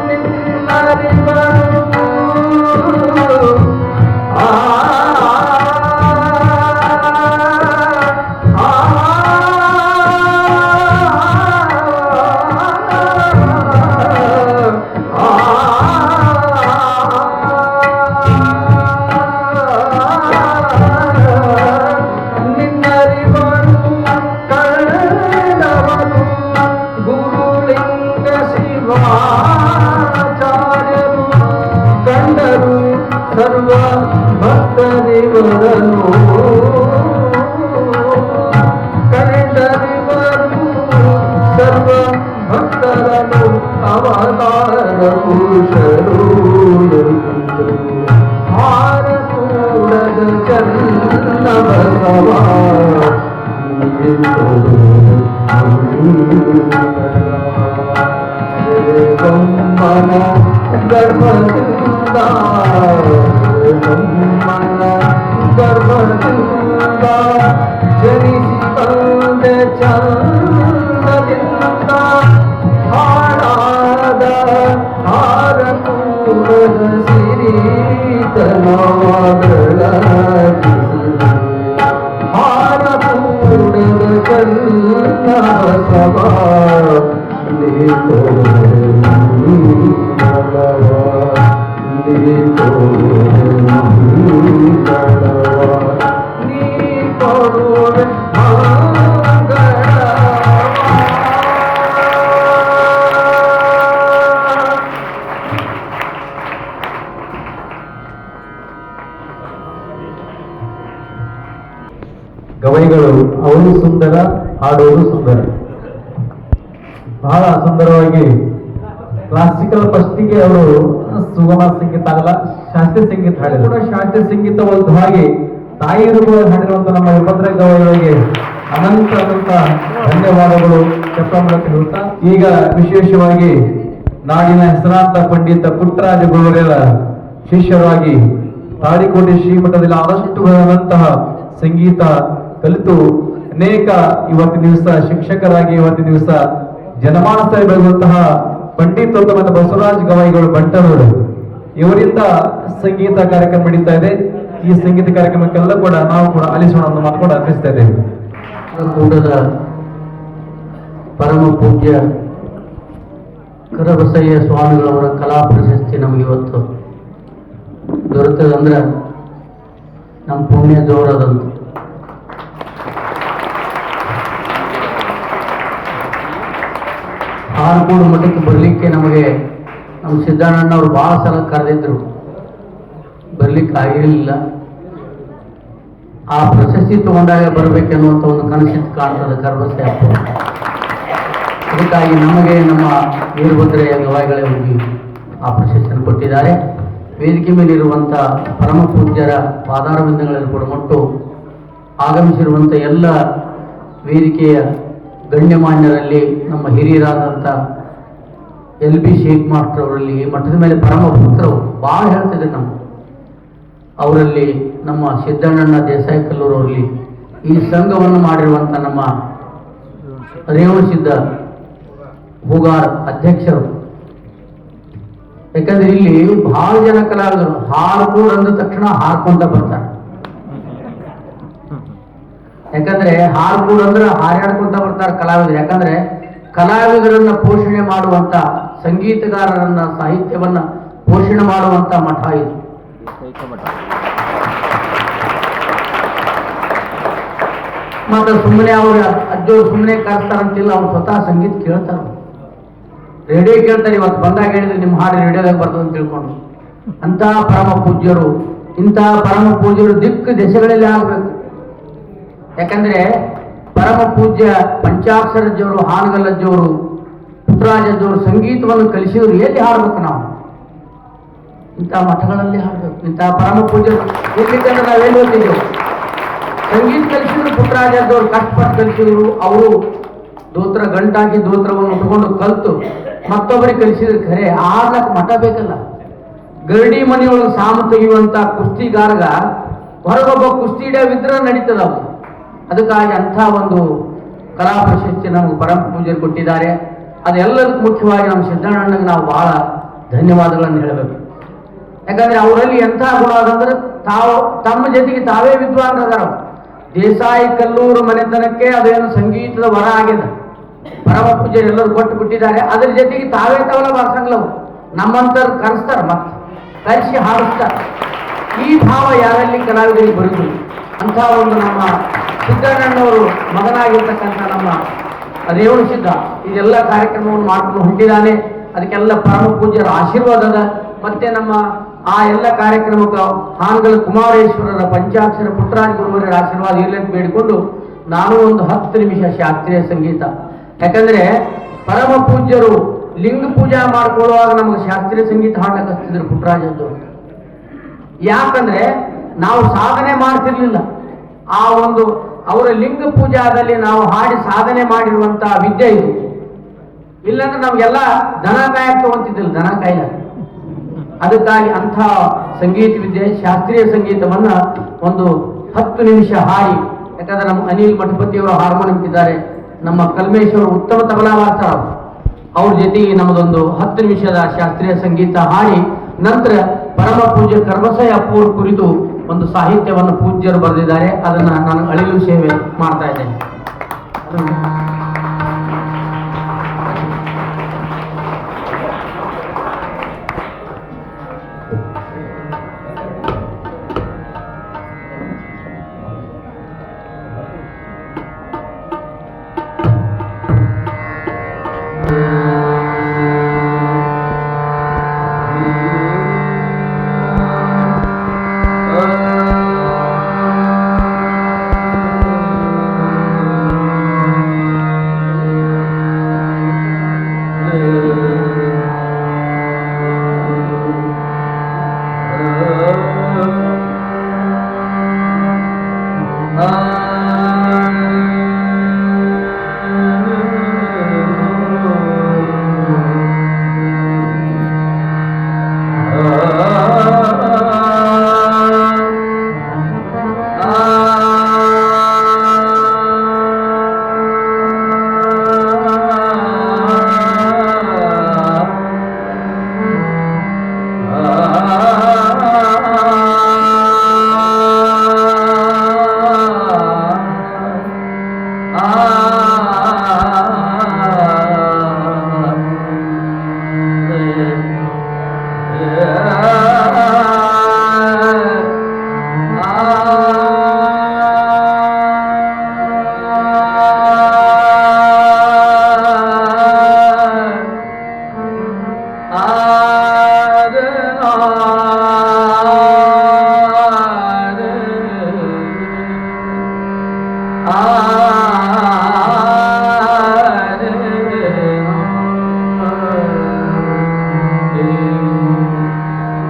S4: ನಿನ್ನರಿವನು ಸರ್ವ ಭಕ್ತರಿವರನು ಕಂಡರಿವರು ಸರ್ವ ಭಕ್ತರನು ಅವತಾರ ಪುರುಷರು ಹಾರಕೂಡದ ಚನ್ನ ಬಸವ ಗಮ್ಮನ ಗರ್ಭದಿಂದ ಗರ್ಭದಿಂದ ಜನಿಸಿ ಬಂದೆ ಚಂದದಿಂದ ಗವೈಗಳು ಅವರು ಸುಂದರ, ಹಾಡುವುದು ಸುಂದರ. ಬಹಳ ಸುಂದರವಾಗಿ ಕ್ಲಾಸಿಕಲ್ ಫಸ್ಟಿಗೆ ಅವರು ಸುಗಮ ಸಂಗೀತ ಆಗಲ್ಲ, ಶಾಸ್ತ್ರೀಯ ಸಂಗೀತ ಹಾಡಿದ್ರು. ಕೂಡ ಶಾಸ್ತ್ರೀಯ ಸಂಗೀತ ಒಂದು ಹಾಗೆ ತಾಯಿಯರು ಕೂಡ ಹಾಡಿರುವಂತ ನಮ್ಮ ವಿಭದ್ರ ಗವೈಗಳಿಗೆ ಅನಂತ ಧನ್ಯವಾದಗಳು ಚಪ್ಪಾಳೆ ಹೇಳುತ್ತಾ, ಈಗ ವಿಶೇಷವಾಗಿ ನಾಡಿನ ಹೆಸರಾಂತ ಪಂಡಿತ ಪುಟ್ಟರಾಜ ಗುರುವರ ಶಿಷ್ಯರಾಗಿ ತಾಳಿಕೋಟೆ ಶ್ರೀಮಠದಲ್ಲಿ ಆದಷ್ಟು ಬರುವಂತಹ ಸಂಗೀತ ಕಲಿತು ಅನೇಕ ಇವತ್ತಿನ ದಿವಸ ಶಿಕ್ಷಕರಾಗಿ ಇವತ್ತಿನ ದಿವಸ ಜನಮಾನಸ ಬೆಳೆದಂತಹ ಪಂಡಿತೋತ್ತಮ ಬಸವರಾಜ್ ಗವಾಯಿಗಳು ಬಂಟರವರು ಇವರಿಂದ ಸಂಗೀತ ಕಾರ್ಯಕ್ರಮ ನಡೀತಾ ಇದೆ. ಈ ಸಂಗೀತ ಕಾರ್ಯಕ್ರಮಕ್ಕೆಲ್ಲ ಕೂಡ ನಾವು ಕೂಡ ಆಲಿಸೋಣ ಅಂತ ಮಾತುಕೊಂಡು ಅರ್ಪಿಸ್ತಾ ಇದ್ದೇವೆ.
S5: ಕೂಡದ ಪರಮ ಪೂಜ್ಯ ಕರಬಸಯ್ಯ ಸ್ವಾಮಿಗಳವರ ಕಲಾ ಪ್ರಶಸ್ತಿ ನಮಗೆ ಇವತ್ತು ದೊರೆತದಂದ್ರೆ ನಮ್ಮ ಪುಣ್ಯ ಜೋರದಂತ. ಹಾರಕೂಡು ಮಠಕ್ಕೆ ಬರಲಿಕ್ಕೆ ನಮಗೆ ನಮ್ಮ ಸಿದ್ದಣ್ಣನವರು ಭಾಳ ಸಲ ಕರೆದಿದ್ರು, ಬರ್ಲಿಕ್ಕೆ ಆಗಿರಲಿಲ್ಲ. ಆ ಪ್ರಶಸ್ತಿ ತಗೊಂಡಾಗ ಬರಬೇಕೆನ್ನುವಂಥ ಒಂದು ಕನಸಿತ್ತು ಕಾಣ್ತದೆ ಕರಬಸಯ್ಯ ಅಪ್ಪ. ಅದಕ್ಕಾಗಿ ನಮಗೆ ನಮ್ಮ ವೀರಭದ್ರಯ್ಯ ಗವಾಯಿಗಳೇ ಹೋಗಿ ಆ ಪ್ರಶಸ್ತಿಯನ್ನು ಕೊಟ್ಟಿದ್ದಾರೆ. ವೇದಿಕೆ ಮೇಲಿರುವಂಥ ಪರಮ ಪೂಜ್ಯರ ಪಾದಾರವಿಂದಗಳಲ್ಲಿ ಕೊಡಮಟ್ಟು ಆಗಮಿಸಿರುವಂಥ ಎಲ್ಲ ವೇದಿಕೆಯ ಗಣ್ಯಮಾನ್ಯರಲ್ಲಿ ನಮ್ಮ ಹಿರಿಯರಾದಂಥ LB ಶೇಖ್ ಮಾಸ್ಟರ್ ಅವರಲ್ಲಿ, ಮಠದ ಮೇಲೆ ಪರಮ ಪುತ್ರರು ಭಾಳ ಹೇಳ್ತಿದ್ರು ನಮ್ಮ ಅವರಲ್ಲಿ, ನಮ್ಮ ಸಿದ್ದಣ್ಣನ ದೇಸಾಯಿ ಕಲ್ಲೂರವರಲ್ಲಿ, ಈ ಸಂಘವನ್ನು ಮಾಡಿರುವಂಥ ನಮ್ಮ ರೇವಣಸಿದ್ದ ಹೂಗಾರ್ ಅಧ್ಯಕ್ಷರು. ಯಾಕಂದ್ರೆ ಇಲ್ಲಿ ಬಹಳ ಜನ ಕಲಾವಿದರು ಹಾರ್ಕೋಡ್ ಅಂದ ತಕ್ಷಣ ಹಾರ್ಕೊಂತ ಬರ್ತಾರೆ. ಯಾಕಂದ್ರೆ ಹಾರ್ಕೋಡ್ ಅಂದ್ರೆ ಹಾರಾಡ್ಕೊಂತ ಬರ್ತಾರೆ ಕಲಾವಿದರು. ಯಾಕಂದ್ರೆ ಕಲಾವಿದರನ್ನ ಪೋಷಣೆ ಮಾಡುವಂತ, ಸಂಗೀತಗಾರರನ್ನ, ಸಾಹಿತ್ಯವನ್ನ ಪೋಷಣೆ ಮಾಡುವಂತ ಮಠ ಇದು. ಮತ್ತೆ ಸುಮ್ಮನೆ ಅವ್ರ ಅಜ್ಜೋರು ಸುಮ್ಮನೆ ಕರೆಸ್ತಾರಂತಿಲ್ಲ, ಅವ್ರು ಸ್ವತಃ ಸಂಗೀತ ಕೇಳ್ತಾರ, ರೇಡಿಯೋ ಕೇಳ್ತಾರೆ. ಇವತ್ತು ಬಂದಾಗ ಹೇಳಿದ್ರೆ ನಿಮ್ಮ ಹಾಡು ರೇಡಿಯೋದಾಗ ಬರ್ತದೆ ಅಂತ ತಿಳ್ಕೊಂಡು. ಅಂತಹ ಪರಮ ಪೂಜ್ಯರು, ಇಂತಹ ಪರಮ ಪೂಜ್ಯರು ದಿಕ್ಕು ದೆಸೆಗಳಲ್ಲಿ ಆಗಬೇಕು. ಯಾಕಂದ್ರೆ ಪರಮ ಪೂಜ್ಯ ಪಂಚಾಕ್ಷರಜ್ಜವರು, ಹಾನಗಲ್ಲಜ್ಜವರು, ಪುಟ್ಟರಾಜಜ್ಜವರು ಸಂಗೀತವನ್ನು ಕಲಿಸಿದ್ರು. ಎಲ್ಲಿ ಹಾಡ್ಬೇಕು ನಾವು? ಇಂತಹ ಮಠಗಳಲ್ಲಿ ಹಾಡ್ಬೇಕು. ಇಂತಹ ಪರಮ ಪೂಜ್ಯರು ಇರ್ಲಿಕ್ಕಂದ್ರೆ ನಾವೆಲ್ಲಿ ಹೋಗ್ತಿದ್ದೆವು? ಸಂಗೀತ ಕಲಿಸಿದ್ರು ಪುಟ್ಟರಾಜಜ್ಜವರು, ಕಷ್ಟಪಟ್ಟು ಕಲಿಸಿದ್ರು. ಅವರು ದೋತ್ರ ಗಂಟಾಕಿ ದೋತ್ರವನ್ನು ಉಟ್ಕೊಂಡು ಕಲ್ತು ಮತ್ತೊಬ್ಬರಿಗೆ ಕಲಿಸಿದ್ರೆ ಖರೆ ಆಡ್ಲಕ್ಕೆ ಮಠ ಬೇಕಲ್ಲ. ಗರಡಿ ಮನೆಯೊಳಗೆ ಸಾಮು ತೆಗೆಯುವಂತ ಕುಸ್ತಿಗಾರಗ ಹೊರಗೊಬ್ಬ ಕುಸ್ತಿ ಹಿಡಿಯವಿದ್ರೆ ನಡೀತದ ಅವ್ರು. ಅದಕ್ಕಾಗಿ ಅಂಥ ಒಂದು ಕಲಾ ಪ್ರಶಸ್ತಿ ನಮಗೆ ಪರಮ ಪೂಜೆ ಕೊಟ್ಟಿದ್ದಾರೆ. ಅದೆಲ್ಲದಕ್ಕೂ ಮುಖ್ಯವಾಗಿ ನಮ್ಮ ಸಿದ್ದಣ್ಣನಿಗೆ ನಾವು ಬಹಳ ಧನ್ಯವಾದಗಳನ್ನು ಹೇಳಬೇಕು. ಯಾಕಂದ್ರೆ ಅವರಲ್ಲಿ ಎಂಥ ಗುಣ ಅದಂದ್ರೆ ತಾವು ತಮ್ಮ ಜೊತೆಗೆ ತಾವೇ ವಿದ್ವಾಂಸರಾದ ದೇಸಾಯಿ ಕಲ್ಲೂರು ಮನೆತನಕ್ಕೆ ಅದೇನು ಸಂಗೀತದ ವರ ಆಗಿದೆ. ಪರಮ ಪೂಜೆ ಎಲ್ಲರೂ ಕೊಟ್ಟು ಬಿಟ್ಟಿದ್ದಾರೆ. ಅದ್ರ ಜೊತೆಗೆ ತಾವೇ ತವಲ ಬಾರ್ಸಂಗ್ಲವು ನಮ್ಮಂತರು ಕರೆಸ್ತಾರೆ, ಮತ್ತೆ ಕರೆಸಿ ಹಾಡಿಸ್ತಾರೆ. ಈ ಭಾವ ಯಾರಲ್ಲಿ ಕಲಾವಿದರಿಗೆ ಬರುವುದು. ಅಂಥ ಒಂದು ನಮ್ಮ ಸಿದ್ದಣ್ಣನವರು ಮಗನಾಗಿರ್ತಕ್ಕಂಥ ನಮ್ಮ ರೇವಣಸಿದ್ದ ಇದೆಲ್ಲ ಕಾರ್ಯಕ್ರಮವನ್ನು ಮಾಡ್ಕೊಂಡು ಹೊಂಟಿದ್ದಾನೆ. ಅದಕ್ಕೆಲ್ಲ ಪರಮ ಪೂಜ್ಯರ ಆಶೀರ್ವಾದದ. ಮತ್ತೆ ನಮ್ಮ ಆ ಎಲ್ಲ ಕಾರ್ಯಕ್ರಮಕ್ಕೆ ಹಾನಗಲ್ ಕುಮಾರೇಶ್ವರರ ಪಂಚಾಕ್ಷರ ಪುಟ್ಟರಾಜ ಗುರುವರ ಆಶೀರ್ವಾದ ಇರಲಿ ಅಂತ ಬೇಡಿಕೊಂಡು ನಾನು ಒಂದು 10 ನಿಮಿಷ ಶಾಸ್ತ್ರೀಯ ಸಂಗೀತ. ಯಾಕಂದ್ರೆ ಪರಮ ಪೂಜ್ಯರು ಲಿಂಗ ಪೂಜಾ ಮಾಡ್ಕೊಳ್ಳುವಾಗ ನಮಗೆ ಶಾಸ್ತ್ರೀಯ ಸಂಗೀತ ಹಾಡಕ್ಕೆ ಹಚ್ತಿದ್ರು ಪುಟ್ಟರಾಜದ್ದು. ಯಾಕಂದ್ರೆ ನಾವು ಸಾಧನೆ ಮಾಡ್ತಿರ್ಲಿಲ್ಲ. ಆ ಒಂದು ಅವರ ಲಿಂಗ ಪೂಜಾದಲ್ಲಿ ನಾವು ಹಾಡಿ ಸಾಧನೆ ಮಾಡಿರುವಂತಹ ವಿದ್ಯೆ ಇದು. ಇಲ್ಲಾಂದ್ರೆ ನಮ್ಗೆಲ್ಲ ದನ ಕಾಯಕ್ಕೆ ತಗೊಂತಿದ್ದಿಲ್ಲ, ದನ ಕಾಯಿಲ್ಲ. ಅದಕ್ಕಾಗಿ ಅಂಥ ಸಂಗೀತ ವಿದ್ಯೆ, ಶಾಸ್ತ್ರೀಯ ಸಂಗೀತವನ್ನ ಒಂದು 10 ನಿಮಿಷ ಹಾಡಿ. ಯಾಕಂದ್ರೆ ನಮ್ಮ ಅನಿಲ್ ಮಠಪತಿಯವರು ಹಾರ್ಮೋನಿಯಂ ಇದ್ದಾರೆ, ನಮ್ಮ ಕಲ್ಮೇಶ್ವರು ಉತ್ತಮ ತಬಲಾ ವಾದಕ, ಅವ್ರ ಜೊತೆಗೆ ನಮ್ಮದೊಂದು 10 ನಿಮಿಷದ ಶಾಸ್ತ್ರೀಯ ಸಂಗೀತ ಹಾಡಿ ನಂತರ ಪರಮ ಪೂಜ್ಯ ಕರಬಸಯ್ಯ ಅಪ್ಪವ್ರ ಕುರಿತು ಒಂದು ಸಾಹಿತ್ಯವನ್ನು ಪೂಜ್ಯರು ಬರೆದಿದ್ದಾರೆ. ಅದನ್ನು ನಾನು ಅಳಿಲು ಸೇವೆ ಮಾಡ್ತಾ ಇದ್ದೇನೆ.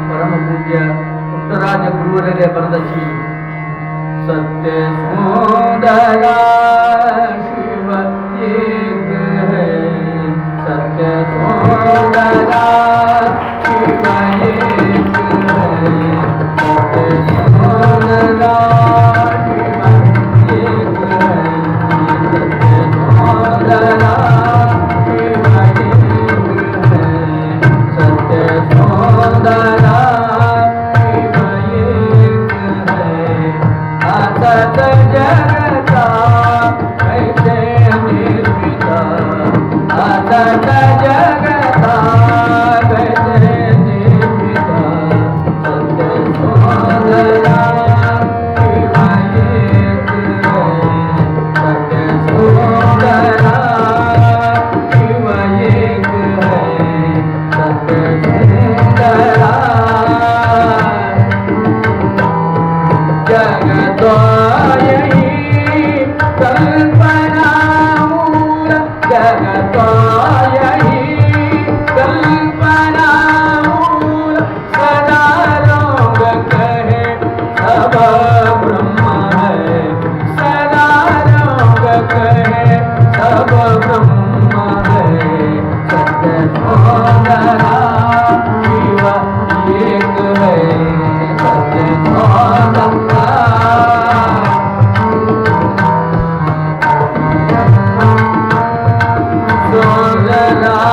S5: ಪರಮ ಪೂಜ್ಯ ಪುಟ್ಟರಾಜ ಗುರುವರೇ ಬರೆದ ಶ್ರೀ ಸತ್ಯ ಸುಂದರ ಶಿವ ಏಕ ಹೈ, ಸತ್ಯ ಸುಂದರ ಶಿವ ಏಕ ಹೈ, ಸತ್ಯ ಸುಂದರ ಶಿವ ಏಕ ಹೈ, ಸತ್ಯ ಸುಂದರ ಶಿವ ಏಕ ಹೈ, सत्य सुंदर शिव एक है, असत जगता कैसे निर्मिता, असत जगता कैसे निर्मिता, सत्य सुंदर शिव एक है, सत्य सुंदर शिव एक है, सत्य सुंदरा जगतो यही कल्पना मूल, जगतो यही कल्पना मूल, सदा लोग कहे सब ब्रह्म है, सदा लोग कहे सब ब्रह्म है, सत्य सुंदरा शिव एक है, सत्य सुंदरा सुंदरा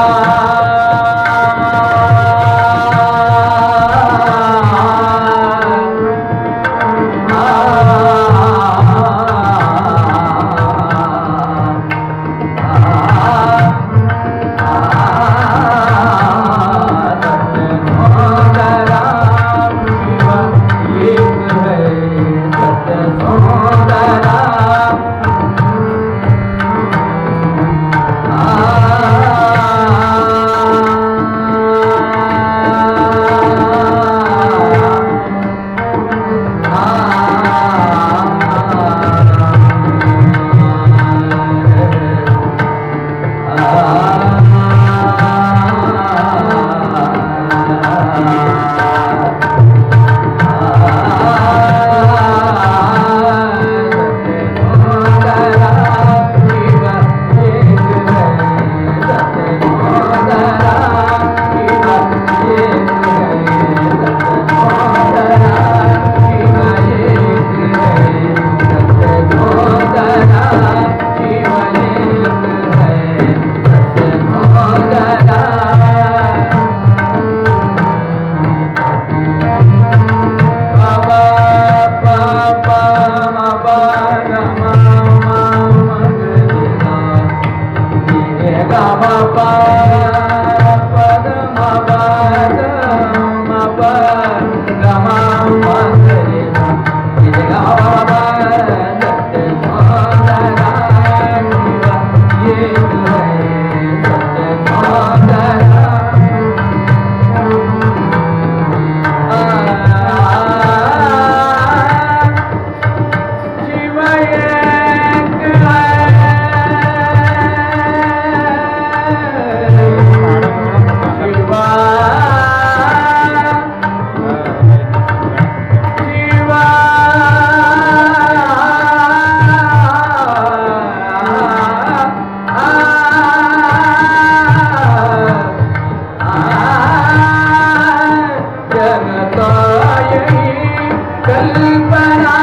S5: कल्पना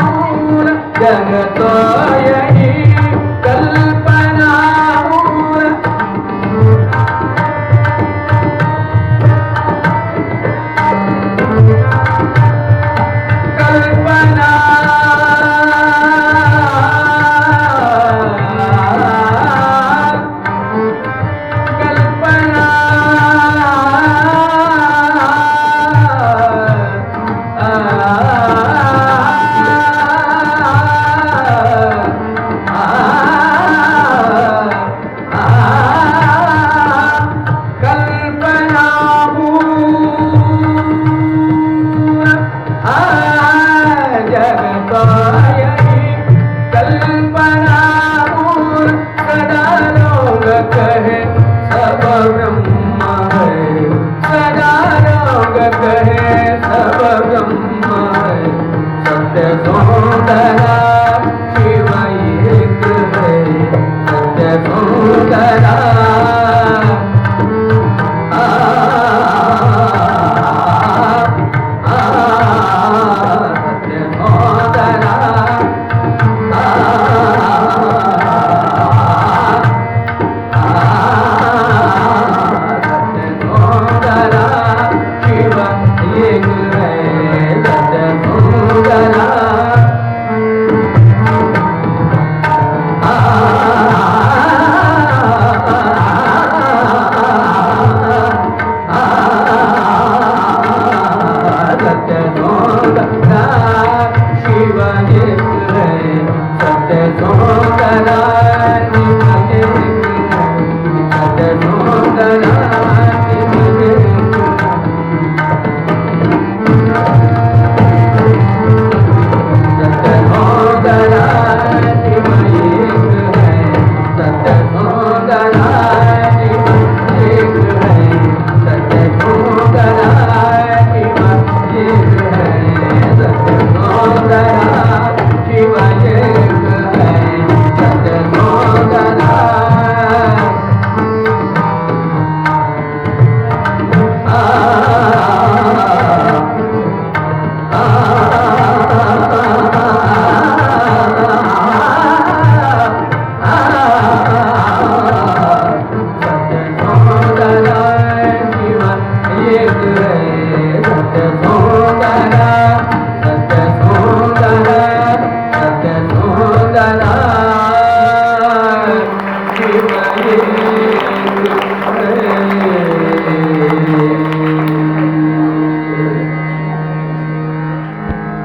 S5: मूल जगतो यही कल्पना मूल कल्पना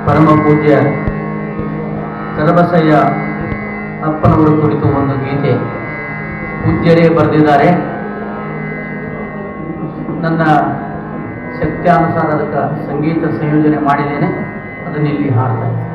S5: ಪರಮ ಪೂಜ್ಯ ಕರಬಸಯ್ಯ ಅಪ್ಪನವರು ಕುರಿತು ಒಂದು ಗೀತೆ ಪೂಜ್ಯರೇ ಬರೆದಿದ್ದಾರೆ. ನನ್ನ ಶಕ್ತ್ಯಾನುಸಾರ ಅದಕ್ಕೆ ಸಂಗೀತ ಸಂಯೋಜನೆ ಮಾಡಿದ್ದೇನೆ, ಅದನ್ನಿಲ್ಲಿ ಹಾಡ್ತಾ ಇದ್ದೇನೆ.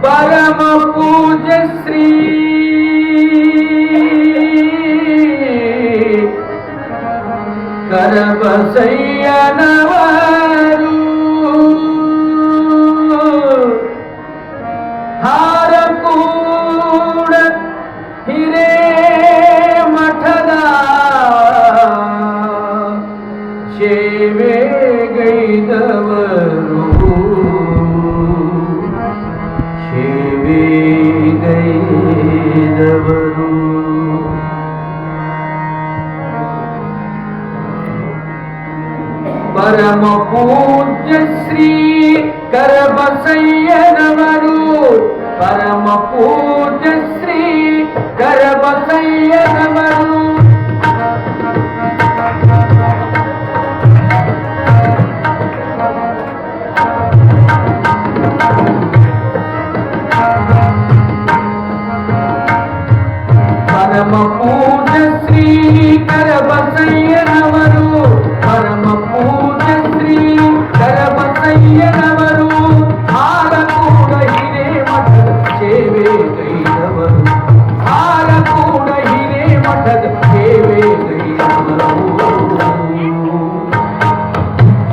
S5: परम पूज्य श्री करबसಯ್ಯನವರು ಹಾರಕೂಡ ಹಿರೇಮಠದ ಸೇವೆಗೈದವರು ಸೇವೆಗೈದವರು ಪರಮ ಪೂಜ್ಯ ಶ್ರೀ ಕರಬಸಯ್ಯನವರು, ಪರಮ ಪೂಜ್ಯ ಶ್ರೀ ಕರಬಸಯ್ಯನವರು. ಪರಮ ಪೂಜ್ಯ ಶ್ರೀ ಕರಬಸಯ್ಯನವರು, ಪರಮ ಪೂಜ್ಯ ಶ್ರೀ ಕರಬಸಯ್ಯನವರು. ಹಾಲಕೂಡ ಹಿರೇಮಠದ ಸೇವೆ ಗೈದವರು, ಹಾಲಕೂಡ ಹಿರೇಮಠದ ಸೇವೆ ಗೈದವರು,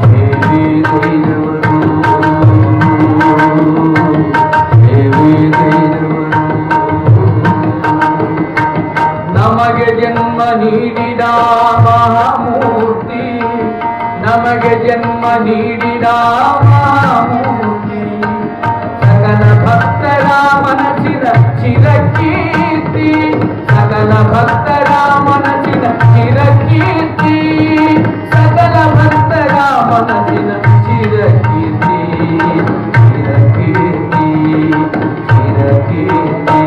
S5: ಸೇವೆ ಗೈದವರು, ಸೇವೆ ಗೈದವರು. ನಮಗೆ ಜನ್ಮ ನೀಡಿದ ಮಹಾಮೂರ್ತಿ, ನಮಗೆ ಜನ್ಮ ನೀಡಿದ ಮಹಾಮೂರ್ತಿ. ಸಕಲ ಭಕ್ತರ ಮನಸ್ಸಿನ ಚಿರಕೀರ್ತಿ, ಸಕಲ ಭಕ್ತರ ಮನಸ್ಸಿನ ಚಿರಕೀರ್ತಿ, ಸಕಲ ಭಕ್ತರ ಮನಸ್ಸಿನ ಚಿರಕೀರ್ತಿ, ಚಿರಕೀರ್ತಿ, ಚಿರಕೀರ್ತಿ.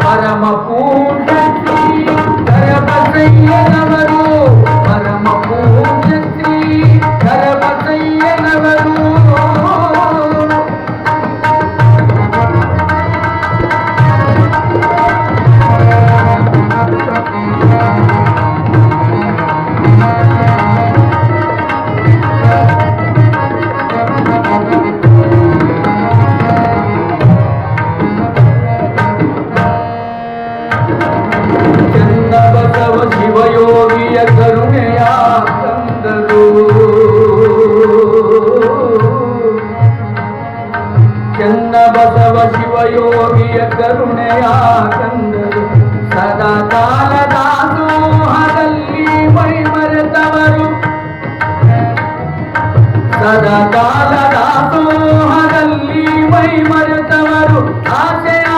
S5: ಪರಮ ಪೂಜ್ಯ ಶ್ರೀ ಕರಬಸಯ್ಯನವರು, ಪರಮ ಪೂಜ್ಯ ಶ್ರೀ ಕರಬಸಯ್ಯನವರು. ಚನ್ನಬಸವ ಶಿವಯೋಗಿಯ ಕರುಣೆಯ ಕಂದರು, ಚನ್ನಬಸವ ಶಿವಯೋಗಿಯ ಕರುಣೆಯ ಕಂದರು. ಸದಾ ಕಾಲ ದಾಸೋಹದಲ್ಲಿ ಮೈ ಮರೆತವರು, ಸದಾ ಕಾಲ ದಾಸೋಹದಲ್ಲಿ ಮೈ ಮರೆತವರು. ಆಸೆಯ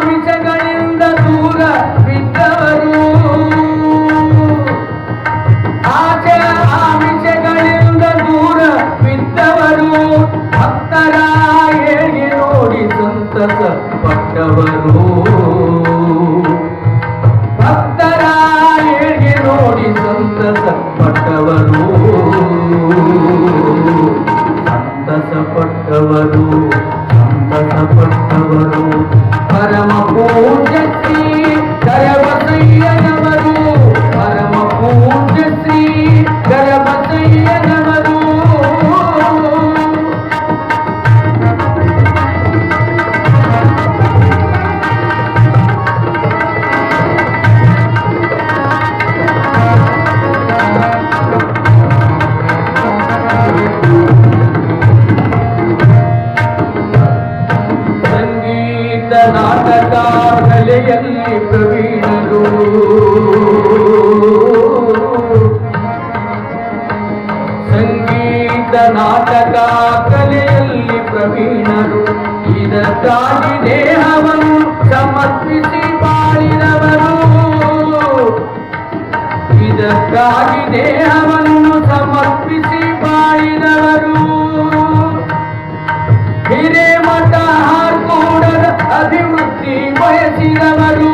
S5: ವಿಷಗಳಿಂದ ದೂರ ಬಿದ್ದವರು, ಆಸೆಯ ವಿಷಗಳಿಂದ ದೂರ ಬಿದ್ದವರು. ಭಕ್ತರ ಏಳಿಗೆ ನೋಡಿ ಸಂತಸ ಪಟ್ಟವರು, ಭಕ್ತರ ಏಳಿಗೆ ನೋಡಿ ಸಂತಸ ಪಟ್ಟವರು, ಸಂತಸ ಪಟ್ಟವರು, ಸಂತಸ ಪಟ್ಟವರು. ಪರಮ ಪೂಜ್ಯ ಶ್ರೀ ಕರಬಸಯ್ಯನವರು, ಪರಮ ಪೂಜ್ಯ ಶ್ರೀ ಕರಬಸಯ್ಯನವರು. ಸಂಗೀತ ನಾಟಕ ಕಲೆಯಲ್ಲಿ ಪ್ರವೀಣರು, ಸಂಗೀತ ನಾಟಕ ಕಲೆಯಲ್ಲಿ ಪ್ರವೀಣರು. ಇದಕ್ಕಾಗಿ ದೇಹವನ್ನು ಸಮರ್ಪಿಸಿ ಬಾಳಿದವರು, ಇದಕ್ಕಾಗಿ ದೇಹವನ್ನು ಸಮರ್ಪಿಸಿ ಬಾಳಿದವರು. ಹಿರೇಮಠ ಹಾರ್ಕೋಡದ ಅಭಿವೃದ್ಧಿ ಬಯಸಿದವರು,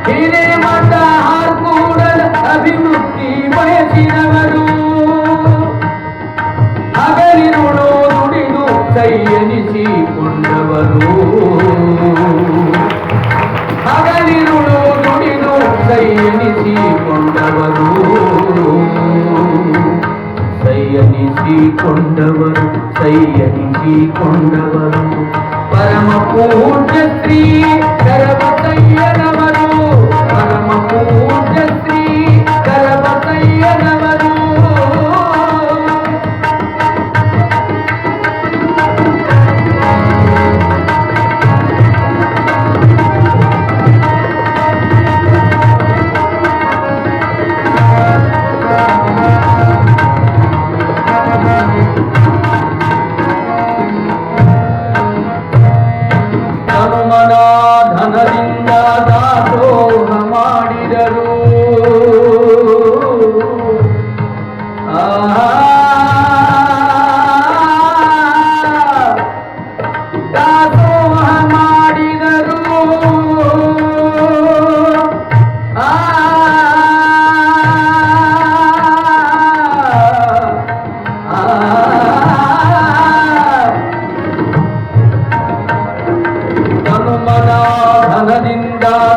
S5: ಹಿರೇಮಠ ಹಾರ್ಕೋಡದ ಅಭಿವೃದ್ಧಿ ಬಯಸಿದವರು. ಹಗಲಿರುಳು ದುಡಿದು ಸಂಯನಿಸಿಕೊಂಡವರು, ಹಗಲಿರುಳು ದುಡಿದು ಸಂಯನಿಸಿಕೊಂಡವರು, ಸಂಯನಿಸಿಕೊಂಡವರು, ಸಂಯನಿಸಿಕೊಂಡವರು. ಪರಮ ಪೂಜ್ಯ ಶ್ರೀ ಕರಬಸಯ್ಯನವರು, ಪರಮ ಪೂಜ್ಯ ಶ್ರೀ ಕರಬಸಯ್ಯನವರು.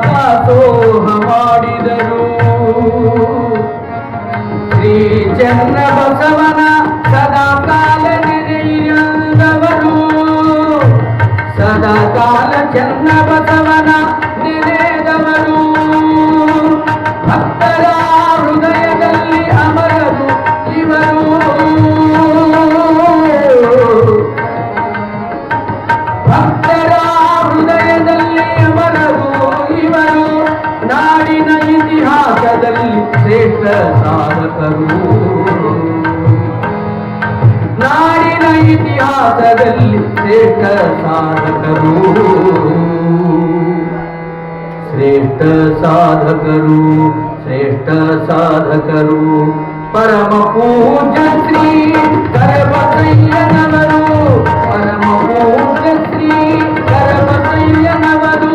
S5: ದಾಸೋಹ ಮಾಡಿದರು. ಶ್ರೀ ಚನ್ನ ಬಸವನ ಸದಾ ಕಾಲ ನೆನೆಯುವವರು, ಸದಾ ಕಾಲ ಚನ್ನ ಬಸವನ ನೆನೆದವರು. ಭಕ್ತರ ಹೃದಯದಲ್ಲಿ ಅಮರರು ಇವರು, ಭಕ್ತರ ಹೃದಯದಲ್ಲಿ ಅಮರರು ಇವರು. ನಾಡಿನ ಇತಿಹಾಸದಲ್ಲಿ ಶ್ರೇಷ್ಠ ಸಾಧಕರು, ನಾಡಿನ ಇತಿಹಾಸದಲ್ಲಿ ಶ್ರೇಷ್ಠ ಸಾಧಕರು, ಶ್ರೇಷ್ಠ ಸಾಧಕರು, ಶ್ರೇಷ್ಠ ಸಾಧಕರು. ಪರಮ ಪೂಜ್ಯ ಶ್ರೀ ಕರಬಸಯ್ಯನವರು, ಪರಮ ಪೂಜ್ಯ ಶ್ರೀ ಕರಬಸಯ್ಯನವರು.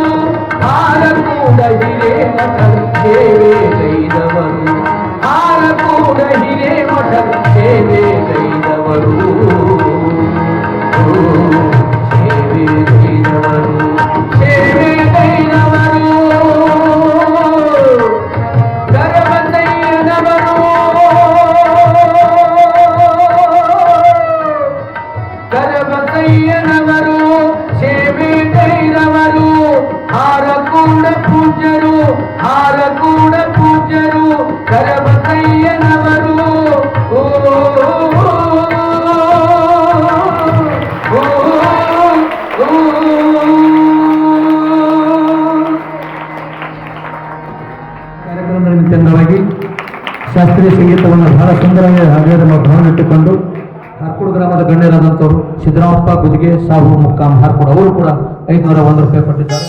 S5: ಹಾರಕೂಡ ಹಿರೇಮಠ ಸೇವೆ ಗೈದವರು, ಹಾರಕೂಡ ಹಿರೇಮಠ ಸೇವೆ ಗೈದವರು, ಸೇವೆ ಗೈದವರು, ಸೇವೆ ಗೈದವರು. ಕರಬಸಯ್ಯನವರು, ಕರಬಸಯ್ಯನವರು ಸೇವೆ ಗೈದವರು. ಹಾರಕೂಡ ಪೂಜ್ಯರು, ಹಾರಕೂಡ ಪೂಜ್ಯರು, ಕರಬಸಯ್ಯನವರು. ಓ
S4: ಕಾರ್ಯಕ್ರಮದ ನಿಮಿತ್ತವಾಗಿ ಶಾಸ್ತ್ರೀಯ ಸಂಗೀತವನ್ನು ಬಹಳ ಸುಂದರವಾಗಿ ಹಾಗೆ ಭಾವನಿಟ್ಟುಕೊಂಡು ಹಾರ್ಕೋಡ್ ಗ್ರಾಮದ ಗಣ್ಯರಾದಂಥವರು ಸಿದ್ದರಾಮಪ್ಪ ಗುದಿಗೆ ಸಾಹು ಮುಕ್ಕಾಂ ಹಾರ್ಕೋಡ್ ಅವರು ಕೂಡ 501 ರೂಪಾಯಿ ಕೊಟ್ಟಿದ್ದಾರೆ.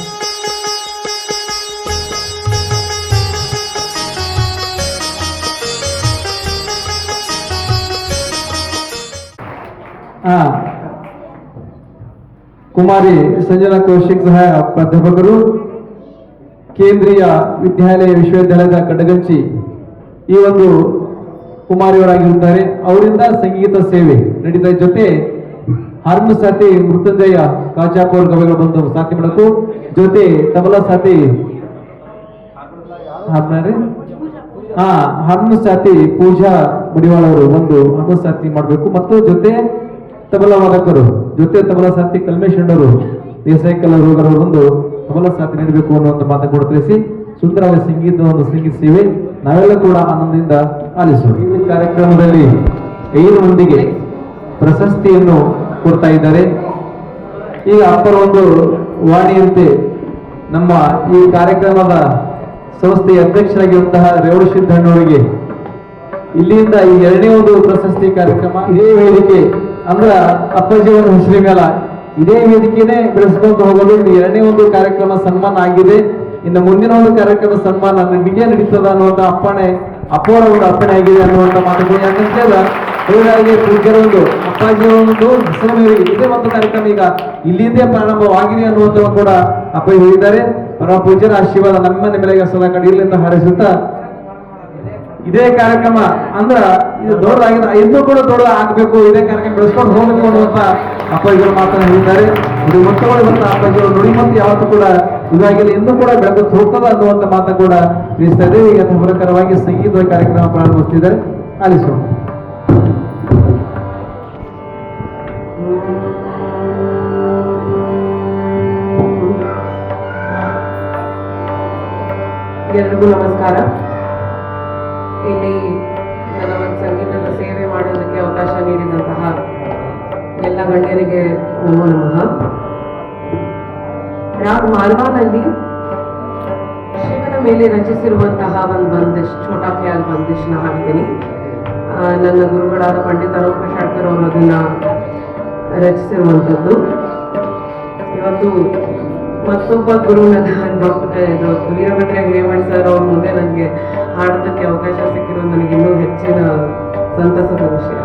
S4: ಕುಮಾರಿ ಸಂಜನಾ ಕೌಶಿಕ್ ಸಹಾಯ ಪ್ರಾಧ್ಯಾಪಕರು, ಕೇಂದ್ರೀಯ ವಿಶ್ವವಿದ್ಯಾಲಯದ ಕಡಗಂಚಿ ಈ ಒಂದು ಕುಮಾರಿಯವರಾಗಿರುತ್ತಾರೆ. ಅವರಿಂದ ಸಂಗೀತ ಸೇವೆ ನಡೀತಾ ಜೊತೆ ಹಾರ್ಮೋನ್ ಸಾಥಿ ಮೃತ್ಯುಂಜಯ ಕಾಚಾಪುರ್ ಗವಿಗಳು ಬಂದು ಸಾಥಿ ಮಾಡಬೇಕು. ಜೊತೆ ತಬಲಾ ಸಾಥಿ ಹಾರ್ಮೋನ್ ಸಾಥಿ ಪೂಜಾ ಮುಡಿವಾಳ ಅವರು ಒಂದು ಹಾರ್ಮೋನ್ ಸಾಥಿ ಮಾಡಬೇಕು. ಮತ್ತು ಜೊತೆ ತಬಲಾ ವಾದಕರು, ಜೊತೆ ತಬಲಾ ಸಾಥಿ ಕಲ್ಮೇಶ್ ಅವರು ದೇಸಾಯಿ ಕಲ್ಲರು ಒಂದು ತಬಲಾ ಸಾಥಿ ನೀಡಬೇಕು ಅನ್ನುವಂಥ ಮಾತನ್ನು ಕೂಡ ತಿಳಿಸಿ ಸುಂದರವಾದ ಸಂಗೀತ ಸೇವೆ ನಾವೆಲ್ಲ ಕೂಡ ಆನಂದದಿಂದ ಆಲಿಸೋಣ. ಈ ಕಾರ್ಯಕ್ರಮದಲ್ಲಿ 5 ಮಂದಿಗೆ ಪ್ರಶಸ್ತಿಯನ್ನು ಕೊಡ್ತಾ ಇದ್ದಾರೆ. ಈಗ ಅಪ್ಪರ ಒಂದು ವಾಣಿಯಂತೆ ನಮ್ಮ ಈ ಕಾರ್ಯಕ್ರಮದ ಸಂಸ್ಥೆಯ ಅಧ್ಯಕ್ಷರಾಗಿರುವಂತಹ ರೇವಣ ಸಿದ್ದಣ್ಣವರಿಗೆ ಇಲ್ಲಿಂದ ಈ 2ನೇ ಒಂದು ಪ್ರಶಸ್ತಿ ಕಾರ್ಯಕ್ರಮ ಇದೇ ವೇದಿಕೆ ಅಂದ್ರ ಅಪ್ಪಾಜಿ ಒಂದು ಹೆಸರಿ ಮೇಲ ಇದೇ ವೇದಿಕೆನೇ ಬೆಳೆಸ್ಕೊಂತ ಹೋಗೋದು. ಇದು 2ನೇ ಒಂದು ಕಾರ್ಯಕ್ರಮ ಸನ್ಮಾನ ಆಗಿದೆ. ಇನ್ನು ಮುಂದಿನ ಒಂದು ಕಾರ್ಯಕ್ರಮ ಸನ್ಮಾನ ನಿಮಗೆ ನಡೀತದ ಅನ್ನುವಂಥ ಅಪ್ಪವರ ಒಂದು ಅಪ್ಪಣೆ ಆಗಿದೆ ಅನ್ನುವಂಥ ಮಾತುಗಳು. ಯಾಕಂತೇಳಿದ್ರೆ ಹೀಗಾಗಿ ಪೂಜ್ಯರ ಒಂದು ಅಪ್ಪಾಜಿಯ ಒಂದು ಹೆಸರು ಮೇಲೆ ಇದೇ ಒಂದು ಕಾರ್ಯಕ್ರಮ ಈಗ ಇಲ್ಲಿಂದೇ ಪ್ರಾರಂಭವಾಗಿದೆ ಅನ್ನುವಂಥ ಕೂಡ ಅಪ್ಪಾಜಿ ಹೇಳಿದ್ದಾರೆ. ಪರಮ ಪೂಜ್ಯರ ಆಶೀರ್ವಾದ ನಮ್ಮ ಮೇಲೆ ಸದಾ ಕಡೆ ಇಲ್ಲಿಂದ ಹಾರೈಸುತ್ತಾ ಇದೇ ಕಾರ್ಯಕ್ರಮ ಅಂದ್ರ ಇದು ದೊಡ್ಡದಾಗಿದೆ, ಇನ್ನೂ ಕೂಡ ದೊಡ್ಡ ಆಗ್ಬೇಕು, ಇದೇ ಕಾರ್ಯಕ್ರಮ ಬೆಳೆಸ್ಕೊಂಡು ಹೋಗ್ಬೇಕು ಅನ್ನುವಂತ ಅಪ್ಪಾಜಿಗಳು ಮಾತನ್ನು ಹೇಳಿದ್ದಾರೆ. ನುಡಿಮಂತಗಳು ಬಂದ ಅಪ್ಪಾಜಿಗಳು ನುಡಿಮಂತ ಯಾವತ್ತೂ ಕೂಡ ಇದಾಗಿಲ್ಲ, ಇನ್ನೂ ಕೂಡ ಬೆಳಕು ಹೋಗ್ತದ ಅನ್ನುವಂತ ಮಾತನ್ನು ಕೂಡ ತಿಳಿಸ್ತಾ ಇದ್ದೇವೆ. ಈಗ ಹಬ್ಬಕರವಾಗಿ ಸಂಗೀತ ಕಾರ್ಯಕ್ರಮ ಪ್ರಾರಂಭಿಸ್ತಿದ್ದಾರೆ, ಆಲಿಸೋಣ.
S6: ಎಲ್ಲರಿಗೂ ನಮಸ್ಕಾರ. ಇಲ್ಲಿ ನನ್ನ ಒಂದು ಸಂಗೀತದ ಸೇವೆ ಮಾಡೋದಕ್ಕೆ ಅವಕಾಶ ನೀಡಿದಂತಹ ಎಲ್ಲ ಗಣ್ಯರಿಗೆ ನಮೋ ನಮಃ. ರಾಗ್ ಮಾಲ್ವಾನಲ್ಲಿ ಶಿವನ ಮೇಲೆ ರಚಿಸಿರುವಂತಹ ಒಂದು ಬಂದಿಶ್, ಛೋಟಾ ಖಯಾಲ್ ಬಂದಿಶ್ನ ಹಾಡ್ತೀನಿ. ನನ್ನ ಗುರುಗಳಾದ ಪಂಡಿತ ಅನೂಪ ಶಾಡ್ಕರ್ ಅವರು ಅದನ್ನ ರಚಿಸಿರುವಂಥದ್ದು. ಇವತ್ತು ಮತ್ತೊಬ್ಬ ಗುರು ಡಾಕ್ಟರ್ ವೀರಭದ್ರ ಹಿರೇಮಠ್ ಸರ್ ಅವ್ರ ಮುಂದೆ ನನಗೆ ಹಾಡೋದಕ್ಕೆ ಅವಕಾಶ ಸಿಕ್ಕಿರೋದು ನನಗೆ ಇನ್ನೂ ಹೆಚ್ಚಿನ ಸಂತಸದ ವಿಷಯ.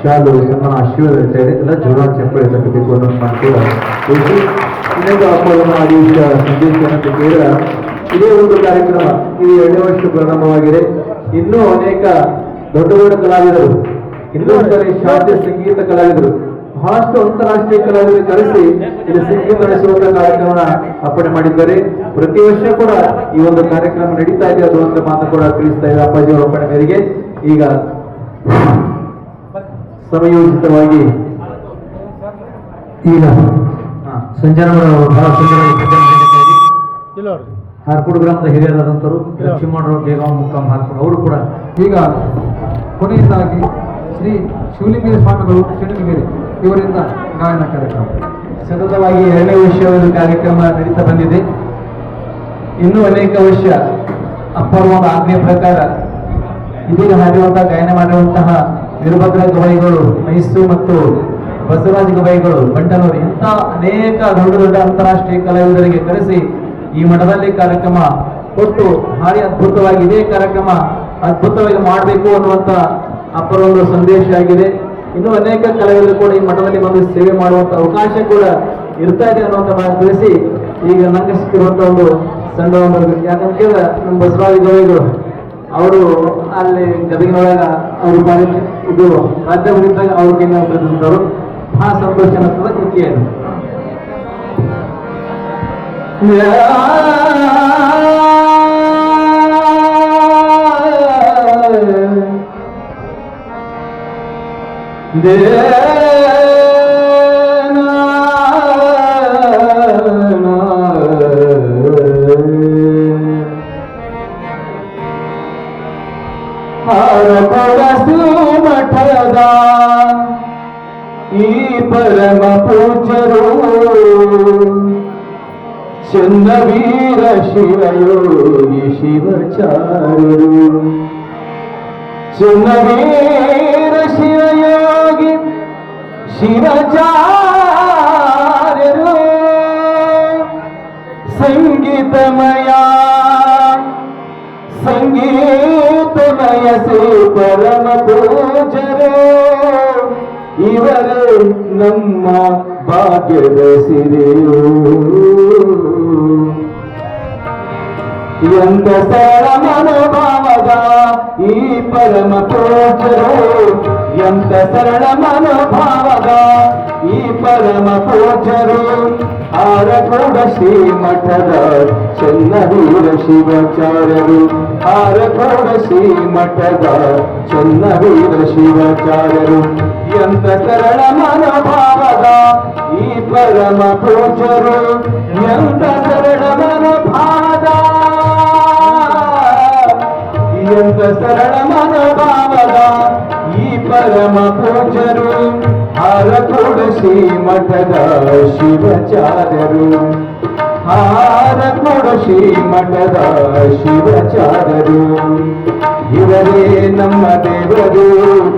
S4: ಶಾಲು ಸನ್ಮಾನ ಆಶೀರ್ವಾದ ಇರ್ತಾ ಇದೆ ಎಲ್ಲ ಜೋರಾಗಿ ಚಪ್ಪಳಿ ತಟ್ಟಬೇಕು ಅನ್ನೋ ಕೂಡ ಇನ್ನೊಂದು ಅಪ್ಪವನ್ನು ಆದೇಶ ಸಂದೇಶವನ್ನು ಕೇಳಿದ ಇದೇ ಒಂದು ಕಾರ್ಯಕ್ರಮ ಇದು 2ನೇ ವರ್ಷ ಪ್ರಾರಂಭವಾಗಿದೆ. ಇನ್ನೂ ಅನೇಕ ದೊಡ್ಡ ದೊಡ್ಡ ಕಲಾವಿದರು, ಇನ್ನೊಂದು ಶಾಸ್ತ್ರೀಯ ಸಂಗೀತ ಕಲಾವಿದರು, ಬಹಳಷ್ಟು ಅಂತಾರಾಷ್ಟ್ರೀಯ ಕಲಾವಿದರು ಕರೆಸಿ ಇಲ್ಲಿ ಸಂಗೀತ ನಡೆಸುವಂತ ಕಾರ್ಯಕ್ರಮ ಅರ್ಪಣೆ ಮಾಡಿದ್ದಾರೆ. ಪ್ರತಿ ವರ್ಷ ಕೂಡ ಈ ಒಂದು ಕಾರ್ಯಕ್ರಮ ನಡೀತಾ ಇದೆ ಅದು ಅಂತ ಮಾತು ಕೂಡ ತಿಳಿಸ್ತಾ ಇದೆ ಅಪ್ಪಾಜಿ ಅವರ ಅರ್ಪಣೆ ಮೇರೆಗೆ. ಈಗ ಸಮಯೋಚಿತವಾಗಿ ಈಗ ಸಂಜನವರು ಬಹಳ ಸುಂದರವಾಗಿ ಹಾರ್ಕೋಡು ಗ್ರಾಮದ ಹಿರಿಯರಾದಂಥವರು ಲಕ್ಷ್ಮಣರಾವ್ ದೇಗಾಂವ್ ಮುಕ್ಕಾಂ ಹಾರ್ಕೋಡು ಅವರು ಕೂಡ ಈಗ ಕೊನೆಯದಾಗಿ ಶ್ರೀ ಶಿವಲಿಂಗೇಶ್ವರ ಸ್ವಾಮಿಗಳು ಶಿವಲಿಂಗೇರಿ ಇವರಿಂದ ಗಾಯನ ಕಾರ್ಯಕ್ರಮ ಸತತವಾಗಿ 2ನೇ ವರ್ಷದ ಕಾರ್ಯಕ್ರಮ ನಡೀತಾ ಬಂದಿದೆ. ಇನ್ನೂ ಅನೇಕ ವರ್ಷ ಅಪ್ಪರ ಆಜ್ಞೆ ಪ್ರಕಾರ ಇದೀಗ ಹಾಡಿರುವಂತಹ ಗಾಯನ ಮಾಡಿರುವಂತಹ ವೀರಭದ್ರ ಗವಾಯಿಗಳು, ಮೈಸೂರು ಮತ್ತು ಬಸವರಾಜ ಗವಾಯಿಗಳು, ಬಂಡನೂರು ಇಂಥ ಅನೇಕ ದೊಡ್ಡ ದೊಡ್ಡ ಅಂತಾರಾಷ್ಟ್ರೀಯ ಕಲಾವಿದರಿಗೆ ಕರೆಸಿ ಈ ಮಠದಲ್ಲಿ ಕಾರ್ಯಕ್ರಮ ಕೊಟ್ಟು ಭಾರಿ ಅದ್ಭುತವಾಗಿ ಇದೇ ಕಾರ್ಯಕ್ರಮ ಅದ್ಭುತವಾಗಿ ಮಾಡಬೇಕು ಅನ್ನುವಂಥ ಅಪ್ಪರ ಒಂದು ಸಂದೇಶ ಆಗಿದೆ. ಇನ್ನೂ ಅನೇಕ ಕಲಾವಿದರು ಕೂಡ ಈ ಮಠದಲ್ಲಿ ಬಂದು ಸೇವೆ ಮಾಡುವಂಥ ಅವಕಾಶ ಕೂಡ ಇರ್ತಾ ಇದೆ ಅನ್ನುವಂಥ ಮಾತು ತಿಳಿಸಿ ಈಗ ನಂಗೆ ಸಿಕ್ಕಿರುವಂಥ ಒಂದು ಸಣ್ಣ ಒಂದು ಯಾಕಂದ್ರೆ ನಮ್ಮ ಬಸವರಾಜ ಗೌರಿಗಳು ಅವರು ಅಲ್ಲಿ ಗದಗಿನೊಳಗ ಅವರು ಇದು ರಾಜ್ಯ ಮುಗಿದಾಗ ಅವ್ರಿಗೆ ಪ್ರತಿನಿಧಿಸಿದವರು ಬಹಳ ಸಂತೋಷ ಅನ್ನಿಸ್ತದೆ ಈ ಕೇಳಿ. ಮಠದ ಈ ಪರಮ ಪೂಜ್ಯರು ಚನ್ನವೀರ ಶಿವಯೋಗಿ ಶಿವಚಾರ್ಯರು ಚನ್ನವೀರ ಶಿವಯೋಗಿ ಶಿವಚಾರ್ಯರು ಸಂಗೀತಮಯ ಶ್ರೀ ಪರಮ ಪೂಜರು ಇವರೇ ನಮ್ಮ ಭಾಗ್ಯದ ಸಿರಿಯು. ಎಂತ ಸರಳ ಮನೋಭಾವದ ಈ ಪರಮ ಪೂಜರು, ಎಂತ ಸರಳ ಮನೋಭಾವದ ಈ ಪರಮ ಪೂಜರು. ಆರಕೋಡ ಶ್ರೀ ಮಠದ ಚನ್ನವೀರ ಶಿವಾಚಾರ್ಯರು, ಆರಕೋಡ ಶ್ರೀ ಮಠದ ಚನ್ನವೀರ ಶಿವಾಚಾರ್ಯರು. ಎಂತ ಸರಳ ಮನೋಭಾವದ ಈ ಪರಮ ಪೂಜರು, ಎಂತ ಸರಳ ಮನೋಭಾವದ, ಎಂತ ಸರಳ ಮನೋಭಾವದ ಈ ಪರಮ ಪೂಜರು. ಆರಕೋಡ ಶ್ರೀ ಮಠದ ಶಿವಾಚಾರ್ಯರು, ಆರಕೋಡ ಶ್ರೀ ಮಠದ ಶಿವಾಚಾರ್ಯರು. ಇವರೇ ನಮ್ಮ ದೇವರು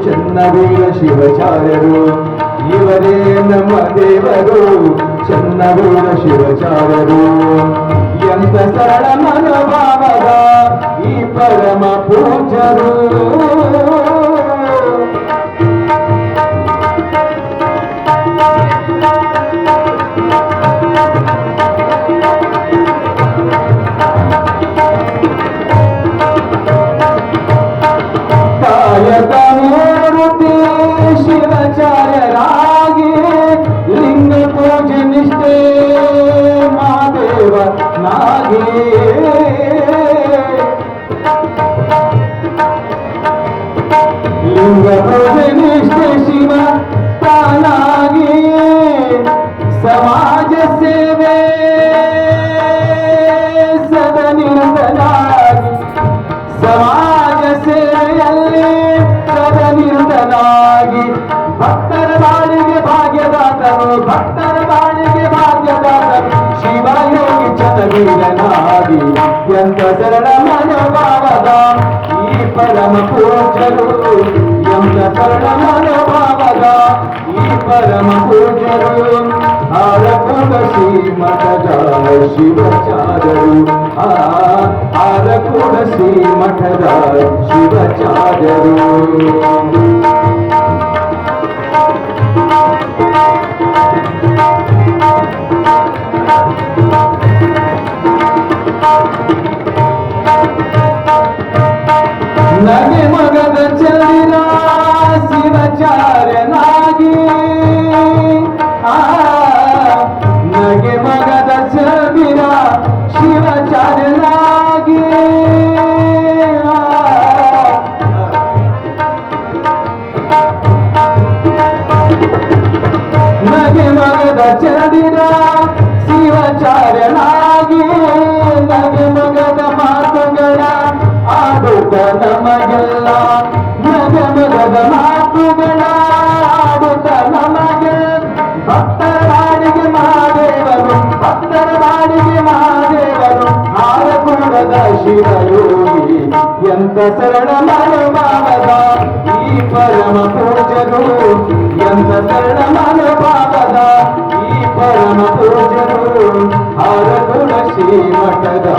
S4: ಚನ್ನವೀರ ಶಿವಾಚಾರ್ಯರು, ಇವರೇ ನಮ್ಮ ದೇವರು ಚನ್ನವೀರ ಶಿವಾಚಾರ್ಯರು. ಎಂತ ಸರಳ ಮನೋಭಾವದ ಈ ಪರಮ ಪೂಜರು. ಕಾಯಕ ಮೂರ್ತಿ ಶಿವಾಚಾರ್ಯರಾಗಿ ಲಿಂಗ ಪೂಜೆ ನಿಷ್ಠೆ ಮಾದೇವನಾಗಿ, ಲಿಂಗ ಪೂಜೆ ನಿಷ್ಠೆ ಶಿವ ತಾನಾಗಿ, ಸಮಾಜ ಸೇವೆ ಸದನಿರತನಾಗಿ, ಸಮಾಜ ಸೇವೆಯಲ್ಲಿ ಸದನಿರತನಾಗಿ, ಭಕ್ತರ ಬಾಳಿಗೆ ಭಾಗ್ಯದಾತನು, ಭಕ್ತರ ಬಾಳಿಗೆ ಭಾಗ್ಯದಾತನು ಶಿವಯೋಗಿ ಚನ್ನವೀರನಾಗಿ. ಎಂತ ಸರಳ ಮನೋಭಾವದ ಈ ಪರಮ ಪೂಜರು, ಎಂತ ಸರಳ ಮನೋಭಾವದ ಈ ಪರಮ ಪೂಜರು. ಆರಕೋಡ ಶ್ರೀ ಮಠದ ಶಿವಾಚಾರ್ಯರು, ಆರಕೋಡ ಶ್ರೀ ಮಠದ ಶಿವಾಚಾರ್ಯರು. ನಗೆ ಮಗದ ಚಂದಿರ ಶಿವಾಚಾರ್ಯನಾಗಿ, ನಗೆ ಮಗದ ಚಂದಿರ ಶಿವಾಚಾರ್ಯನಾಗಿ, ನಗೆ ಮಗದ ಚಂದಿರ ಶಿವಾಚಾರ್ಯನಾಗಿ, ನಗೆ ಮಗದ ಮಾತುಗಳ ಆಡುತ್ತ ನಮಗೆಲ್ಲ, ನಗೆ ಮಗದ ಮಾತುಗಳ ಆಡುತ್ತ ನಮಗೆ. ಭಕ್ತರ ಬಾಡಿಗೆ ಮಾದೇವರು, ಭಕ್ತರ ಬಾಡಿಗೆ ಮಾದೇವರು ಆರಕೋಡದ ಶಿವಯೋಗಿ. ಎಂತ ಸರಳ ಮನೋಭಾವದ ಈ ಪರಮ ಪೂಜರು, ಎಂತ ಸರಳ ಮನೋಭಾವದ ಈ ಪರಮ ಪೂಜರು. ಆರಕೋಡ
S2: ಶ್ರೀಮಠದ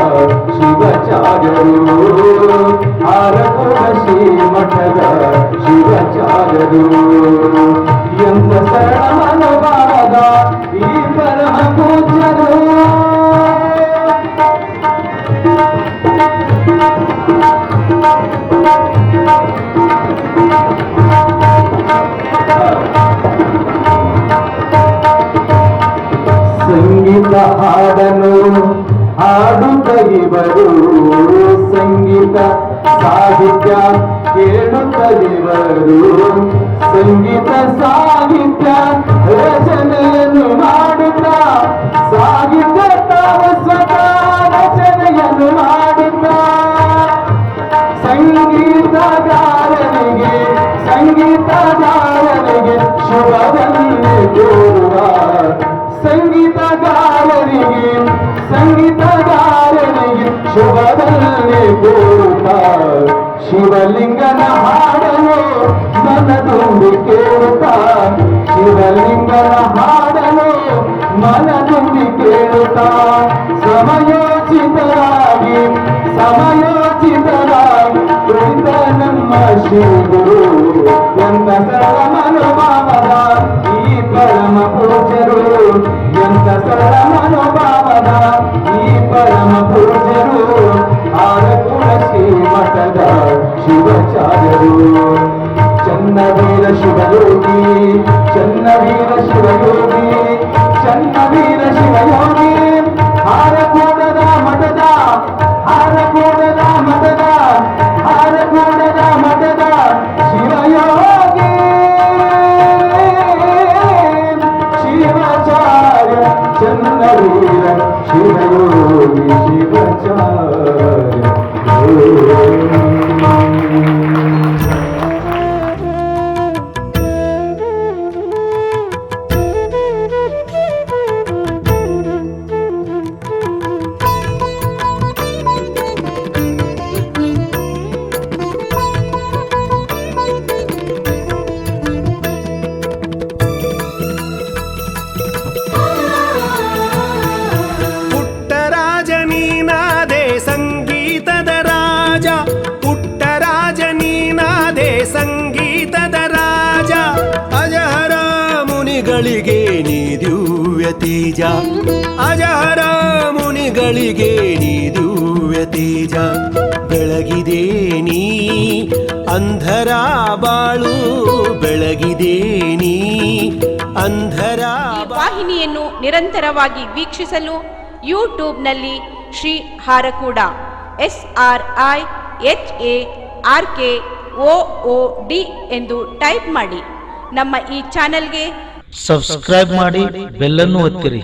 S2: ಶಿವಾಚಾರ್ಯರು ಹಾರಕುಳ ಶ್ರೀಮಠದ ಶಿವಾಚಾರ್ಯರು ಎಂತ ಸರಳ ಮನೋಭಾವದ ಈ ಪರಮ ಪೂಜ್ಯರು ಸಂಗೀತ ಹಾಡನು ಹಾಡುತ್ತ ಇವರು ಸಂಗೀತ ಸಾಹಿತ್ಯ ಕೇಳುತ್ತ ಇವರು ಸಂಗೀತ ಸಾಹಿತ್ಯ ರಚನೆಯನ್ನು ಮಾಡುತ್ತಾ ಸಾಹಿತ್ಯ ಸ್ವತಃ ರಚನೆಯನ್ನು ಮಾಡುತ್ತಾ ಸಂಗೀತಗಾರನಿಗೆ ಶುಭವನ್ನೇ ಕೋರುವ ಸಂಗೀತಗಾರನಿಗೆ ಶುಭವನ್ನೇ ಕೋರುತ್ತ ಶಿವಲಿಂಗನ ಹಾಡಲು ಮನದುಂಬಿ ಕೇಳುತ್ತಾ ಶಿವಲಿಂಗನ ಹಾಡಲು ಮನದುಂಬಿ ಕೇಳುತ್ತಾ ಸಮಯೋಚಿತರಾಗಿ ಕುಳಿತ ನಮ್ಮ ಶ್ರೀಗುರು ಎಂತ ಸರಳ ಮನೋಭಾವದ ಈ ಪರಮ ಪೂಜ್ಯರು ಎಂತ ಸರಳ ಮನೋಭಾವದ ಈ ಪರಮ ಪೂಜ್ಯರು ಹಾರಕುಳ ಶ್ರೀಮಠದ ಶಿವಾಚಾರ್ಯರು ಚನ್ನವೀರ ಶಿವಯೋಗಿ ಚನ್ನವೀರ ಶಿವಯೋಗಿ ಚನ್ನವೀರ ಶಿವಯೋಗಿ ಹಾರಕೂಡದ ಮಠದ ಶಿವಯೋಗಿ ಶಿವಾಚಾರ್ಯ ಚನ್ನವೀರ ಶಿವಯೋಗಿ ಶಿವಾಚಾರ್ಯ
S7: ಸಂಗೀತದ ರಾಜ ಅಜಹರ ಮುನಿಗಳಿಗೆ ನೀ ದಿವ್ಯ ತೇಜ ಅಜಹರ ಮುನಿಗಳಿಗೆ ನೀ ದಿವ್ಯ ತೇಜ ಬೆಳಗಿದೆ ನೀ ಅಂಧರ ಬಾಳು ಬೆಳಗಿದೆ ನೀ ಅಂಧರ
S1: ಈ ವಾಹಿನಿಯನ್ನು ನಿರಂತರವಾಗಿ ವೀಕ್ಷಿಸಲು ಯೂಟ್ಯೂಬ್ನಲ್ಲಿ ಶ್ರೀ ಹಾರಕೂಡ SRIHARKOOD ಎಂದು ಟೈಪ್ ಮಾಡಿ. ನಮ್ಮ ಈ ಚಾನೆಲ್ಗೆ
S8: ಸಬ್ಸ್ಕ್ರೈಬ್ ಮಾಡಿ, ಬೆಲ್ ಅನ್ನು ಒತ್ತಿರಿ.